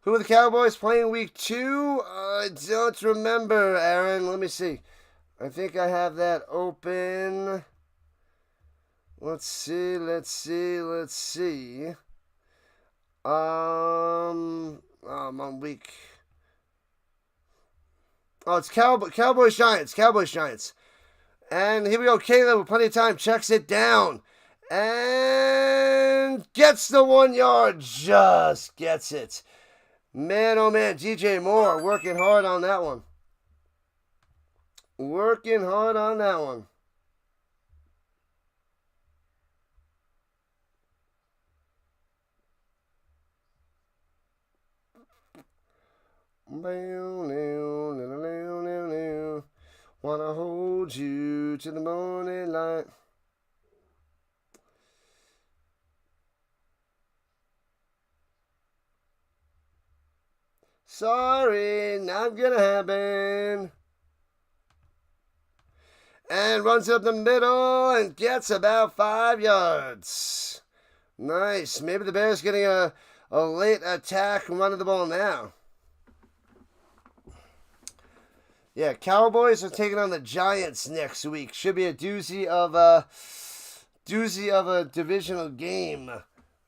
Who are the Cowboys playing week 2? I don't remember, Aaron. Let me see. I think I have that open. Let's see. I'm on week. Oh, it's Cowboys Giants. And here we go. Caleb with plenty of time checks it down and gets the 1 yard. Just gets it. Man, oh man, DJ Moore working hard on that one. Wanna hold you to the morning light. Sorry, not gonna happen. And runs up the middle and gets about 5 yards. Nice. Maybe the Bears getting a late attack and running the ball now. Yeah, Cowboys are taking on the Giants next week. Should be a doozy of a divisional game.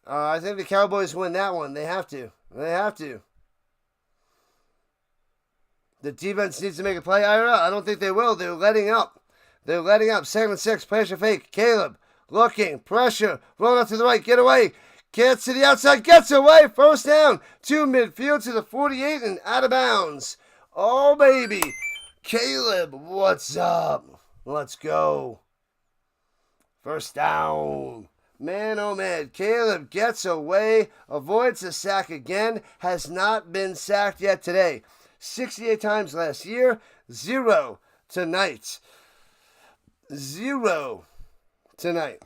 I think the Cowboys win that one. They have to. The defense needs to make a play. I don't think they will. They're letting up. 2nd and 6. Pressure fake. Caleb looking. Pressure. Rolling up to the right. Get away. Gets to the outside. Gets away. First down. To midfield to the 48 and out of bounds. Oh, baby. Caleb, what's up? Let's go. First down. Man, oh man. Caleb gets away. Avoids the sack again. Has not been sacked yet today. 68 times last year, 0 tonight. 0 tonight.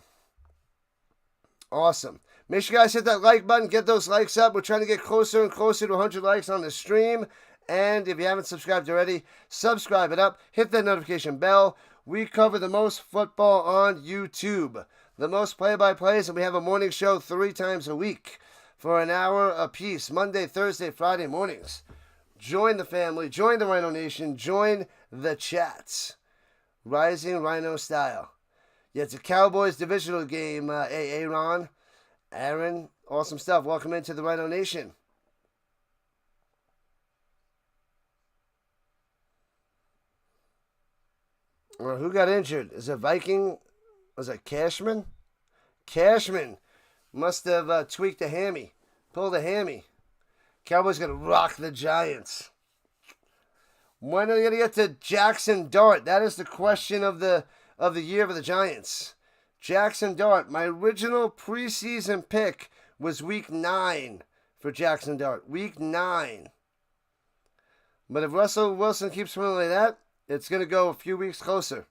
Awesome. Make sure you guys hit that like button. Get those likes up. We're trying to get closer and closer to 100 likes on the stream. And if you haven't subscribed already, subscribe it up. Hit that notification bell. We cover the most football on YouTube. The most play-by-plays, and we have a morning show 3 times a week for an hour apiece. Monday, Thursday, Friday mornings. Join the family, join the Rhino Nation, join the chats. Rising Rhino style. Yeah, it's a Cowboys divisional game, Aaron. Aaron, awesome stuff. Welcome into the Rhino Nation. Who got injured? Is it Viking? Was it Cashman? Cashman must have tweaked a hammy. Pulled a hammy. Cowboys going to rock the Giants. When are they going to get to Jackson Dart? That is the question of the year for the Giants. Jackson Dart. My original preseason pick was week 9 for Jackson Dart. Week 9. But if Russell Wilson keeps running like that, it's going to go a few weeks closer.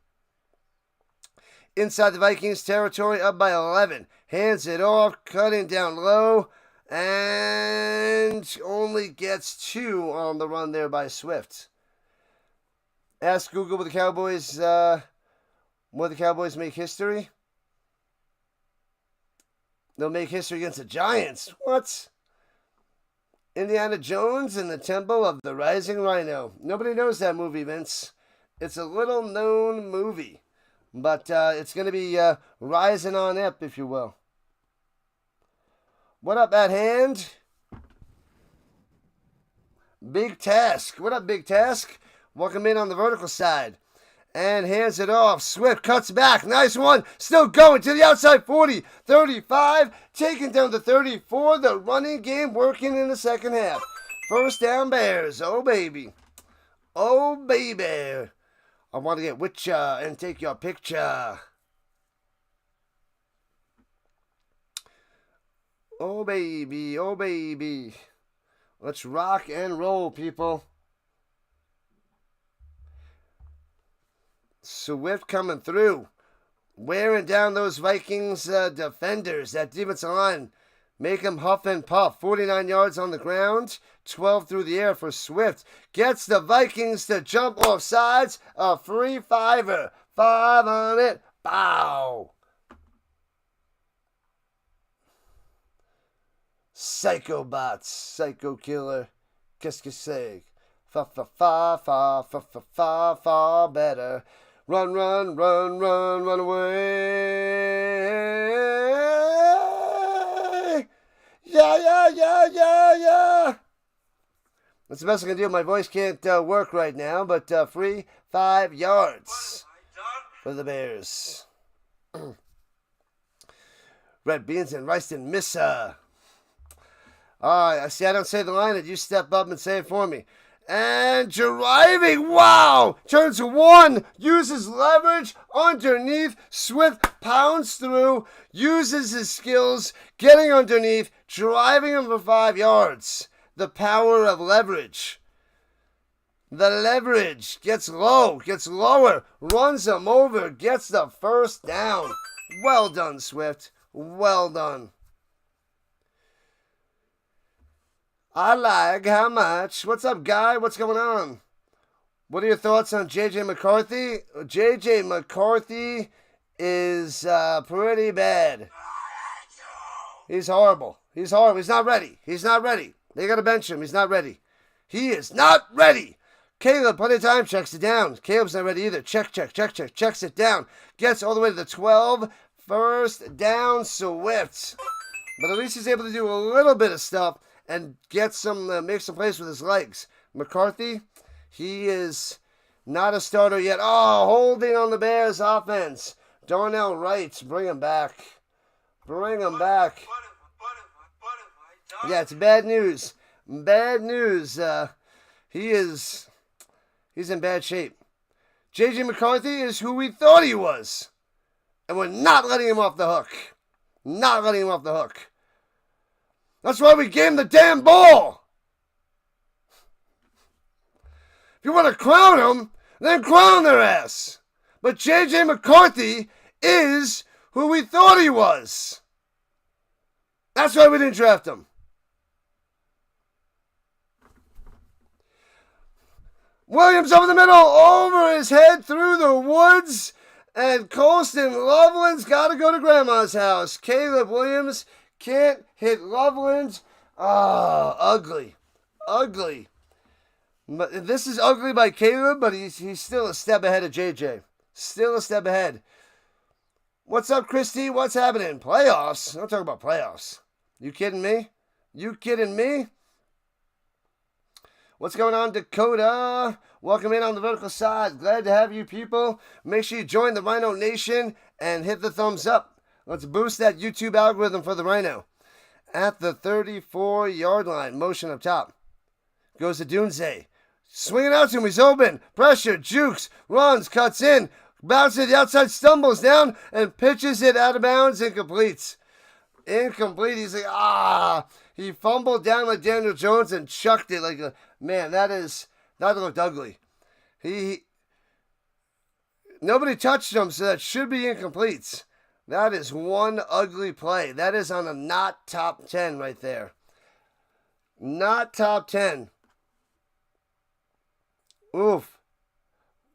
Inside the Vikings territory, up by 11. Hands it off, cutting down low. And only gets 2 on the run there by Swift. Ask Google, will the Cowboys make history? They'll make history against the Giants. What? Indiana Jones and the Temple of the Rising Rhino. Nobody knows that movie, Vince. It's a little known movie. But it's going to be rising on up, if you will. What up, at hand? Big Task. What up, Big Task? Welcome in on the vertical side. And hands it off. Swift cuts back. Nice one. Still going to the outside 40. 35. Taking down to 34. The running game working in the second half. First down, Bears. Oh, baby. Oh, baby. I want to get with ya and take your picture. Oh, baby. Oh, baby. Let's rock and roll, people. Swift coming through. Wearing down those Vikings defenders. That defensive line. Make them huff and puff. 49 yards on the ground. 12 through the air for Swift. Gets the Vikings to jump off sides. A free fiver. 5 on it. Bow. Psychobots. Psycho killer. Qu'est-ce que c'est? Fa fa fa fa fa fa fa fa better. Run, run, run, run, run away. Yeah, yeah, yeah, yeah, yeah. That's the best I can do. My voice can't work right now, but free 5 yards for the Bears. Red beans and rice and missa. All right, I don't say the line, and you step up and say it for me. And driving, wow! Turns one, uses leverage underneath. Swift pounds through, uses his skills, getting underneath, driving him for 5 yards. The power of leverage. The leverage gets low, gets lower, runs him over, gets the first down. Well done, Swift. Well done. I like how much. What's up, Guy? What's going on? What are your thoughts on J.J. McCarthy? J.J. McCarthy is pretty bad. He's horrible. He's horrible. He's not ready. He's not ready. They got to bench him. He's not ready. He is not ready. Caleb, plenty of time, checks it down. Caleb's not ready either. Check, checks it down. Gets all the way to the 12. First down, Swift. But at least he's able to do a little bit of stuff and get some, make some plays with his legs. McCarthy, he is not a starter yet. Oh, holding on the Bears offense. Darnell Wright, bring him back. Bring him back. Yeah, it's bad news. Bad news. He's in bad shape. J.J. McCarthy is who we thought he was. And we're not letting him off the hook. Not letting him off the hook. That's why we gave him the damn ball. If you want to crown him, then crown their ass. But J.J. McCarthy is who we thought he was. That's why we didn't draft him. Williams over the middle, over his head, through the woods. And Colston Loveland's got to go to Grandma's house. Caleb Williams can't hit Loveland. Ugly. Ugly. But this is ugly by Caleb, but he's still a step ahead of JJ. Still a step ahead. What's up, Christy? What's happening? Playoffs? Don't talk about playoffs. You kidding me? You kidding me? What's going on, Dakota? Welcome in on the vertical side. Glad to have you people. Make sure you join the Rhino Nation and hit the thumbs up. Let's boost that YouTube algorithm for the Rhino. At the 34-yard line, motion up top. Goes to Dunze. Swinging out to him, he's open. Pressure, jukes, runs, cuts in. Bounces to the outside, stumbles down, and pitches it out of bounds and completes. Incomplete. He's like, He fumbled down like Daniel Jones and chucked it like a... Man, that looked ugly. Nobody touched him, so that should be incomplete. That is one ugly play. That is on a not top 10 right there. Not top 10. Oof.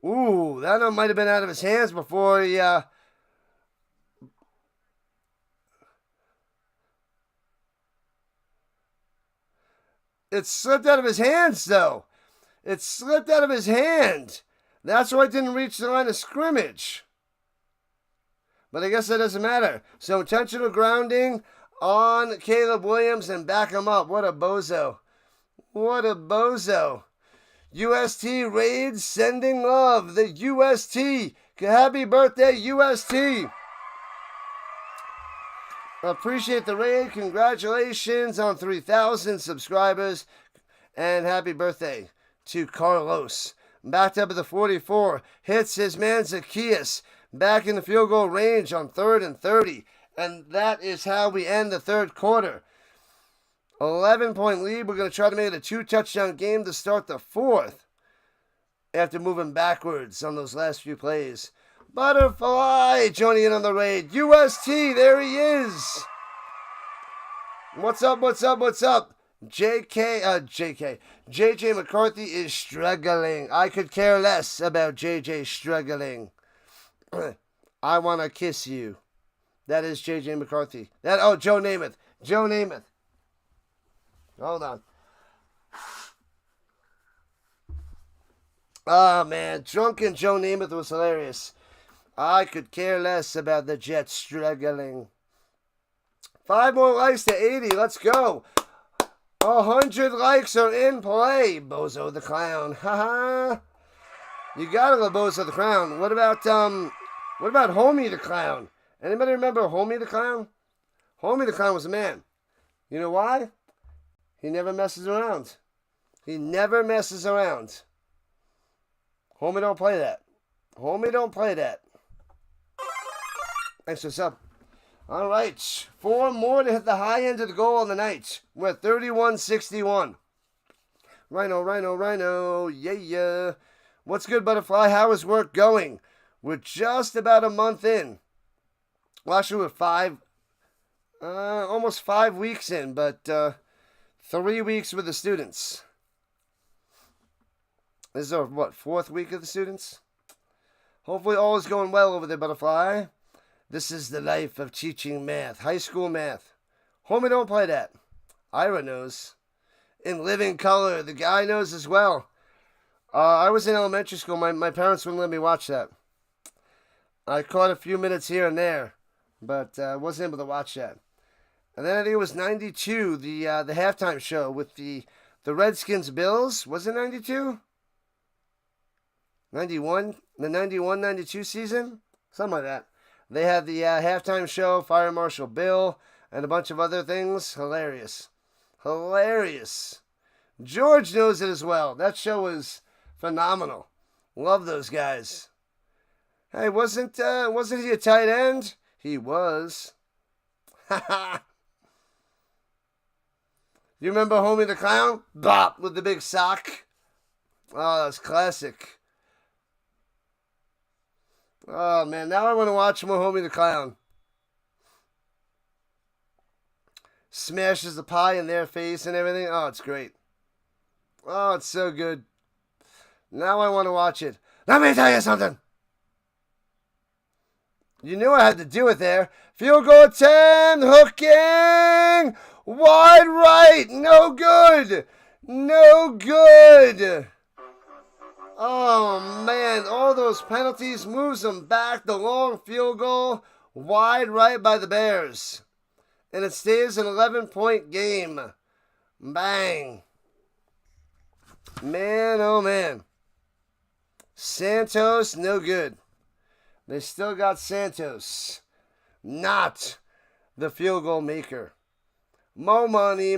Ooh, that one might have been out of his hands before he... It slipped out of his hands, though. It slipped out of his hand. That's why it didn't reach the line of scrimmage. But I guess that doesn't matter. So intentional grounding on Caleb Williams and back him up. What a bozo. What a bozo. UST Raids sending love. The UST. Happy birthday, UST. Appreciate the raid. Congratulations on 3,000 subscribers. And happy birthday to Carlos. Backed up at the 44. Hits his man Zacchaeus. Back in the field goal range on 3rd and 30. And that is how we end the third quarter. 11-point lead. We're going to try to make it a 2-touchdown game to start the fourth after moving backwards on those last few plays. Butterfly joining in on the raid. UST, there he is. What's up, what's up, what's up? JJ McCarthy is struggling. I could care less about JJ struggling. I want to kiss you. That is JJ McCarthy. Joe Namath. Joe Namath. Hold on. Oh, man. Drunken Joe Namath was hilarious. I could care less about the Jets struggling. 5 more likes to 80. Let's go. 100 likes are in play. Bozo the Clown. Haha. You gotta love Bozo the Clown. What about Homie the Clown? Anybody remember Homie the Clown? Homie the Clown was a man. You know why? He never messes around. He never messes around. Homie don't play that. Homie don't play that. Thanks for sub. All right. 4 more to hit the high end of the goal on the night. We're at 31-61. Rhino. Yeah. What's good, Butterfly? How is work going? We're just about a month in. Well, actually, we're almost 5 weeks in, but 3 weeks with the students. This is our, 4th week of the students? Hopefully all is going well over there, Butterfly. This is the life of teaching math. High school math. Homie, don't play that. Ira knows. In living color, the guy knows as well. I was in elementary school. My parents wouldn't let me watch that. I caught a few minutes here and there, but wasn't able to watch that. And then I think it was 92, the halftime show with the Redskins Bills. Was it 92? 91? The 91-92 season? Something like that. They had the halftime show, Fire Marshal Bill, and a bunch of other things. Hilarious. George knows it as well. That show was phenomenal. Love those guys. Hey, wasn't he a tight end? He was. You remember Homie the Clown? Bop with the big sock. Oh, that's classic. Oh, man, now I want to watch more Homie the Clown. Smashes the pie in their face and everything. Oh, it's great. Oh, it's so good. Now I want to watch it. Let me tell you something. You knew I had to do it there. Field goal attempt. Hooking. Wide right. No good. Oh, man. All those penalties moves them back. The long field goal. Wide right by the Bears. And it stays an 11-point game. Bang. Man, oh, man. Santos, no good. They still got Santos. Not the field goal maker. Mo money.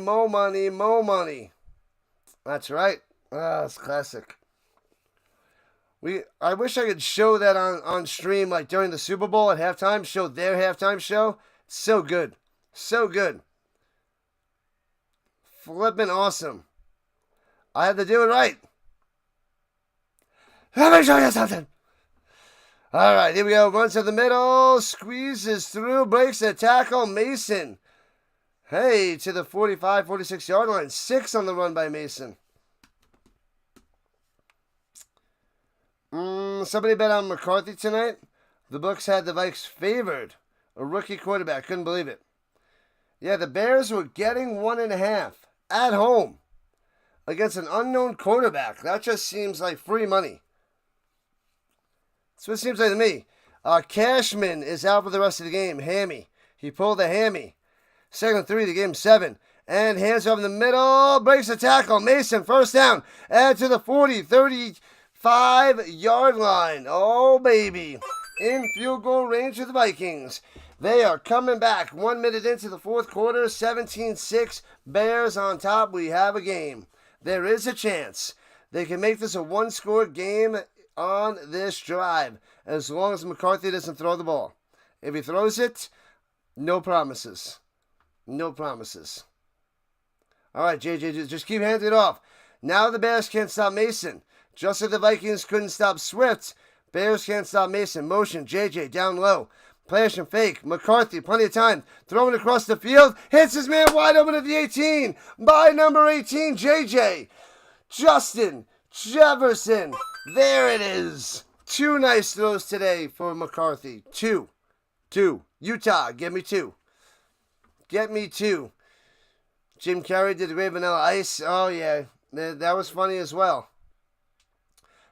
That's right. That's classic. I wish I could show that on stream, like during the Super Bowl at halftime. Show their halftime show. So good. Flippin' awesome. I had to do it right. Let me show you something. All right, here we go. Runs to the middle. Squeezes through. Breaks the tackle. Mason. Hey, to the 45, 46-yard line. 6 on the run by Mason. Somebody bet on McCarthy tonight. The books had the Vikes favored. A rookie quarterback. Couldn't believe it. Yeah, the Bears were getting 1.5 at home against an unknown quarterback. That just seems like free money. That's what it seems like to me. Cashman is out for the rest of the game. Hammy. He pulled a hammy. 2nd and 3 to give him 7. And hands over in the middle. Breaks the tackle. Mason, first down. And to the 40, 35-yard line. Oh, baby. In field goal range of the Vikings. They are coming back. 1 minute into the fourth quarter. 17-6. Bears on top. We have a game. There is a chance they can make this a one-score game on this drive, as long as McCarthy doesn't throw the ball. If he throws it, no promises. All right, JJ, just keep handing it off. Now the Bears can't stop Mason. Just like the Vikings couldn't stop Swift, Bears can't stop Mason. Motion, JJ, down low. Play action fake. McCarthy, plenty of time. Throwing across the field. Hits his man wide open at the 18. By number 18, JJ. Justin Jefferson. There it is. 2 nice throws today for McCarthy. 2. Utah, get me 2. Get me 2. Jim Carrey did the Great Vanilla Ice. Oh, yeah. That was funny as well.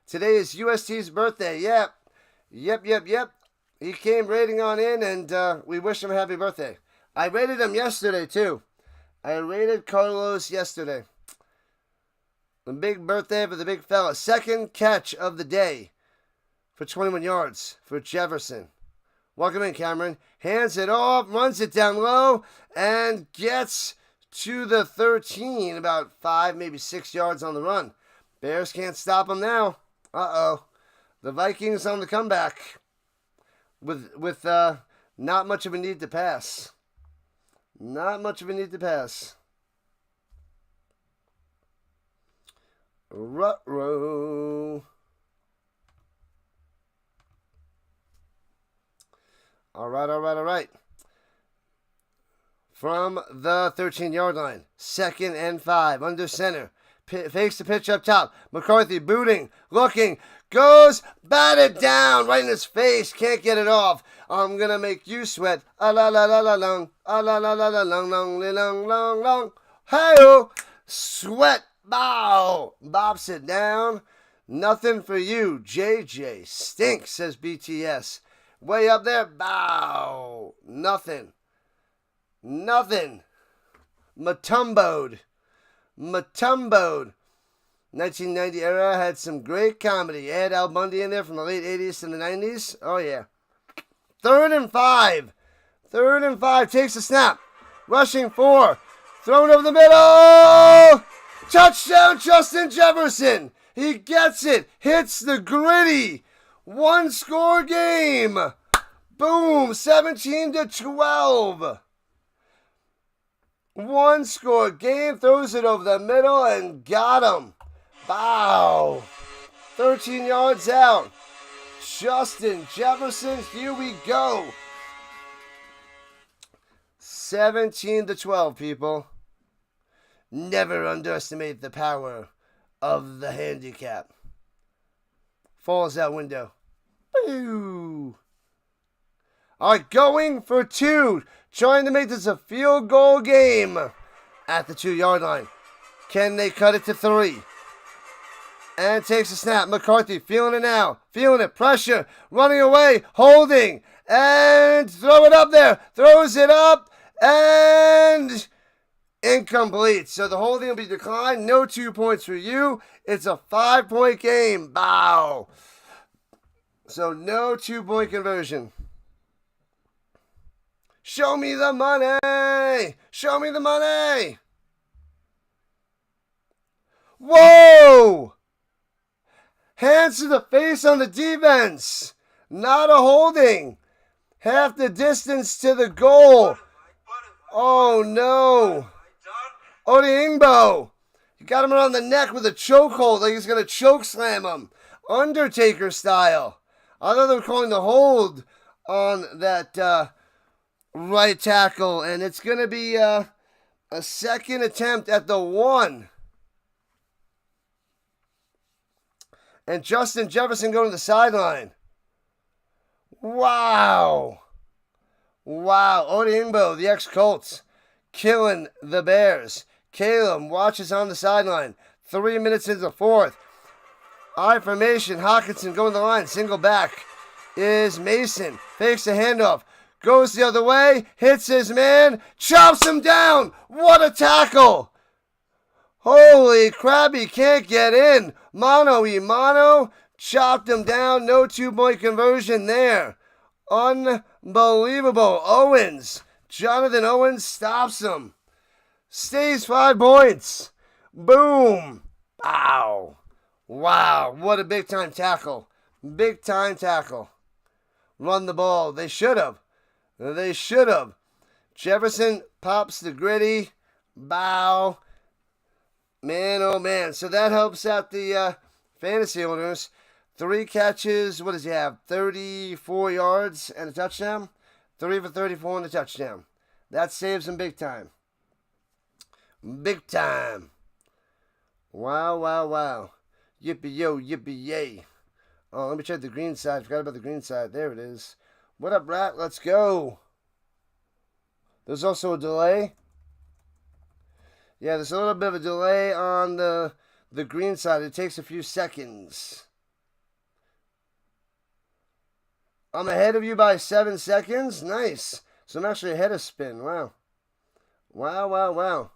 Today is UST's birthday. Yep. He came raiding on in, and we wish him a happy birthday. I rated him yesterday, too. I rated Carlos yesterday. The big birthday for the big fella. Second catch of the day for 21 yards for Jefferson. Welcome in, Cameron. Hands it off, runs it down low, and gets to the 13. About 5, maybe 6 yards on the run. Bears can't stop him now. Uh-oh. The Vikings on the comeback with not much of a need to pass. Not much of a need to pass. Ruh-roh. All right. From the 13-yard line. 2nd and 5. Under center. Fakes the pitch up top. McCarthy booting. Looking. Goes. Batted down. Right in his face. Can't get it off. I'm going to make you sweat. A-la-la-la-la-long. A-la-la-la-la-long-long-long-long-long. Hey-oh. Sweat. Bow. Bops it down. Nothing for you. JJ stinks, says BTS. Way up there. Bow. Nothing. Matumboed. 1990 era had some great comedy. Add Al Bundy in there from the late 80s to the 90s. Oh, yeah. 3rd and 5. Takes a snap. Rushing 4. Thrown over the middle. Touchdown, Justin Jefferson. He gets it. Hits the gritty. 1-score game. Boom. 17-12. 1-score game. Throws it over the middle and got him. Bow. 13 yards out. Justin Jefferson. Here we go. 17-12, people. Never underestimate the power of the handicap. Falls out window. Boo. All right, going for 2. Trying to make this a field goal game at the 2-yard line. Can they cut it to 3? And takes a snap. McCarthy feeling it now. Feeling it. Pressure. Running away. Holding. And throw it up there. Throws it up. And incomplete. So the holding will be declined. No 2 points for you. It's a 5-point game. Bow. So no 2-point conversion. Show me the money. Show me the money. Whoa. Hands to the face on the defense. Not a holding. Half the distance to the goal. Oh, no. Odiingbo. He got him around the neck with a chokehold like he's going to choke slam him. Undertaker style. I thought they were calling the hold on that right tackle. And it's going to be a second attempt at the 1. And Justin Jefferson going to the sideline. Wow. Odiingbo, the ex-Colts, killing the Bears. Caleb watches on the sideline. 3 minutes into the 4th. I formation. Hawkinson going to the line. Single back is Mason. Fakes the handoff. Goes the other way. Hits his man. Chops him down. What a tackle. Holy crap, he can't get in. Mano. Chopped him down. No 2-point conversion there. Unbelievable. Jonathan Owens stops him. Stays 5 points. Boom. Ow. Wow. What a big time tackle. Run the ball. They should have. Jefferson pops the gritty. Bow. Man, oh man. So that helps out the fantasy owners. 3 catches. What does he have? 34 yards and a touchdown? 3 for 34 and a touchdown. That saves him big time. Big time. Wow, wow, wow. Yippee yo, yippee yay. Oh, let me check the green side. Forgot about the green side. There it is. What up, Rat? Let's go. There's also a delay. Yeah, there's a little bit of a delay on the green side. It takes a few seconds. I'm ahead of you by 7 seconds. Nice. So I'm actually ahead of Spin. Wow. Wow, wow, wow.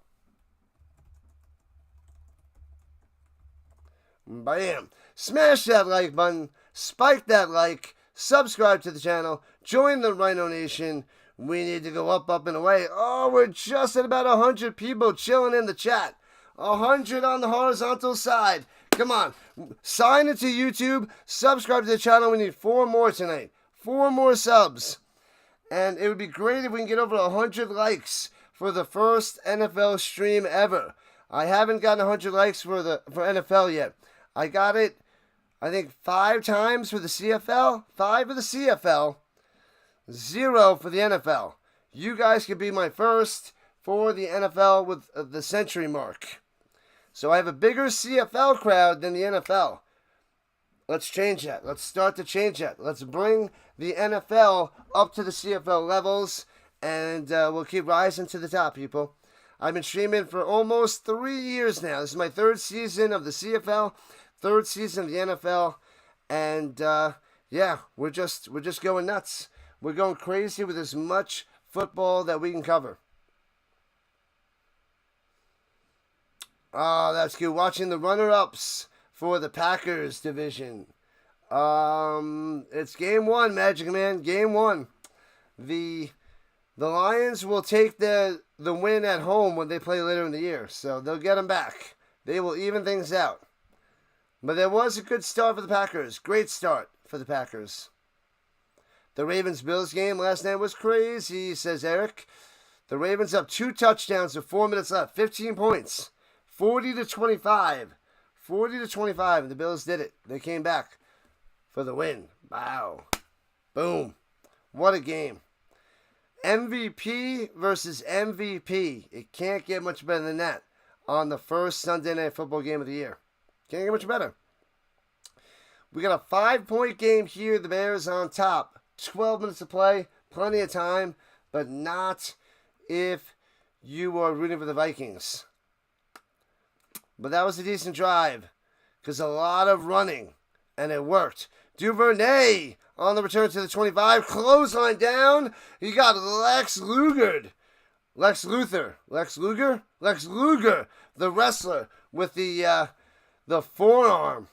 Bam. Smash that like button. Spike that like. Subscribe to the channel. Join the Rhino Nation. We need to go up, up, and away. Oh, we're just at about 100 people chilling in the chat. 100 on the horizontal side. Come on. Sign into YouTube. Subscribe to the channel. We need 4 more tonight. 4 more subs. And it would be great if we can get over 100 likes for the first NFL stream ever. I haven't gotten 100 likes for NFL yet. I got it, I think, 5 times for the CFL. 5 for the CFL. 0 for the NFL. You guys could be my first for the NFL with the century mark. So I have a bigger CFL crowd than the NFL. Let's change that. Let's start to change that. Let's bring the NFL up to the CFL levels, and we'll keep rising to the top, people. I've been streaming for almost 3 years now. This is my 3rd season of the CFL, 3rd season of the NFL, and yeah, we're just going nuts. We're going crazy with as much football that we can cover. Oh, that's good. Watching the runner-ups for the Packers division. It's game 1, Magic Man. Game 1. The Lions will take the win at home when they play later in the year, so they'll get them back. They will even things out. But there was a good start for the Packers. Great start for the Packers. The Ravens-Bills game last night was crazy, says Eric. The Ravens up 2 touchdowns with 4 minutes left. 15 points. 40-25. 40-25, and the Bills did it. They came back for the win. Wow. Boom. What a game. MVP versus MVP. It can't get much better than that on the first Sunday Night Football game of the year. Can't get much better. We got a 5-point game here. The Bears on top. 12 minutes to play. Plenty of time, but not if you are rooting for the Vikings. But that was a decent drive because a lot of running, and it worked. Duvernay on the return to the 25. Clothesline down. He got Lex Luger. Lex Luger, the wrestler with the forearm.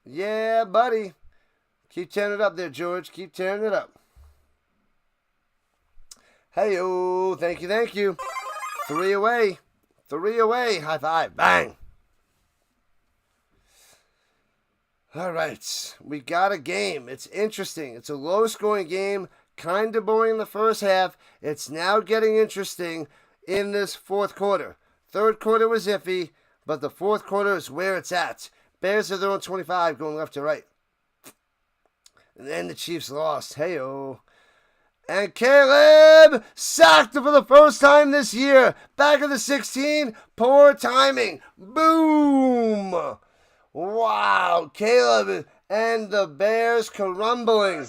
Yeah, buddy. Keep tearing it up there, George. Keep tearing it up. Hey-o. Thank you, thank you. 3 away. 3 away. High five. Bang. All right. We got a game. It's interesting. It's a low-scoring game. Kind of boring in the first half. It's now getting interesting in this 4th quarter. 3rd quarter was iffy, but the 4th quarter is where it's at. Bears are their own 25 going left to right. And then the Chiefs lost. Hey-o. And Caleb sacked for the first time this year. Back of the 16. Poor timing. Boom. Wow. Caleb and the Bears crumbling.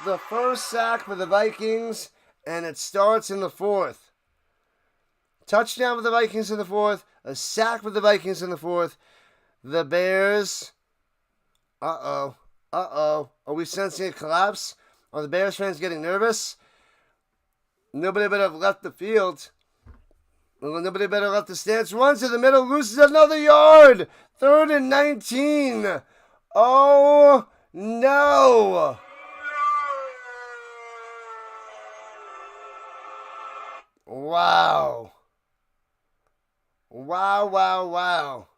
The first sack for the Vikings, and it starts in the 4th. Touchdown for the Vikings in the 4th. A sack for the Vikings in the 4th. The Bears. Uh-oh. Are we sensing a collapse? Are the Bears fans getting nervous? Nobody better have left the field. Nobody better left the stance. Runs to the middle, loses another yard. 3rd and 19. Oh, no. Wow. Wow.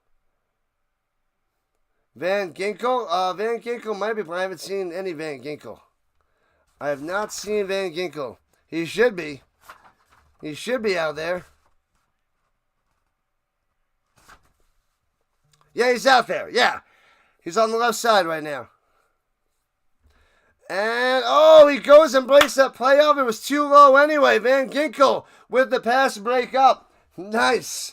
Van Ginkel? Van Ginkel might be, but I haven't seen any Van Ginkel. I have not seen Van Ginkel. He should be. He should be out there. Yeah, he's out there. Yeah. He's on the left side right now. And, oh, he goes and breaks that play up. It was too low anyway. Van Ginkel with the pass break up. Nice.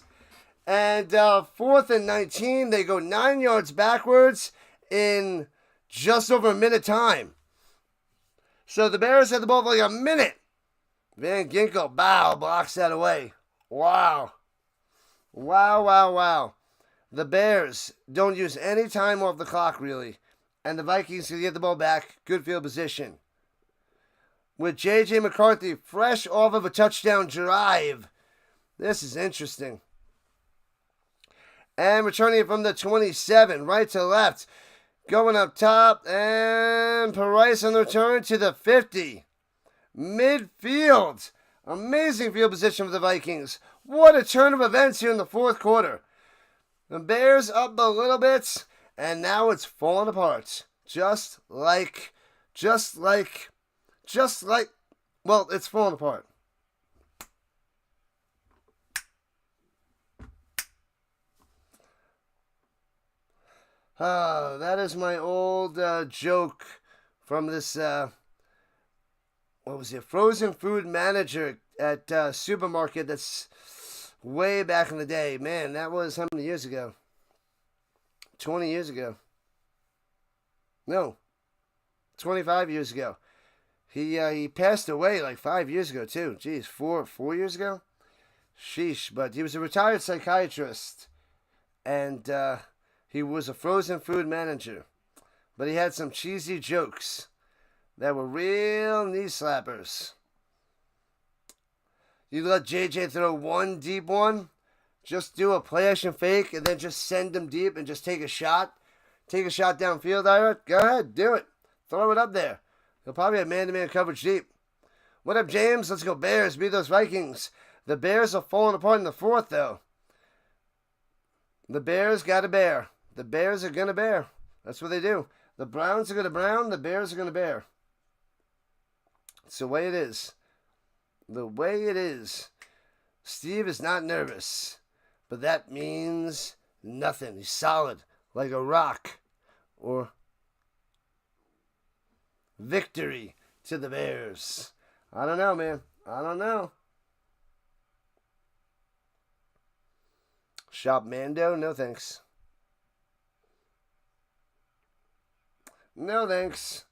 And 4th and 19. They go 9 yards backwards in just over a minute time. So the Bears had the ball for like a minute. Van Ginkel, blocks that away. Wow. Wow. The Bears don't use any time off the clock, really. And the Vikings can get the ball back. Good field position. With J.J. McCarthy fresh off of a touchdown drive. This is interesting. And returning it from the 27, right to left. Going up top. And Price on the return to the 50. Midfield. Amazing field position for the Vikings. What a turn of events here in the fourth quarter. The Bears up a little bit, and now it's falling apart. Just like, well, it's falling apart. That is my old joke from this, what was it, frozen food manager at supermarket that's way back in the day. Man, that was how many years ago? 20 years ago. No, 25 years ago. He passed away like 5 years ago too. Jeez, four years ago? Sheesh, but he was a retired psychiatrist. And he was a frozen food manager. But he had some cheesy jokes that were real knee slappers. You let JJ throw one deep one, just do a play action fake, and then just send him deep and just take a shot. Take a shot downfield, Ira. Go ahead, do it. Throw it up there. He'll probably have man-to-man coverage deep. What up, James? Let's go Bears. Beat those Vikings. The Bears are falling apart in the fourth, though. The Bears got to bear. The Bears are going to bear. That's what they do. The Browns are going to brown. The Bears are going to bear. It's the way it is. The way it is. Steve is not nervous. But that means nothing. He's solid. Like a rock. Or victory to the Bears. I don't know, man. I don't know. Shop Mando? No thanks. No thanks.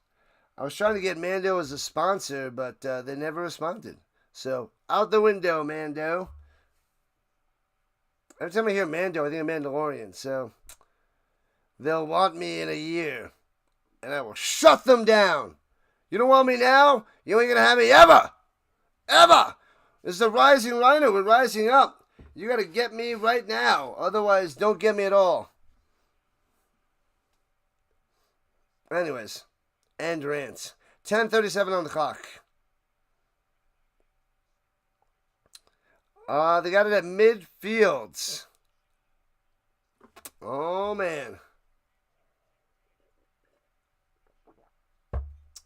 I was trying to get Mando as a sponsor, but they never responded. So, out the window, Mando. Every time I hear Mando, I think of Mandalorian. So, they'll want me in a year. And I will shut them down. You don't want me now? You ain't going to have me ever. Ever. This is a rising Rhino. We're rising up. You got to get me right now. Otherwise, don't get me at all. Anyways. End rant. 10:37 on the clock. They got it at midfield. Oh, man.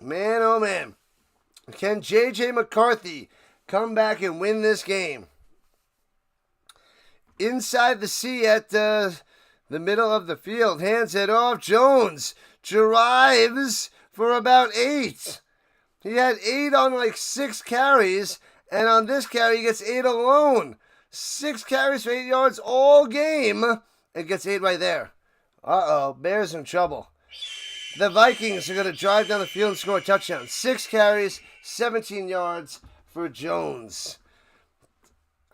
Man, oh, man. Can J.J. McCarthy come back and win this game? Inside the C at the middle of the field. Hands it off. Jones drives for about 8. He had 8 on like 6 carries. And on this carry, he gets 8 alone. 6 carries for 8 yards all game. And gets 8 right there. Uh-oh. Bears in trouble. The Vikings are going to drive down the field and score a touchdown. 6 carries, 17 yards for Jones.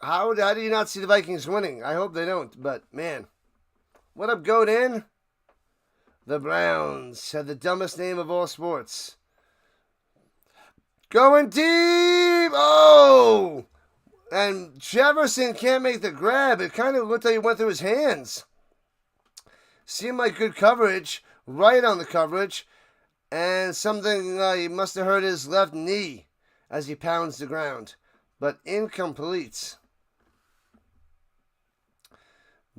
How do you not see the Vikings winning? I hope they don't. But, man. What up, Goat In? The Browns have the dumbest name of all sports. Going deep! Oh! And Jefferson can't make the grab. It kind of looked like it went through his hands. Seemed like good coverage. Right on the coverage. And something, he must have hurt his left knee as he pounds the ground. But incomplete.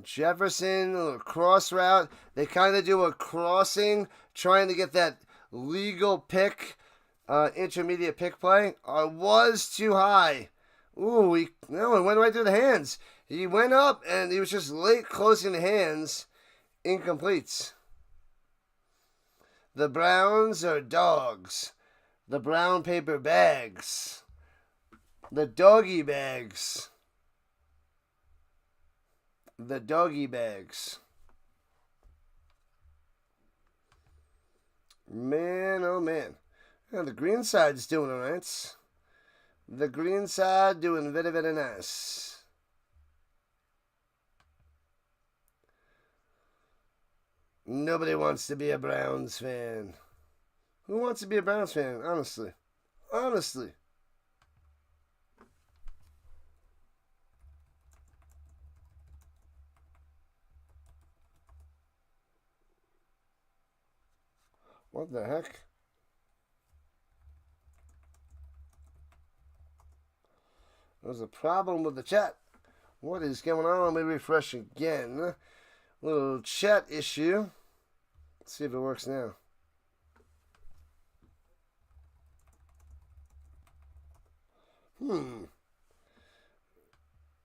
Jefferson, a little cross route. They kind of do a crossing, trying to get that legal pick. Intermediate pick play. Was too high. Ooh, it went right through the hands. He went up and he was just late closing the hands. Incomplete. The Browns are dogs. The brown paper bags. The doggy bags. The doggy bags. Man, oh man. Yeah, the green side's doing alright. The green side doing very, very nice. Nobody wants to be a Browns fan. Who wants to be a Browns fan, honestly? Honestly. What the heck? There's a problem with the chat. What is going on? Let me refresh again. Little chat issue. Let's see if it works now.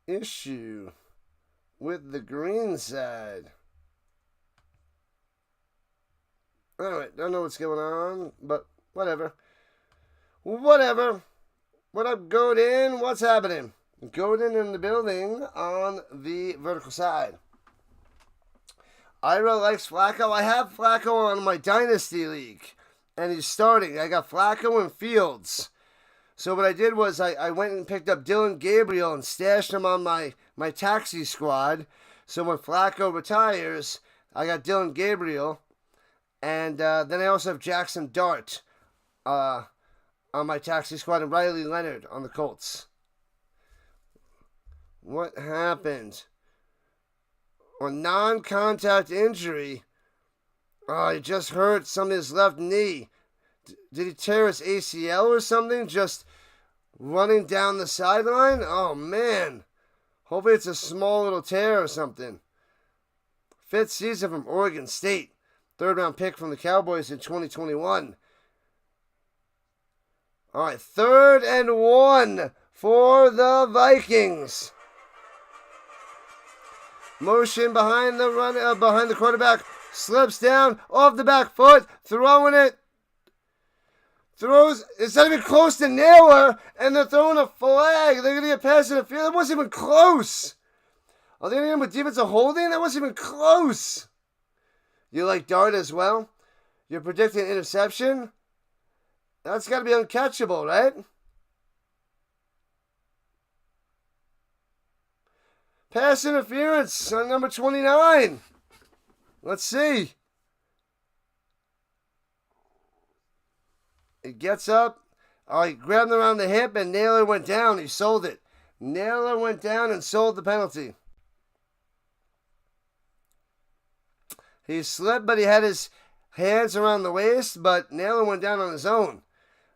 Issue with the green side. Alright, don't know what's going on, but whatever. Whatever. What up, Godin? What's happening? Godin in the building on the vertical side. Ira likes Flacco. I have Flacco on my Dynasty League, and he's starting. I got Flacco and Fields. So what I did was I went and picked up Dylan Gabriel and stashed him on my taxi squad. So when Flacco retires, I got Dylan Gabriel. And then I also have Jackson Dart on my taxi squad and Riley Leonard on the Colts. What happened? A non-contact injury. Oh, he just hurt some of his left knee. Did he tear his ACL or something? Just running down the sideline? Oh, man. Hopefully it's a small little tear or something. 5th season from Oregon State. 3rd-round pick from the Cowboys in 2021. All right, 3rd and 1 for the Vikings. Motion behind the behind the quarterback. Slips down off the back foot, throwing it. Throws. It's not even close to Naylor, and they're throwing a flag. They're gonna get past the field. That wasn't even close. Are they gonna get him with defensive holding? That wasn't even close. You like Dart as well? You're predicting interception? That's got to be uncatchable, right? Pass interference on number 29. Let's see. It gets up. Oh, he grabbed him around the hip, and Naylor went down. He sold it. Naylor went down and sold the penalty. He slipped, but he had his hands around the waist, but Naylor went down on his own.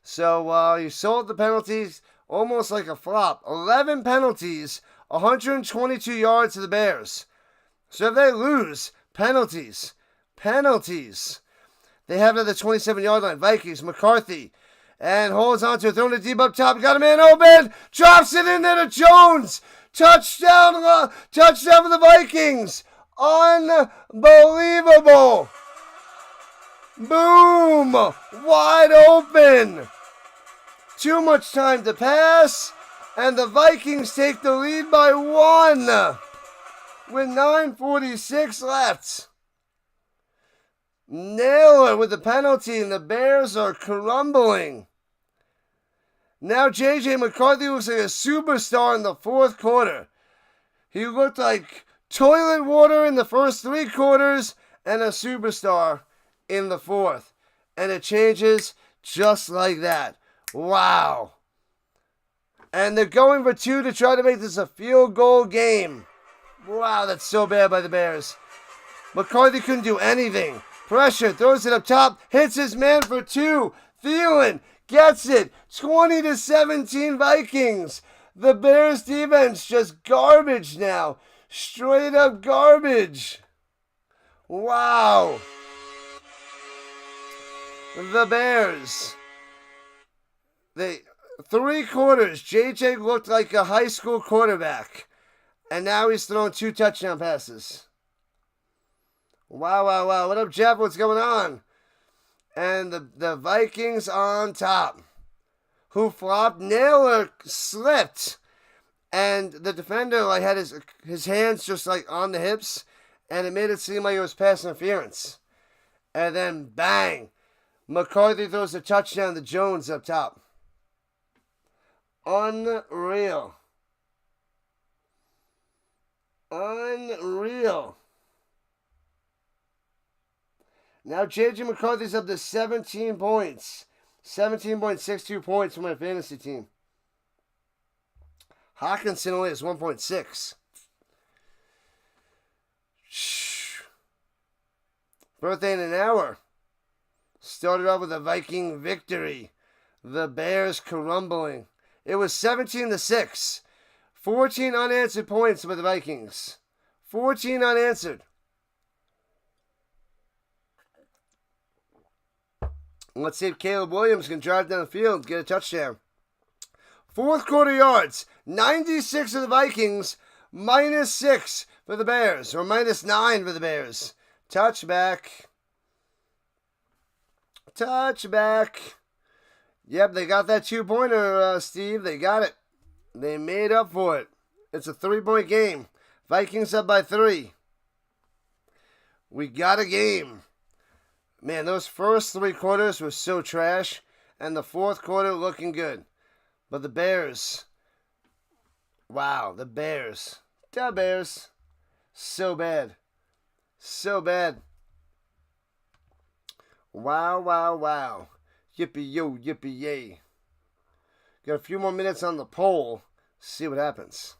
So he sold the penalties almost like a flop. 11 penalties, 122 yards to the Bears. So if they lose, penalties. They have it at the 27-yard line. Vikings, McCarthy, and holds on to it, throwing it deep up top. Got a man open, drops it in there to Jones. Touchdown for the Vikings. Unbelievable. Boom. Wide open. Too much time to pass. And the Vikings take the lead by 1 with 9:46 left. Naylor with the penalty, and the Bears are crumbling. Now J.J. McCarthy looks like a superstar in the 4th quarter. He looked like toilet water in the first 3 quarters and a superstar in the 4th. And it changes just like that. Wow. And they're going for 2 to try to make this a field goal game. Wow, that's so bad by the Bears. McCarthy couldn't do anything. Pressure, throws it up top, hits his man for 2. Thielen gets it. 20-17 Vikings. The Bears defense just garbage now. Straight up garbage. Wow. The Bears. 3 quarters, JJ looked like a high school quarterback. And now he's thrown 2 touchdown passes. Wow, wow, wow. What up, Jeff? What's going on? And the Vikings on top. Who flopped? Naylor slipped. And the defender like had his hands just like on the hips. And it made it seem like it was pass interference. And then bang. McCarthy throws a touchdown to Jones up top. Unreal. Unreal. Now J.J. McCarthy's up to 17 points. 17.62 points for my fantasy team. Hawkinson only has 1.6. Birthday in an hour. Started off with a Viking victory. The Bears crumbling. It was 17-6. 14 unanswered points for the Vikings. 14 unanswered. Let's see if Caleb Williams can drive down the field and get a touchdown. Fourth quarter yards. 96 for the Vikings. -6 for the Bears. Or -9 for the Bears. Touchback. Touchback. Yep, they got that 2-pointer, Steve. They got it. They made up for it. It's a 3-point game. Vikings up by 3. We got a game. Man, those first 3 quarters were so trash. And the fourth quarter looking good. But the Bears. Wow, the Bears. The Bears. So bad. So bad. Wow, wow, wow. Yippee-yo, yippee-yay. Got a few more minutes on the poll. See what happens.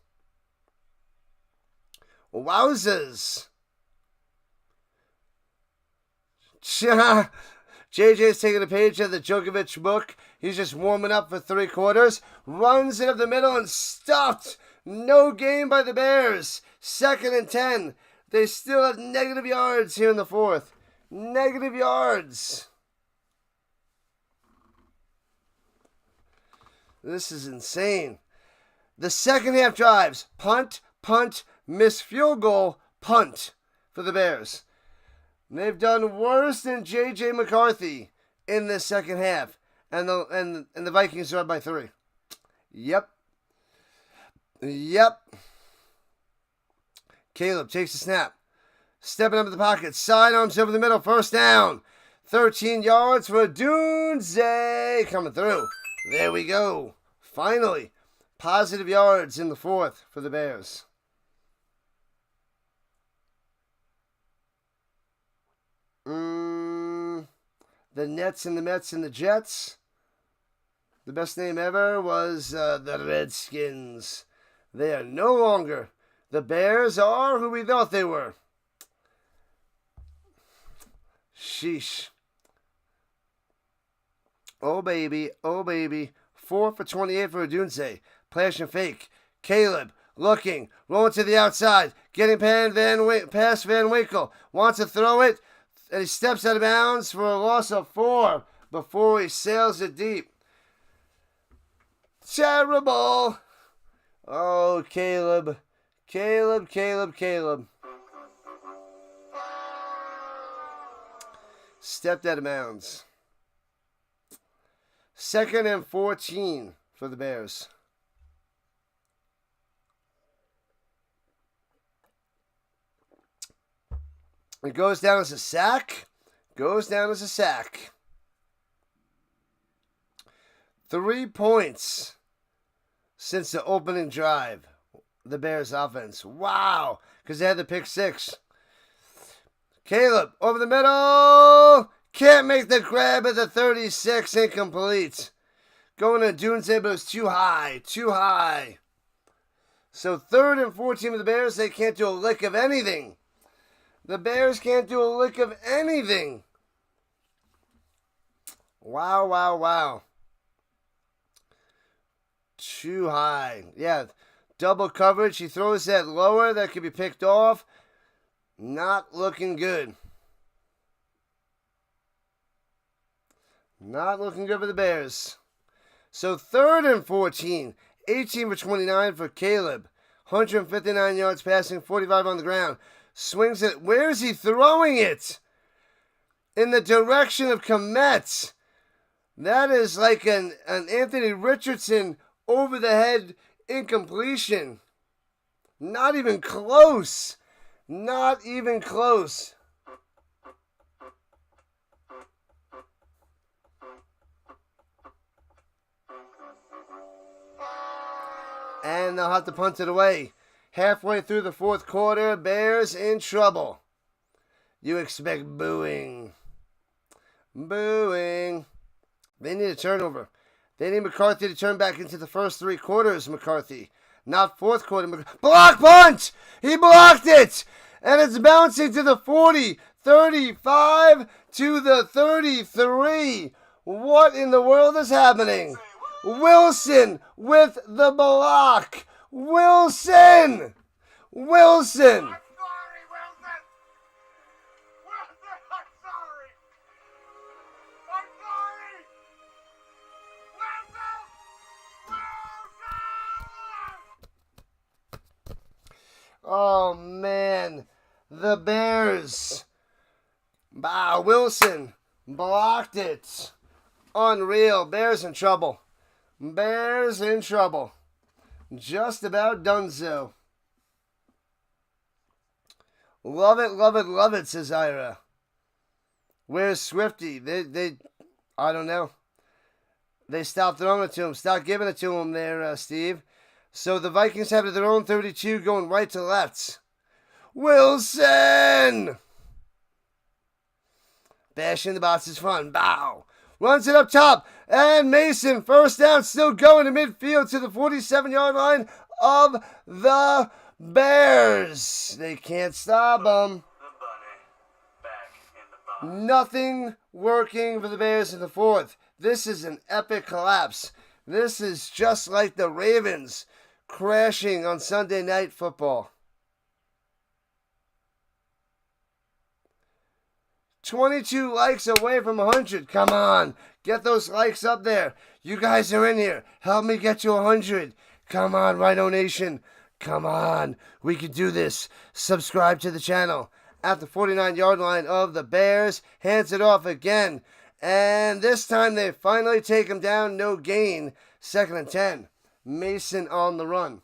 Wowzers. JJ's taking a page out of the Djokovic book. He's just warming up for 3 quarters. Runs it up the middle and stuffed. No gain by the Bears. 2nd and 10. They still have negative yards here in the fourth. Negative yards. This is insane. The second half drives. Punt, punt, miss field goal, punt for the Bears. They've done worse than J.J. McCarthy in this second half. And the Vikings are up by 3. Yep. Yep. Caleb takes the snap. Stepping up in the pocket. Sidearms over the middle. First down. 13 yards for Dunze. Coming through. There we go. Finally. Positive yards in the fourth for the Bears. The Nets and the Mets and the Jets. The best name ever was the Redskins. They are no longer. The Bears are who we thought they were. Sheesh. Oh, baby. Oh, baby. 4 for 28 for Dunze. Flash and fake. Caleb looking. Rolling to the outside. Getting past Van Winkle. Wants to throw it. And he steps out of bounds for a loss of 4 before he sails it deep. Terrible. Oh, Caleb. Caleb. Stepped out of bounds. 2nd and 14 for the Bears. It goes down as a sack. 3 points since the opening drive. The Bears offense. Wow. Because they had the pick 6. Caleb over the middle. Can't make the grab at the 36. Incomplete. Going to Dunze, but it was too high. So 3rd and 14 for the Bears. They can't do a lick of anything. The Bears can't do a lick of anything. Wow. Too high. Yeah, double coverage. He throws that lower. That could be picked off. Not looking good. Not looking good for the Bears. So 3rd and 14. 18 for 29 for Caleb. 159 yards passing, 45 on the ground. Swings it. Where is he throwing it? In the direction of Komet. That is like an Anthony Richardson over the head incompletion. Not even close. Not even close. And they'll have to punt it away. Halfway through the fourth quarter, Bears in trouble. You expect booing. Booing. They need a turnover. They need McCarthy to turn back into the first three quarters, McCarthy. Not fourth quarter. Block punt! He blocked it! And it's bouncing to the 40, 35, to the 33. What in the world is happening? Wilson with the block. Wilson! Wilson! Oh, man. The Bears. Wilson blocked it. Unreal. Bears in trouble. Bears in trouble. Just about donezo. Love it, love it, love it, says Ira. Where's Swifty? They I don't know. They stopped throwing it to him. Stopped giving it to him there, Steve. So the Vikings have their own 32 going right to left. Wilson! Bashing the box is fun. Bow. Runs it up top. And Mason, first down, still going to midfield to the 47-yard line of the Bears. They can't stop them. Nothing working for the Bears in the fourth. This is an epic collapse. This is just like the Ravens crashing on Sunday Night Football. 22 likes away from 100. Come on. Get those likes up there. You guys are in here. Help me get to 100. Come on, Rhino Nation. Come on. We can do this. Subscribe to the channel. At the 49-yard line of the Bears. Hands it off again. And this time they finally take him down. No gain. 2nd and 10. Mason on the run.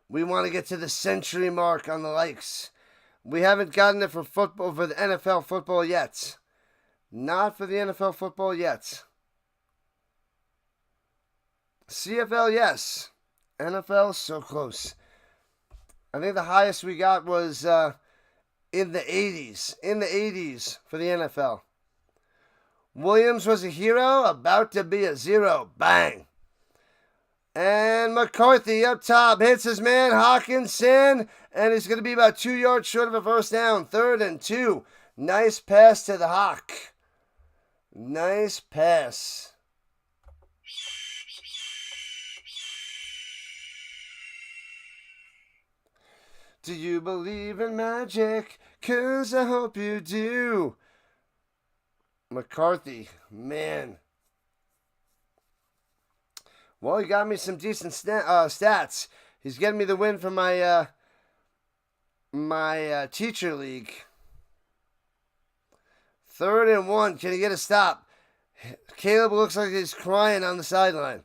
We want to get to the century mark on the likes. We haven't gotten it for football, for the NFL football yet. Not for the NFL football yet. CFL, yes. NFL, so close. I think the highest we got was in the 80s. In the 80s for the NFL. Williams was a hero, about to be a zero. Bang. And McCarthy up top hits his man, Hawkinson, and he's going to be about 2 yards short of a first down. 3rd and 2. Nice pass to the Hawk. Nice pass. Do you believe in magic? 'Cause I hope you do. McCarthy, man. Well, he got me some decent stats. He's getting me the win for my teacher league. 3rd and 1. Can he get a stop? Caleb looks like he's crying on the sideline.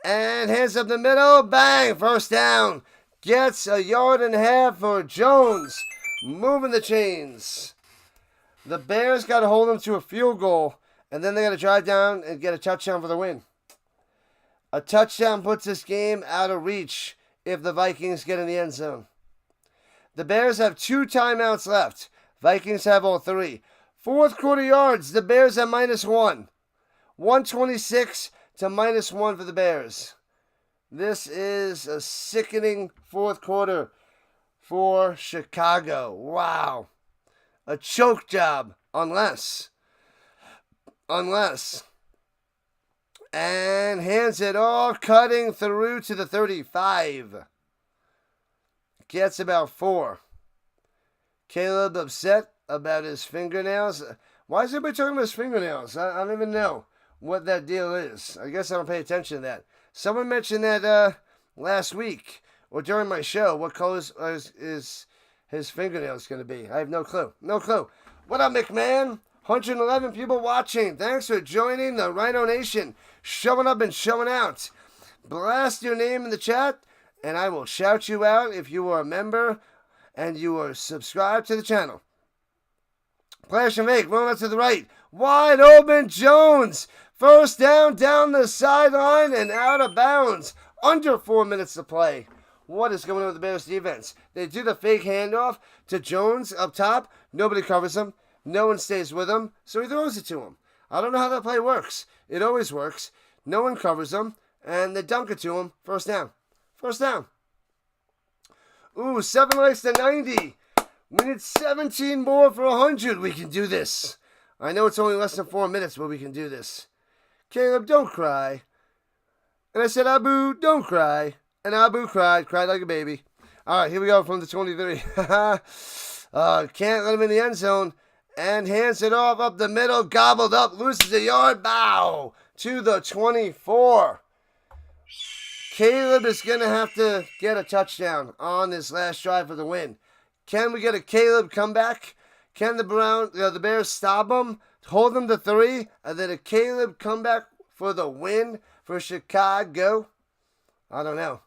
And hands up the middle. Bang. First down. Gets 1.5 yards for Jones. Moving the chains. The Bears got to hold him to a field goal. And then they got to drive down and get a touchdown for the win. A touchdown puts this game out of reach if the Vikings get in the end zone. The Bears have 2 timeouts left. Vikings have all 3. Fourth quarter yards, the Bears have -1. 126 to -1 for the Bears. This is a sickening fourth quarter for Chicago. Wow. A choke job, unless. And hands it all, cutting through to the 35. Gets about 4. Caleb upset about his fingernails. Why is everybody talking about his fingernails? I don't even know what that deal is. I guess I don't pay attention to that. Someone mentioned that last week or during my show what color is his fingernails going to be. I have no clue. No clue. What up, McMahon? 111 people watching. Thanks for joining the Rhino Nation. Showing up and showing out. Blast your name in the chat, and I will shout you out if you are a member and you are subscribed to the channel. Flash and make, rolling out to the right. Wide open Jones. First down the sideline and out of bounds. Under 4 minutes to play. What is going on with the Bears defense? They do the fake handoff to Jones up top. Nobody covers him. No one stays with him, so he throws it to him. I don't know how that play works. It always works. No one covers him, and they dunk it to him. First down. First down. Ooh, 7 likes to 90. We need 17 more for 100. We can do this. I know it's only less than 4 minutes, but we can do this. Caleb, don't cry. And I said, Abu, don't cry. And Abu cried like a baby. All right, here we go from the 23. Can't let him in the end zone. And hands it off up the middle. Gobbled up. Loses a yard. Bow. To the 24. Caleb is going to have to get a touchdown on this last drive for the win. Can we get a Caleb comeback? Can the Bears stop them, hold them to 3, and then a Caleb comeback for the win for Chicago? I don't know.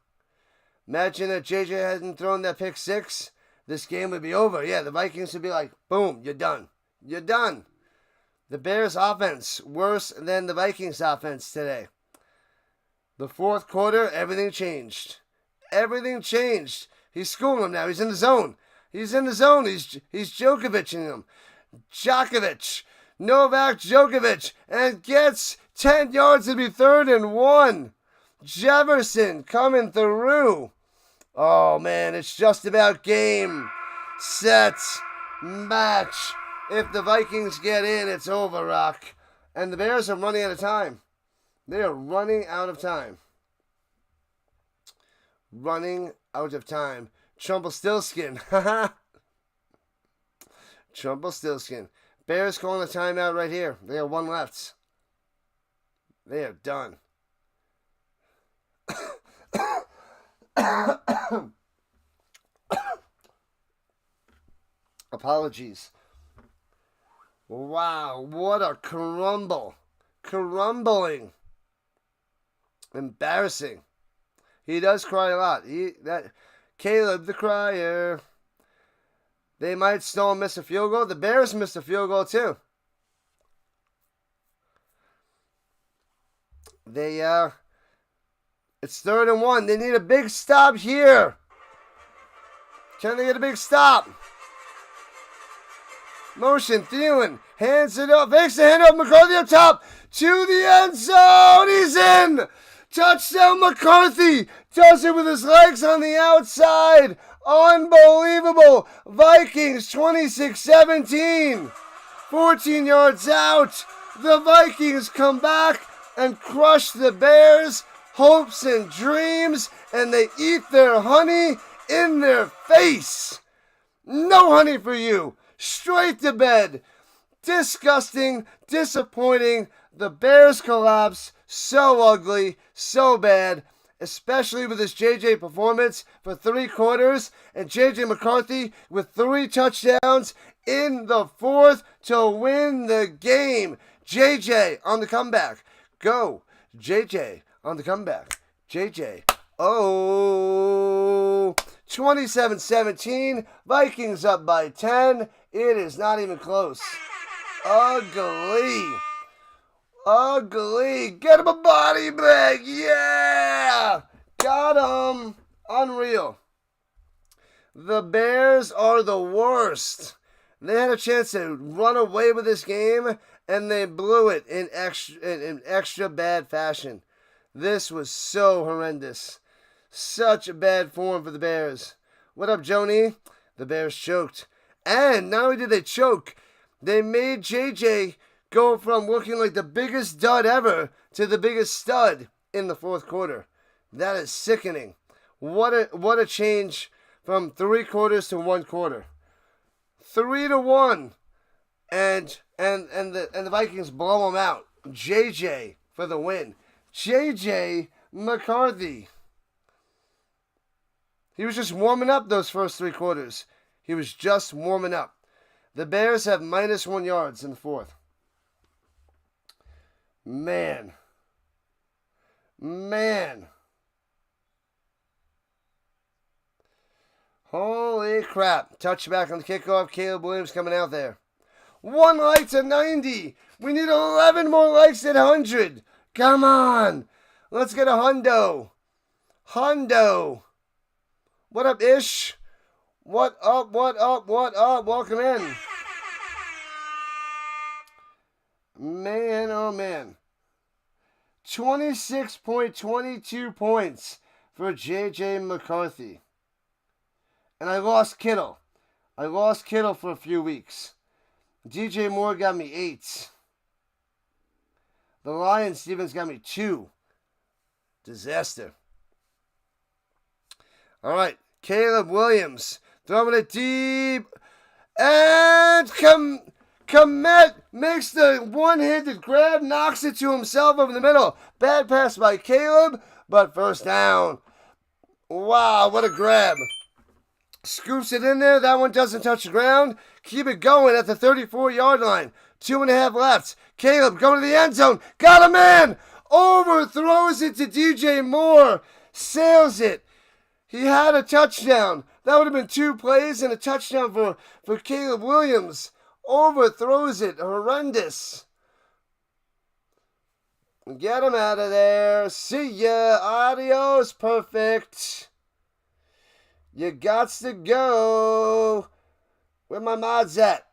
Imagine if JJ hadn't thrown that pick 6. This game would be over. Yeah, the Vikings would be like, boom, you're done. You're done. The Bears offense, worse than the Vikings offense today. The fourth quarter, everything changed. Everything changed. He's schooling him now. He's in the zone. He's in the zone. He's Djokovicing him. Novak Djokovic. And gets 10 yards to be 3rd and 1. Jefferson coming through. Oh, man, it's just about game, set, match. If the Vikings get in, it's over, Rock. And the Bears are running out of time. They are running out of time. Running out of time. Trumpelstiltskin. Trumpelstiltskin. Bears calling a timeout right here. They have 1 left. They are done. Apologies. Wow, what a crumble. Crumbling. Embarrassing. He does cry a lot. Caleb the crier. They might still miss a field goal. The Bears missed a field goal too. It's 3rd and 1. They need a big stop here. Can they get a big stop? Motion, Thielen, hands it up, fakes the handoff, McCarthy up top, to the end zone, he's in! Touchdown McCarthy, does it with his legs on the outside, unbelievable, Vikings 26-17, 14 yards out, the Vikings come back and crush the Bears, hopes and dreams, and they eat their honey in their face. No honey for you. Straight to bed. Disgusting, disappointing. The Bears collapse. So ugly, so bad. Especially with this JJ performance for 3 quarters. And JJ McCarthy with 3 touchdowns in the 4th to win the game. JJ on the comeback. Go. JJ on the comeback. JJ. Oh. 27-17. Vikings up by 10. It is not even close. Ugly. Ugly. Get him a body bag. Yeah. Got him. Unreal. The Bears are the worst. They had a chance to run away with this game, and they blew it in extra bad fashion. This was so horrendous. Such a bad form for the Bears. What up, Joni? The Bears choked. And not only did they choke, they made JJ go from looking like the biggest dud ever to the biggest stud in the 4th quarter. That is sickening. What a change from 3 quarters to 1 quarter. 3-1. And the Vikings blow them out. JJ for the win. JJ McCarthy. He was just warming up those first 3 quarters. He was just warming up. The Bears have -1 yards in the fourth. Man. Holy crap. Touchback on the kickoff. Caleb Williams coming out there. 1 like to 90. We need 11 more likes at 100. Come on. Let's get a hundo. What up, Ish? What up? Welcome in. Man, oh man. 26.22 points for J.J. McCarthy. And I lost Kittle. For a few weeks. DJ Moore got me 8. The Lion Stevens got me 2. Disaster. All right, Caleb Williams throwing it deep. And Komet makes the one-handed grab, knocks it to himself over the middle. Bad pass by Caleb, but first down. Wow, what a grab. Scoops it in there. That one doesn't touch the ground. Keep it going at the 34-yard line. 2.5 left. Caleb going to the end zone. Got a man. Overthrows it to DJ Moore. Sails it. He had a touchdown. That would have been 2 plays and a touchdown for Caleb Williams. Overthrows it. Horrendous. Get him out of there. See ya. Adios. Perfect. You gots to go. Where my mods at?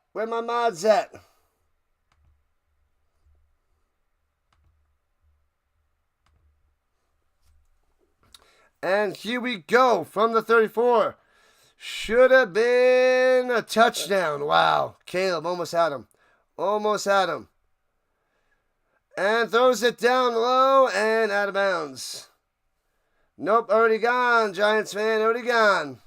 And here we go from the 34. Should have been a touchdown. Wow. Caleb almost had him. And throws it down low and out of bounds. Nope, already gone, Giants fan, already gone.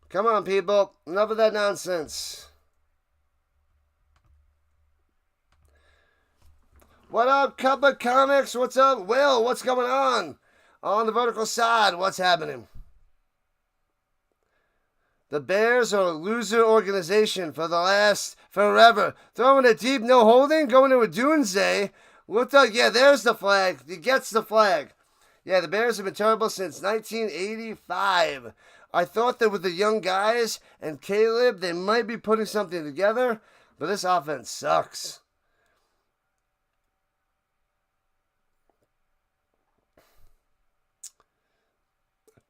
Come on, people. Enough of that nonsense. What up, Cup of Comics? What's up, Will? What's going on? On the vertical side, what's happening? The Bears are a loser organization for the last forever. Throwing it deep, no holding, going to a doomsday. Looked up, yeah, there's the flag. He gets the flag. Yeah, the Bears have been terrible since 1985. I thought that with the young guys and Caleb, they might be putting something together, but this offense sucks.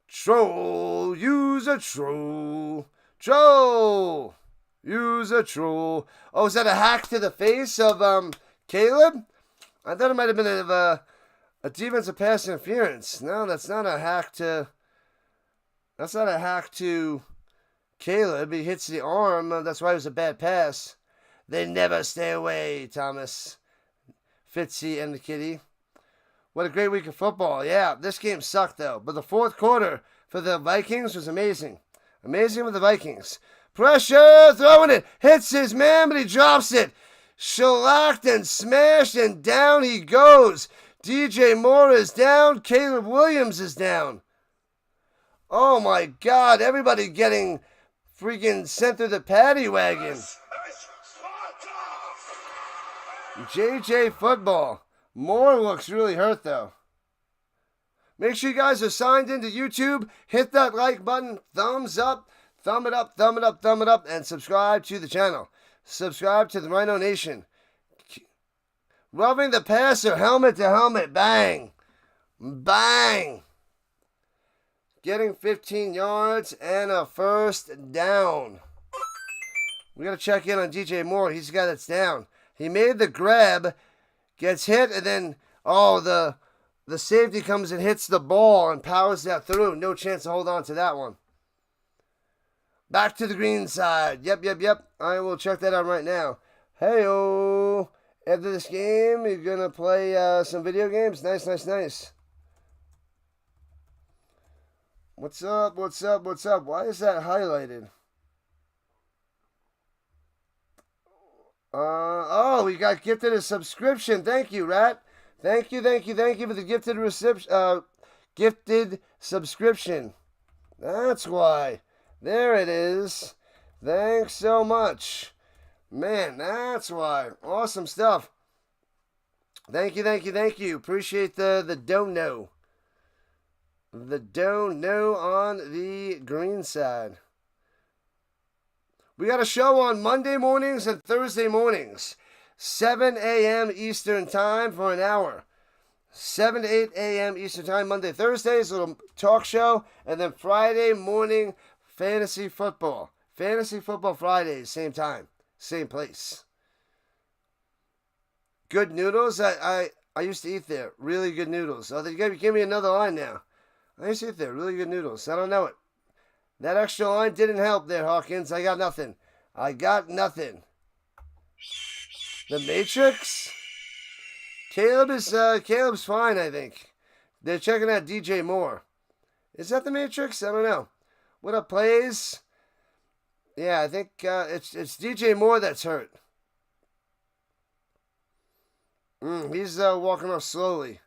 Troll, use a troll. Troll, use a troll. Oh, is that a hack to the face of Caleb? I thought it might have been a defensive pass interference. No, that's not a hack to... That's not a hack to Caleb. He hits the arm. That's why it was a bad pass. They never stay away, Thomas. Fitzy and the kitty. What a great week of football. Yeah, this game sucked, though. But the fourth quarter for the Vikings was amazing. Amazing with the Vikings. Pressure, throwing it. Hits his man, but he drops it. Shellacked and smashed, and down he goes. DJ Moore is down. Caleb Williams is down. Oh, my God. Everybody getting freaking sent through the paddy wagon. JJ football. Moore looks really hurt, though. Make sure you guys are signed into YouTube. Hit that like button. Thumbs up. Thumb it up. Thumb it up. Thumb it up. And subscribe to the channel. Subscribe to the Rhino Nation. Rubbing the passer. Helmet to helmet. Bang. Bang. Getting 15 yards and a first down. We got to check in on DJ Moore. He's the guy that's down. He made the grab. Gets hit, and then, the safety comes and hits the ball and powers that through. No chance to hold on to that one. Back to the green side. Yep. I will check that out right now. Hey-oh. After this game, you're going to play some video games? Nice. What's up? What's up? What's up? Why is that highlighted? Oh, we got gifted a subscription. Thank you, Rat. Thank you for the gifted subscription. That's why. There it is. Thanks so much. Man, that's why. Awesome stuff. Thank you. Appreciate the dono. The dono on the green side. We got a show on Monday mornings and Thursday mornings. 7 a.m. Eastern Time for an hour. 7 to 8 a.m. Eastern Time, Monday, Thursdays, a little talk show. And then Friday morning, fantasy football. Fantasy football Fridays, same time, same place. Good noodles. I used to eat there. Really good noodles. Oh, they gave me another line now. I used to eat there. Really good noodles. I don't know it. That extra line didn't help there, Hawkins. I got nothing. The Matrix? Caleb's fine, I think. They're checking out DJ Moore. Is that the Matrix? I don't know. What up, plays? Yeah, I think it's DJ Moore that's hurt. He's walking off slowly.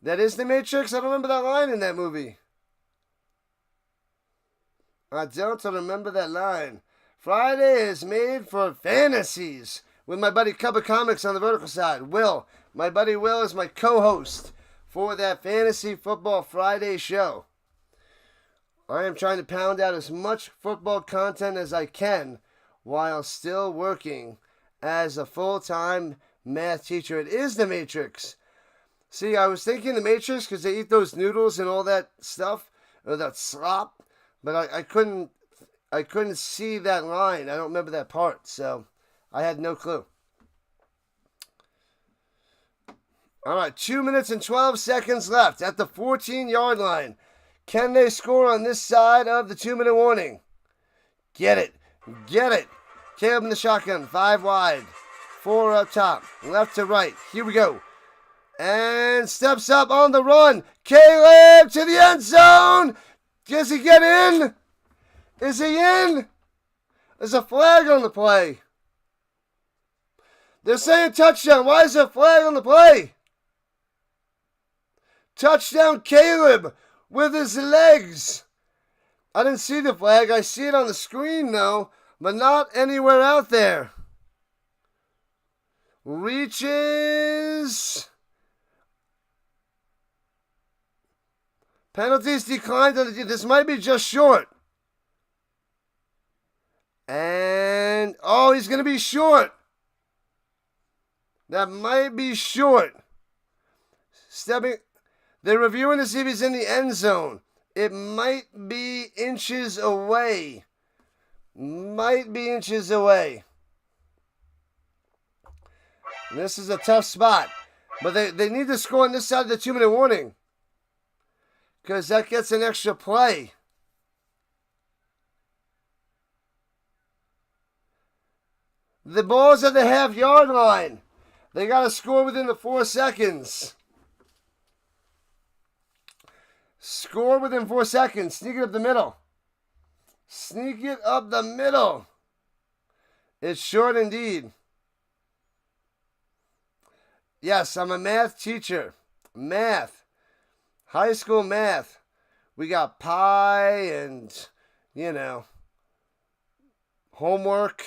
That is the Matrix? I don't remember that line in that movie. I don't remember that line. Friday is made for fantasies with my buddy Cub of Comics on the vertical side. Will. My buddy Will is my co-host for that Fantasy Football Friday show. I am trying to pound out as much football content as I can while still working as a full-time math teacher. It is the Matrix. See, I was thinking the Matrix because they eat those noodles and all that stuff, or that slop. But I couldn't see that line. I don't remember that part, so I had no clue. All right, 2 minutes and 12 seconds left at the 14-yard line. Can they score on this side of the 2-minute warning? Get it. Caleb in the shotgun, 5 wide, 4 up top, left to right. Here we go. And steps up on the run. Caleb to the end zone. Does he get in? Is he in? There's a flag on the play. They're saying touchdown. Why is there a flag on the play? Touchdown Caleb with his legs. I didn't see the flag. I see it on the screen though, but not anywhere out there. Reaches. Penalties declined. This might be just short. And, oh, he's going to be short. That might be short. They're reviewing to see if he's in the end zone. It might be inches away. This is a tough spot. But they need to score on this side of the 2-minute warning. Because that gets an extra play. The ball's at the half-yard line. They got to score within the 4 seconds. Score within 4 seconds. Sneak it up the middle. It's short indeed. Yes, I'm a math teacher. Math. High school math. We got pie and, homework.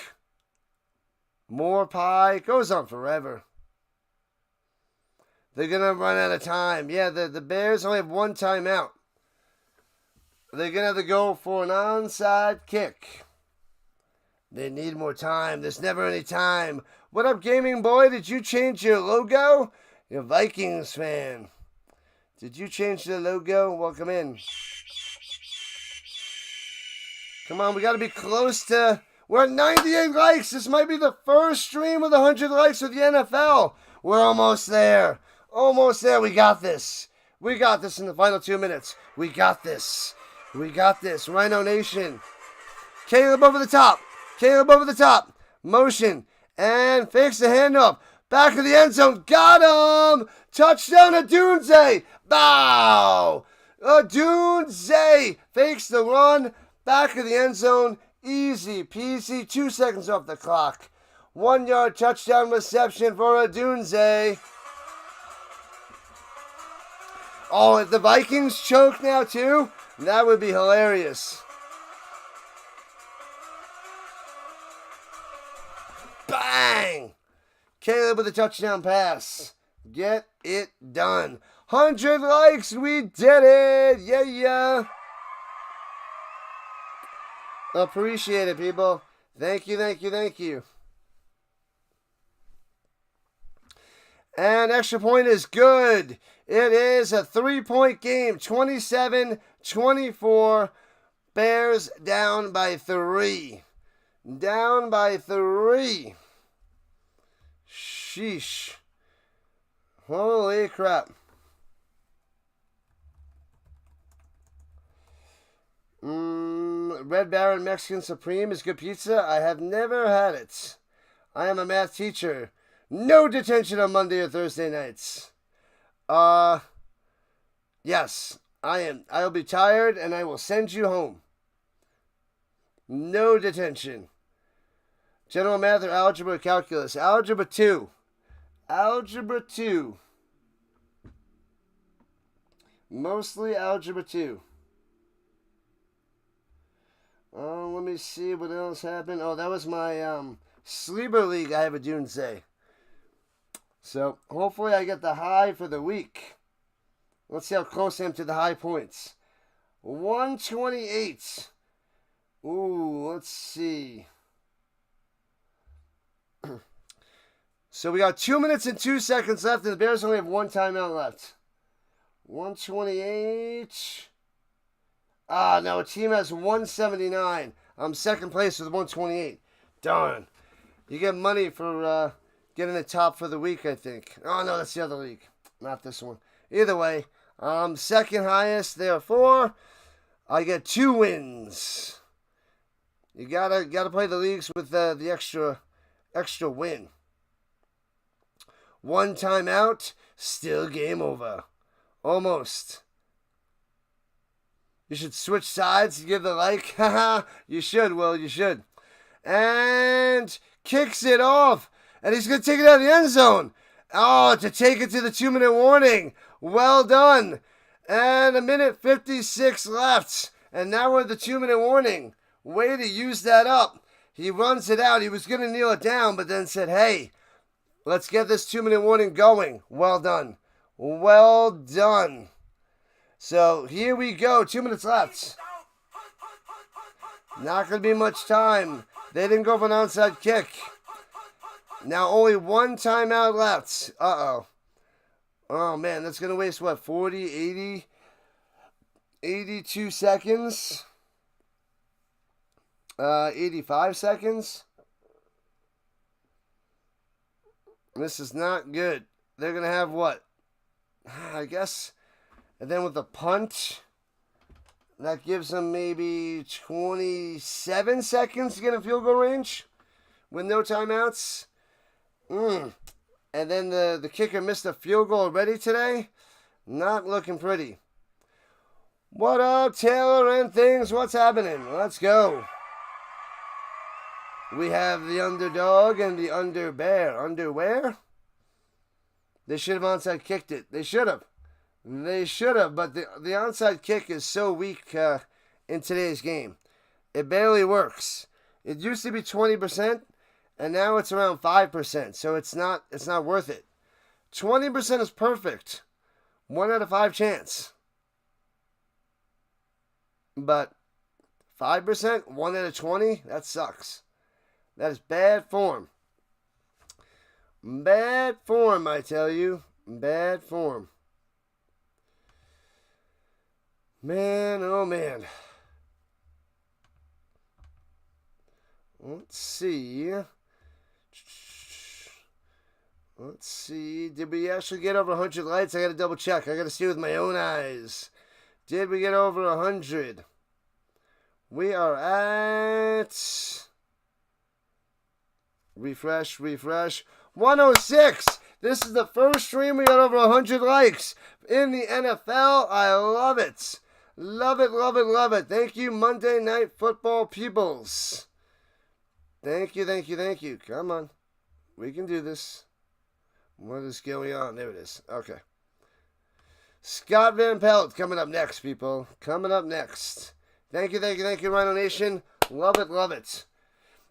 More pie. It goes on forever. They're going to run out of time. Yeah, the Bears only have 1 timeout. They're going to have to go for an onside kick. They need more time. There's never any time. What up, gaming boy? Did you change your logo? You're a Vikings fan. Did you change the logo? Welcome in. Come on, we got to be close to... We're at 98 likes. This might be the first stream with 100 likes with the NFL. We're almost there. We got this. We got this in the final 2 minutes. We got this. Rhino Nation. Caleb over the top. Motion. And fakes the handoff. Back of the end zone. Got him. Touchdown to Doomsday. Bow. Odunze fakes the run. Back of the end zone. Easy peasy. 2 seconds off the clock. 1 yard touchdown reception for Odunze. Oh, if the Vikings choke now too, that would be hilarious. Bang! Caleb with a touchdown pass. Get it done. 100 likes. We did it. Yeah. Appreciate it, people. Thank you. And extra point is good. It is a 3-point game. 27-24. Bears down by 3. Down by 3. Sheesh. Holy crap. Red Baron Mexican Supreme is good pizza. I have never had it. I am a math teacher. No detention on Monday or Thursday nights. Yes, I am. I'll be tired and I will send you home. No detention. General math or algebra or calculus? Algebra 2. Algebra 2. Mostly algebra 2. Let me see what else happened. Oh, that was my sleeper league I have a Doomsday. So, hopefully I get the high for the week. Let's see how close I am to the high points. 128. Ooh, let's see. So we got 2 minutes and 2 seconds left, and the Bears only have 1 timeout left. 128. No, a team has 179. I'm second place with 128. Darn. You get money for getting the top for the week, I think. Oh, no, that's the other league. Not this one. Either way, second highest, therefore, I get 2 wins. You gotta play the leagues with the extra win. 1 timeout, still game over. Almost. You should switch sides to give the like. Haha, you should, Will, you should. And kicks it off. And he's going to take it out of the end zone. Oh, to take it to the 2-minute warning. Well done. And 1:56 left. And now we're at the 2-minute warning. Way to use that up. He runs it out. He was going to kneel it down, but then said, hey, let's get this 2-minute warning going. Well done. Well done. So here we go. 2 minutes left. Not going to be much time. They didn't go for an onside kick. Now only 1 timeout left. Uh-oh. Oh, man. That's going to waste, what, 40, 80, 82 seconds? 85 seconds? This is not good. They're going to have what? I guess... And then with the punt, that gives them maybe 27 seconds to get in field goal range with no timeouts. And then the kicker missed a field goal already today. Not looking pretty. What up, Taylor and things? What's happening? Let's go. We have the underdog and the underbear. Underwear? They should have onside kicked it. They should have. They should have, but the onside kick is so weak in today's game. It barely works. It used to be 20%, and now it's around 5%, so it's not worth it. 20% is perfect. 1 out of 5 chance. But 5%, 1 out of 20, that sucks. That is bad form. Bad form, I tell you. Bad form. Man, oh man. Let's see. Did we actually get over 100 likes? I gotta double check. I gotta see with my own eyes. Did we get over 100? We are at... Refresh. 106. This is the first stream we got over 100 likes in the NFL. I love it. Love it, love it, love it. Thank you, Monday Night Football peoples. Thank you, thank you, thank you. Come on. We can do this. What is going on? There it is. Okay. Scott Van Pelt coming up next, people. Coming up next. Thank you, thank you, thank you, Rhino Nation. Love it, love it.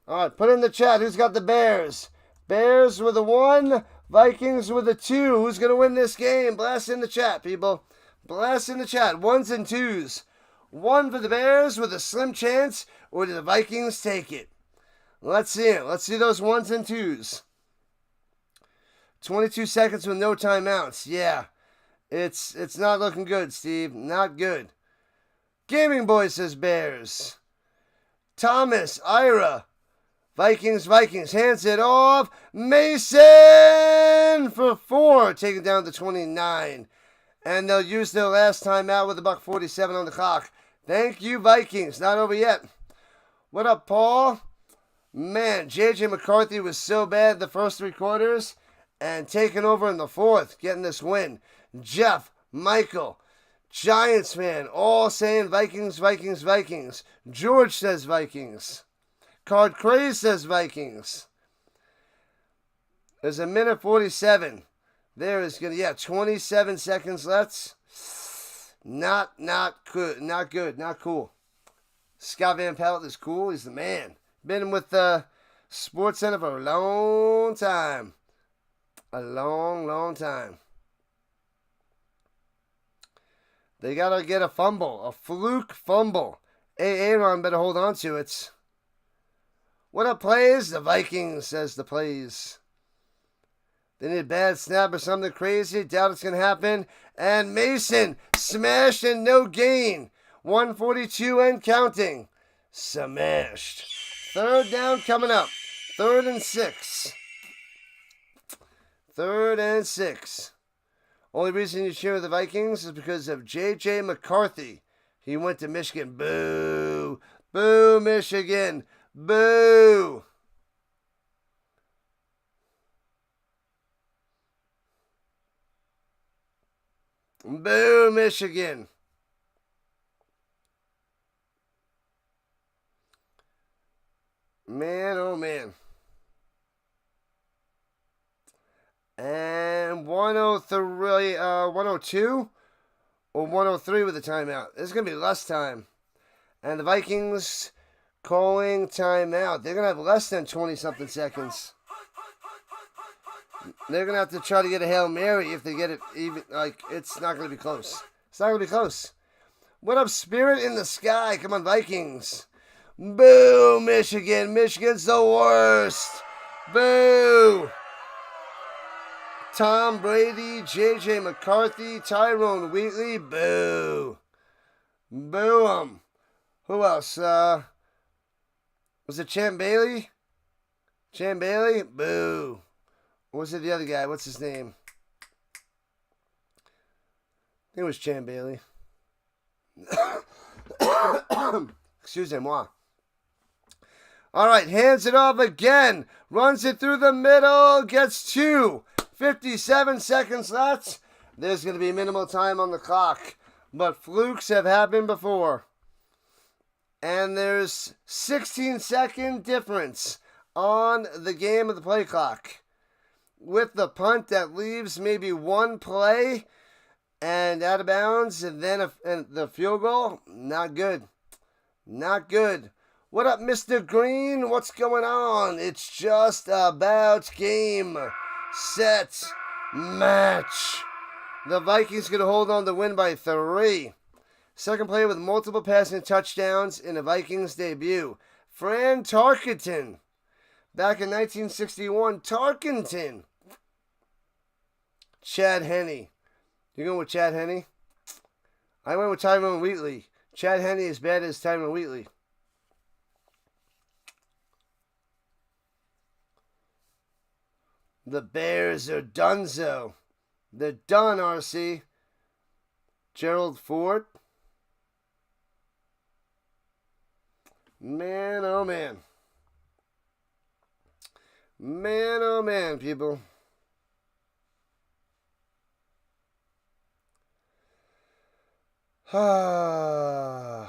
All right, put in the chat. Who's got the Bears? Bears with a 1, Vikings with a 2. Who's going to win this game? Blast in the chat, people. Blast in the chat. 1s and 2s. 1 for the Bears with a slim chance, or do the Vikings take it? Let's see it. Let's see those 1s and 2s. 22 seconds with no timeouts. Yeah, it's not looking good, Steve. Not good. Gaming Boy says Bears. Thomas, Ira. Vikings, hands it off. Mason for 4, taking down to 29. And they'll use their last timeout with $1:47 on the clock. Thank you, Vikings. Not over yet. What up, Paul? Man, J.J. McCarthy was so bad the first 3 quarters and taking over in the 4th, getting this win. Jeff, Michael, Giants fan, all saying Vikings, Vikings, Vikings. George says Vikings. Card Craze says Vikings. There's 1:47. There is gonna 27 seconds left. Not good, not cool. Scott Van Pelt is cool. He's the man. Been with Sports Center for a long time. A long, long time. They gotta get a fumble, a fluke fumble. Aaron better hold on to it. What up, plays? The Vikings, says the plays. They need a bad snap or something crazy. Doubt it's going to happen. And Mason smashed and no gain. 142 and counting. Smashed. 3rd down coming up. 3rd and 6. 3rd and 6. Only reason you cheer the Vikings is because of J.J. McCarthy. He went to Michigan. Boo. Boo, Michigan. Boo! Boo, Michigan! Man, oh man. And 103, 102 or 103 with a timeout. There's going to be less time. And the Vikings calling timeout. They're going to have less than 20-something seconds. They're going to have to try to get a Hail Mary if they get it even. Like, it's not going to be close. It's not going to be close. What up, Spirit in the Sky? Come on, Vikings. Boo, Michigan. Michigan's the worst. Boo. Tom Brady, J.J. McCarthy, Tyrone Wheatley. Boo. Boo 'em. Who else? Was it Champ Bailey? Champ Bailey? Boo. Or was it the other guy? What's his name? I think it was Champ Bailey. Excusez-moi. All right, hands it off again. Runs it through the middle. Gets 2. 57 seconds left. There's going to be minimal time on the clock. But flukes have happened before. And there's 16-second difference on the game of the play clock. With the punt that leaves maybe one play and out of bounds, and then and the field goal, not good. Not good. What up, Mr. Green? What's going on? It's just about game, set, match. The Vikings going to hold on to win by 3. Second player with multiple passing touchdowns in a Vikings debut. Fran Tarkenton. Back in 1961, Tarkenton. Chad Henne. You going with Chad Henne? I went with Tyrone Wheatley. Chad Henne is bad as Tyrone Wheatley. The Bears are donezo. They're done, RC. Gerald Ford. Man, oh man. Man, oh man, people. It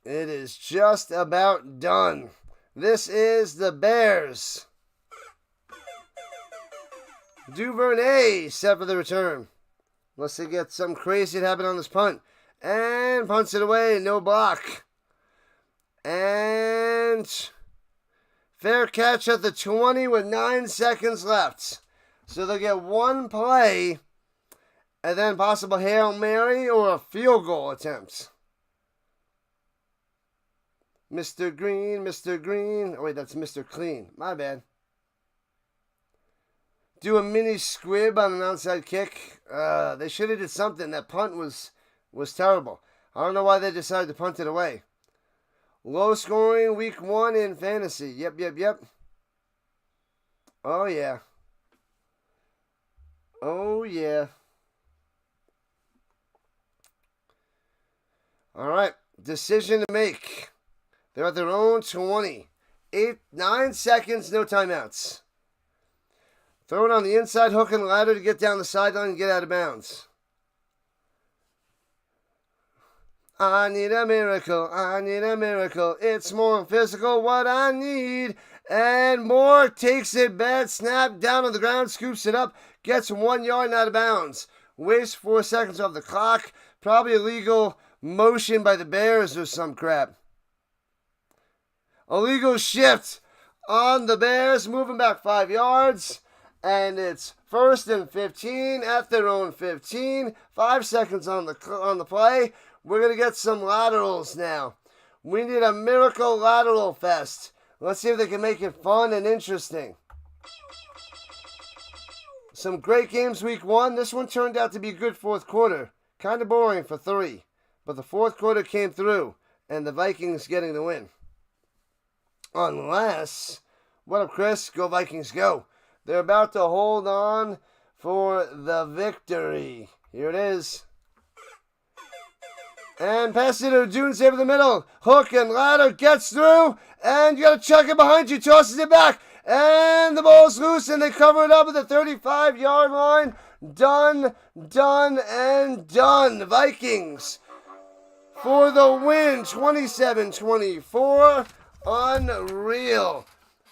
is just about done. This is the Bears. Duvernay set for the return. Unless they get something crazy to happen on this punt. And punts it away. No block. And fair catch at the 20 with 9 seconds left. So they'll get one play. And then possible Hail Mary or a field goal attempt. Mr. Green, Mr. Green. Oh, wait, that's Mr. Clean. My bad. Do a mini squib on an onside kick. They should have did something. That punt was terrible. I don't know why they decided to punt it away. Low scoring week 1 in fantasy. Yep. Oh, yeah. Oh, yeah. All right. Decision to make. They're at their own 20. 9 seconds, no timeouts. Throw it on the inside hook and ladder to get down the sideline and get out of bounds. I need a miracle. It's more physical what I need. And Moore takes it, bad snap, down on the ground, scoops it up, gets 1 yard and out of bounds. Wastes 4 seconds off the clock. Probably illegal motion by the Bears or some crap. Illegal shift on the Bears, moving back 5 yards. And it's 1st and 15 at their own 15. 5 seconds on the play. We're going to get some laterals now. We need a miracle lateral fest. Let's see if they can make it fun and interesting. Some great games week 1. This one turned out to be a good fourth quarter. Kind of boring for 3. But the fourth quarter came through. And the Vikings getting the win. Unless, what up, Chris? Go Vikings, go. They're about to hold on for the victory. Here it is. And pass it to Dunes over the middle. Hook and ladder gets through. And you got to chuck it behind you. Tosses it back. And the ball's loose. And they cover it up at the 35-yard line. Done, and done. Vikings for the win. 27-24. Unreal.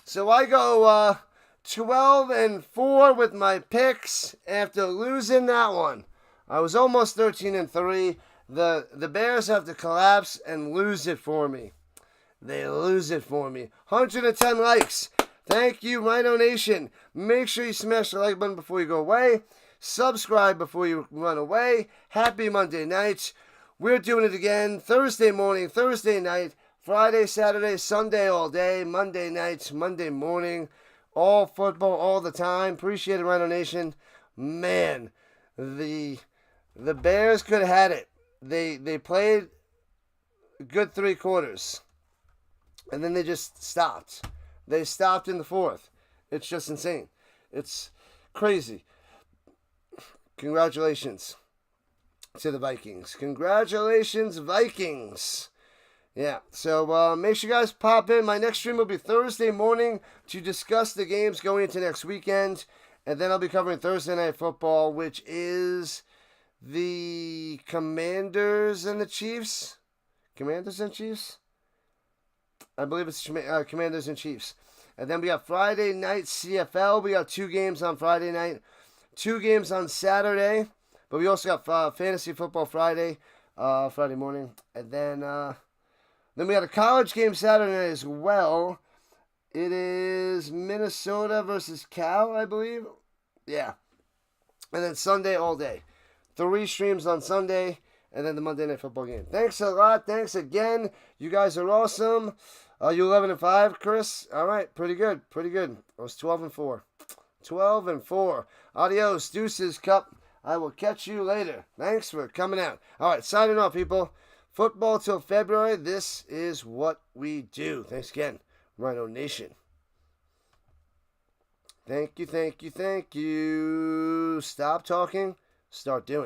So I go 12-4 with my picks after losing that one. I was almost 13-3. The Bears have to collapse and lose it for me. They lose it for me. 110 likes. Thank you, Rhino Nation. Make sure you smash the like button before you go away. Subscribe before you run away. Happy Monday night. We're doing it again Thursday morning, Thursday night, Friday, Saturday, Sunday all day, Monday nights, Monday morning. All football, all the time. Appreciate it, Rhino Nation. Man, the Bears could have had it. They played a good 3 quarters. And then they just stopped. They stopped in the fourth. It's just insane. It's crazy. Congratulations to the Vikings. Congratulations, Vikings. Yeah, so make sure you guys pop in. My next stream will be Thursday morning to discuss the games going into next weekend. And then I'll be covering Thursday Night Football, which is the Commanders and the Chiefs. Commanders and Chiefs? I believe it's Commanders and Chiefs. And then we got Friday night CFL. We got 2 games on Friday night, 2 games on Saturday. But we also got Fantasy Football Friday, Friday morning. And then we got a college game Saturday night as well. It is Minnesota versus Cal, I believe. Yeah. And then Sunday all day. 3 streams on Sunday. And then the Monday Night Football game. Thanks a lot. Thanks again. You guys are awesome. You 11-5, Chris? All right. Pretty good. Pretty good. I was 12-4. 12-4. Adios. Deuces, Cup. I will catch you later. Thanks for coming out. All right. Signing off, people. Football till February. This is what we do. Thanks again, Rhino Nation. Thank you, thank you, thank you. Stop talking. Start doing.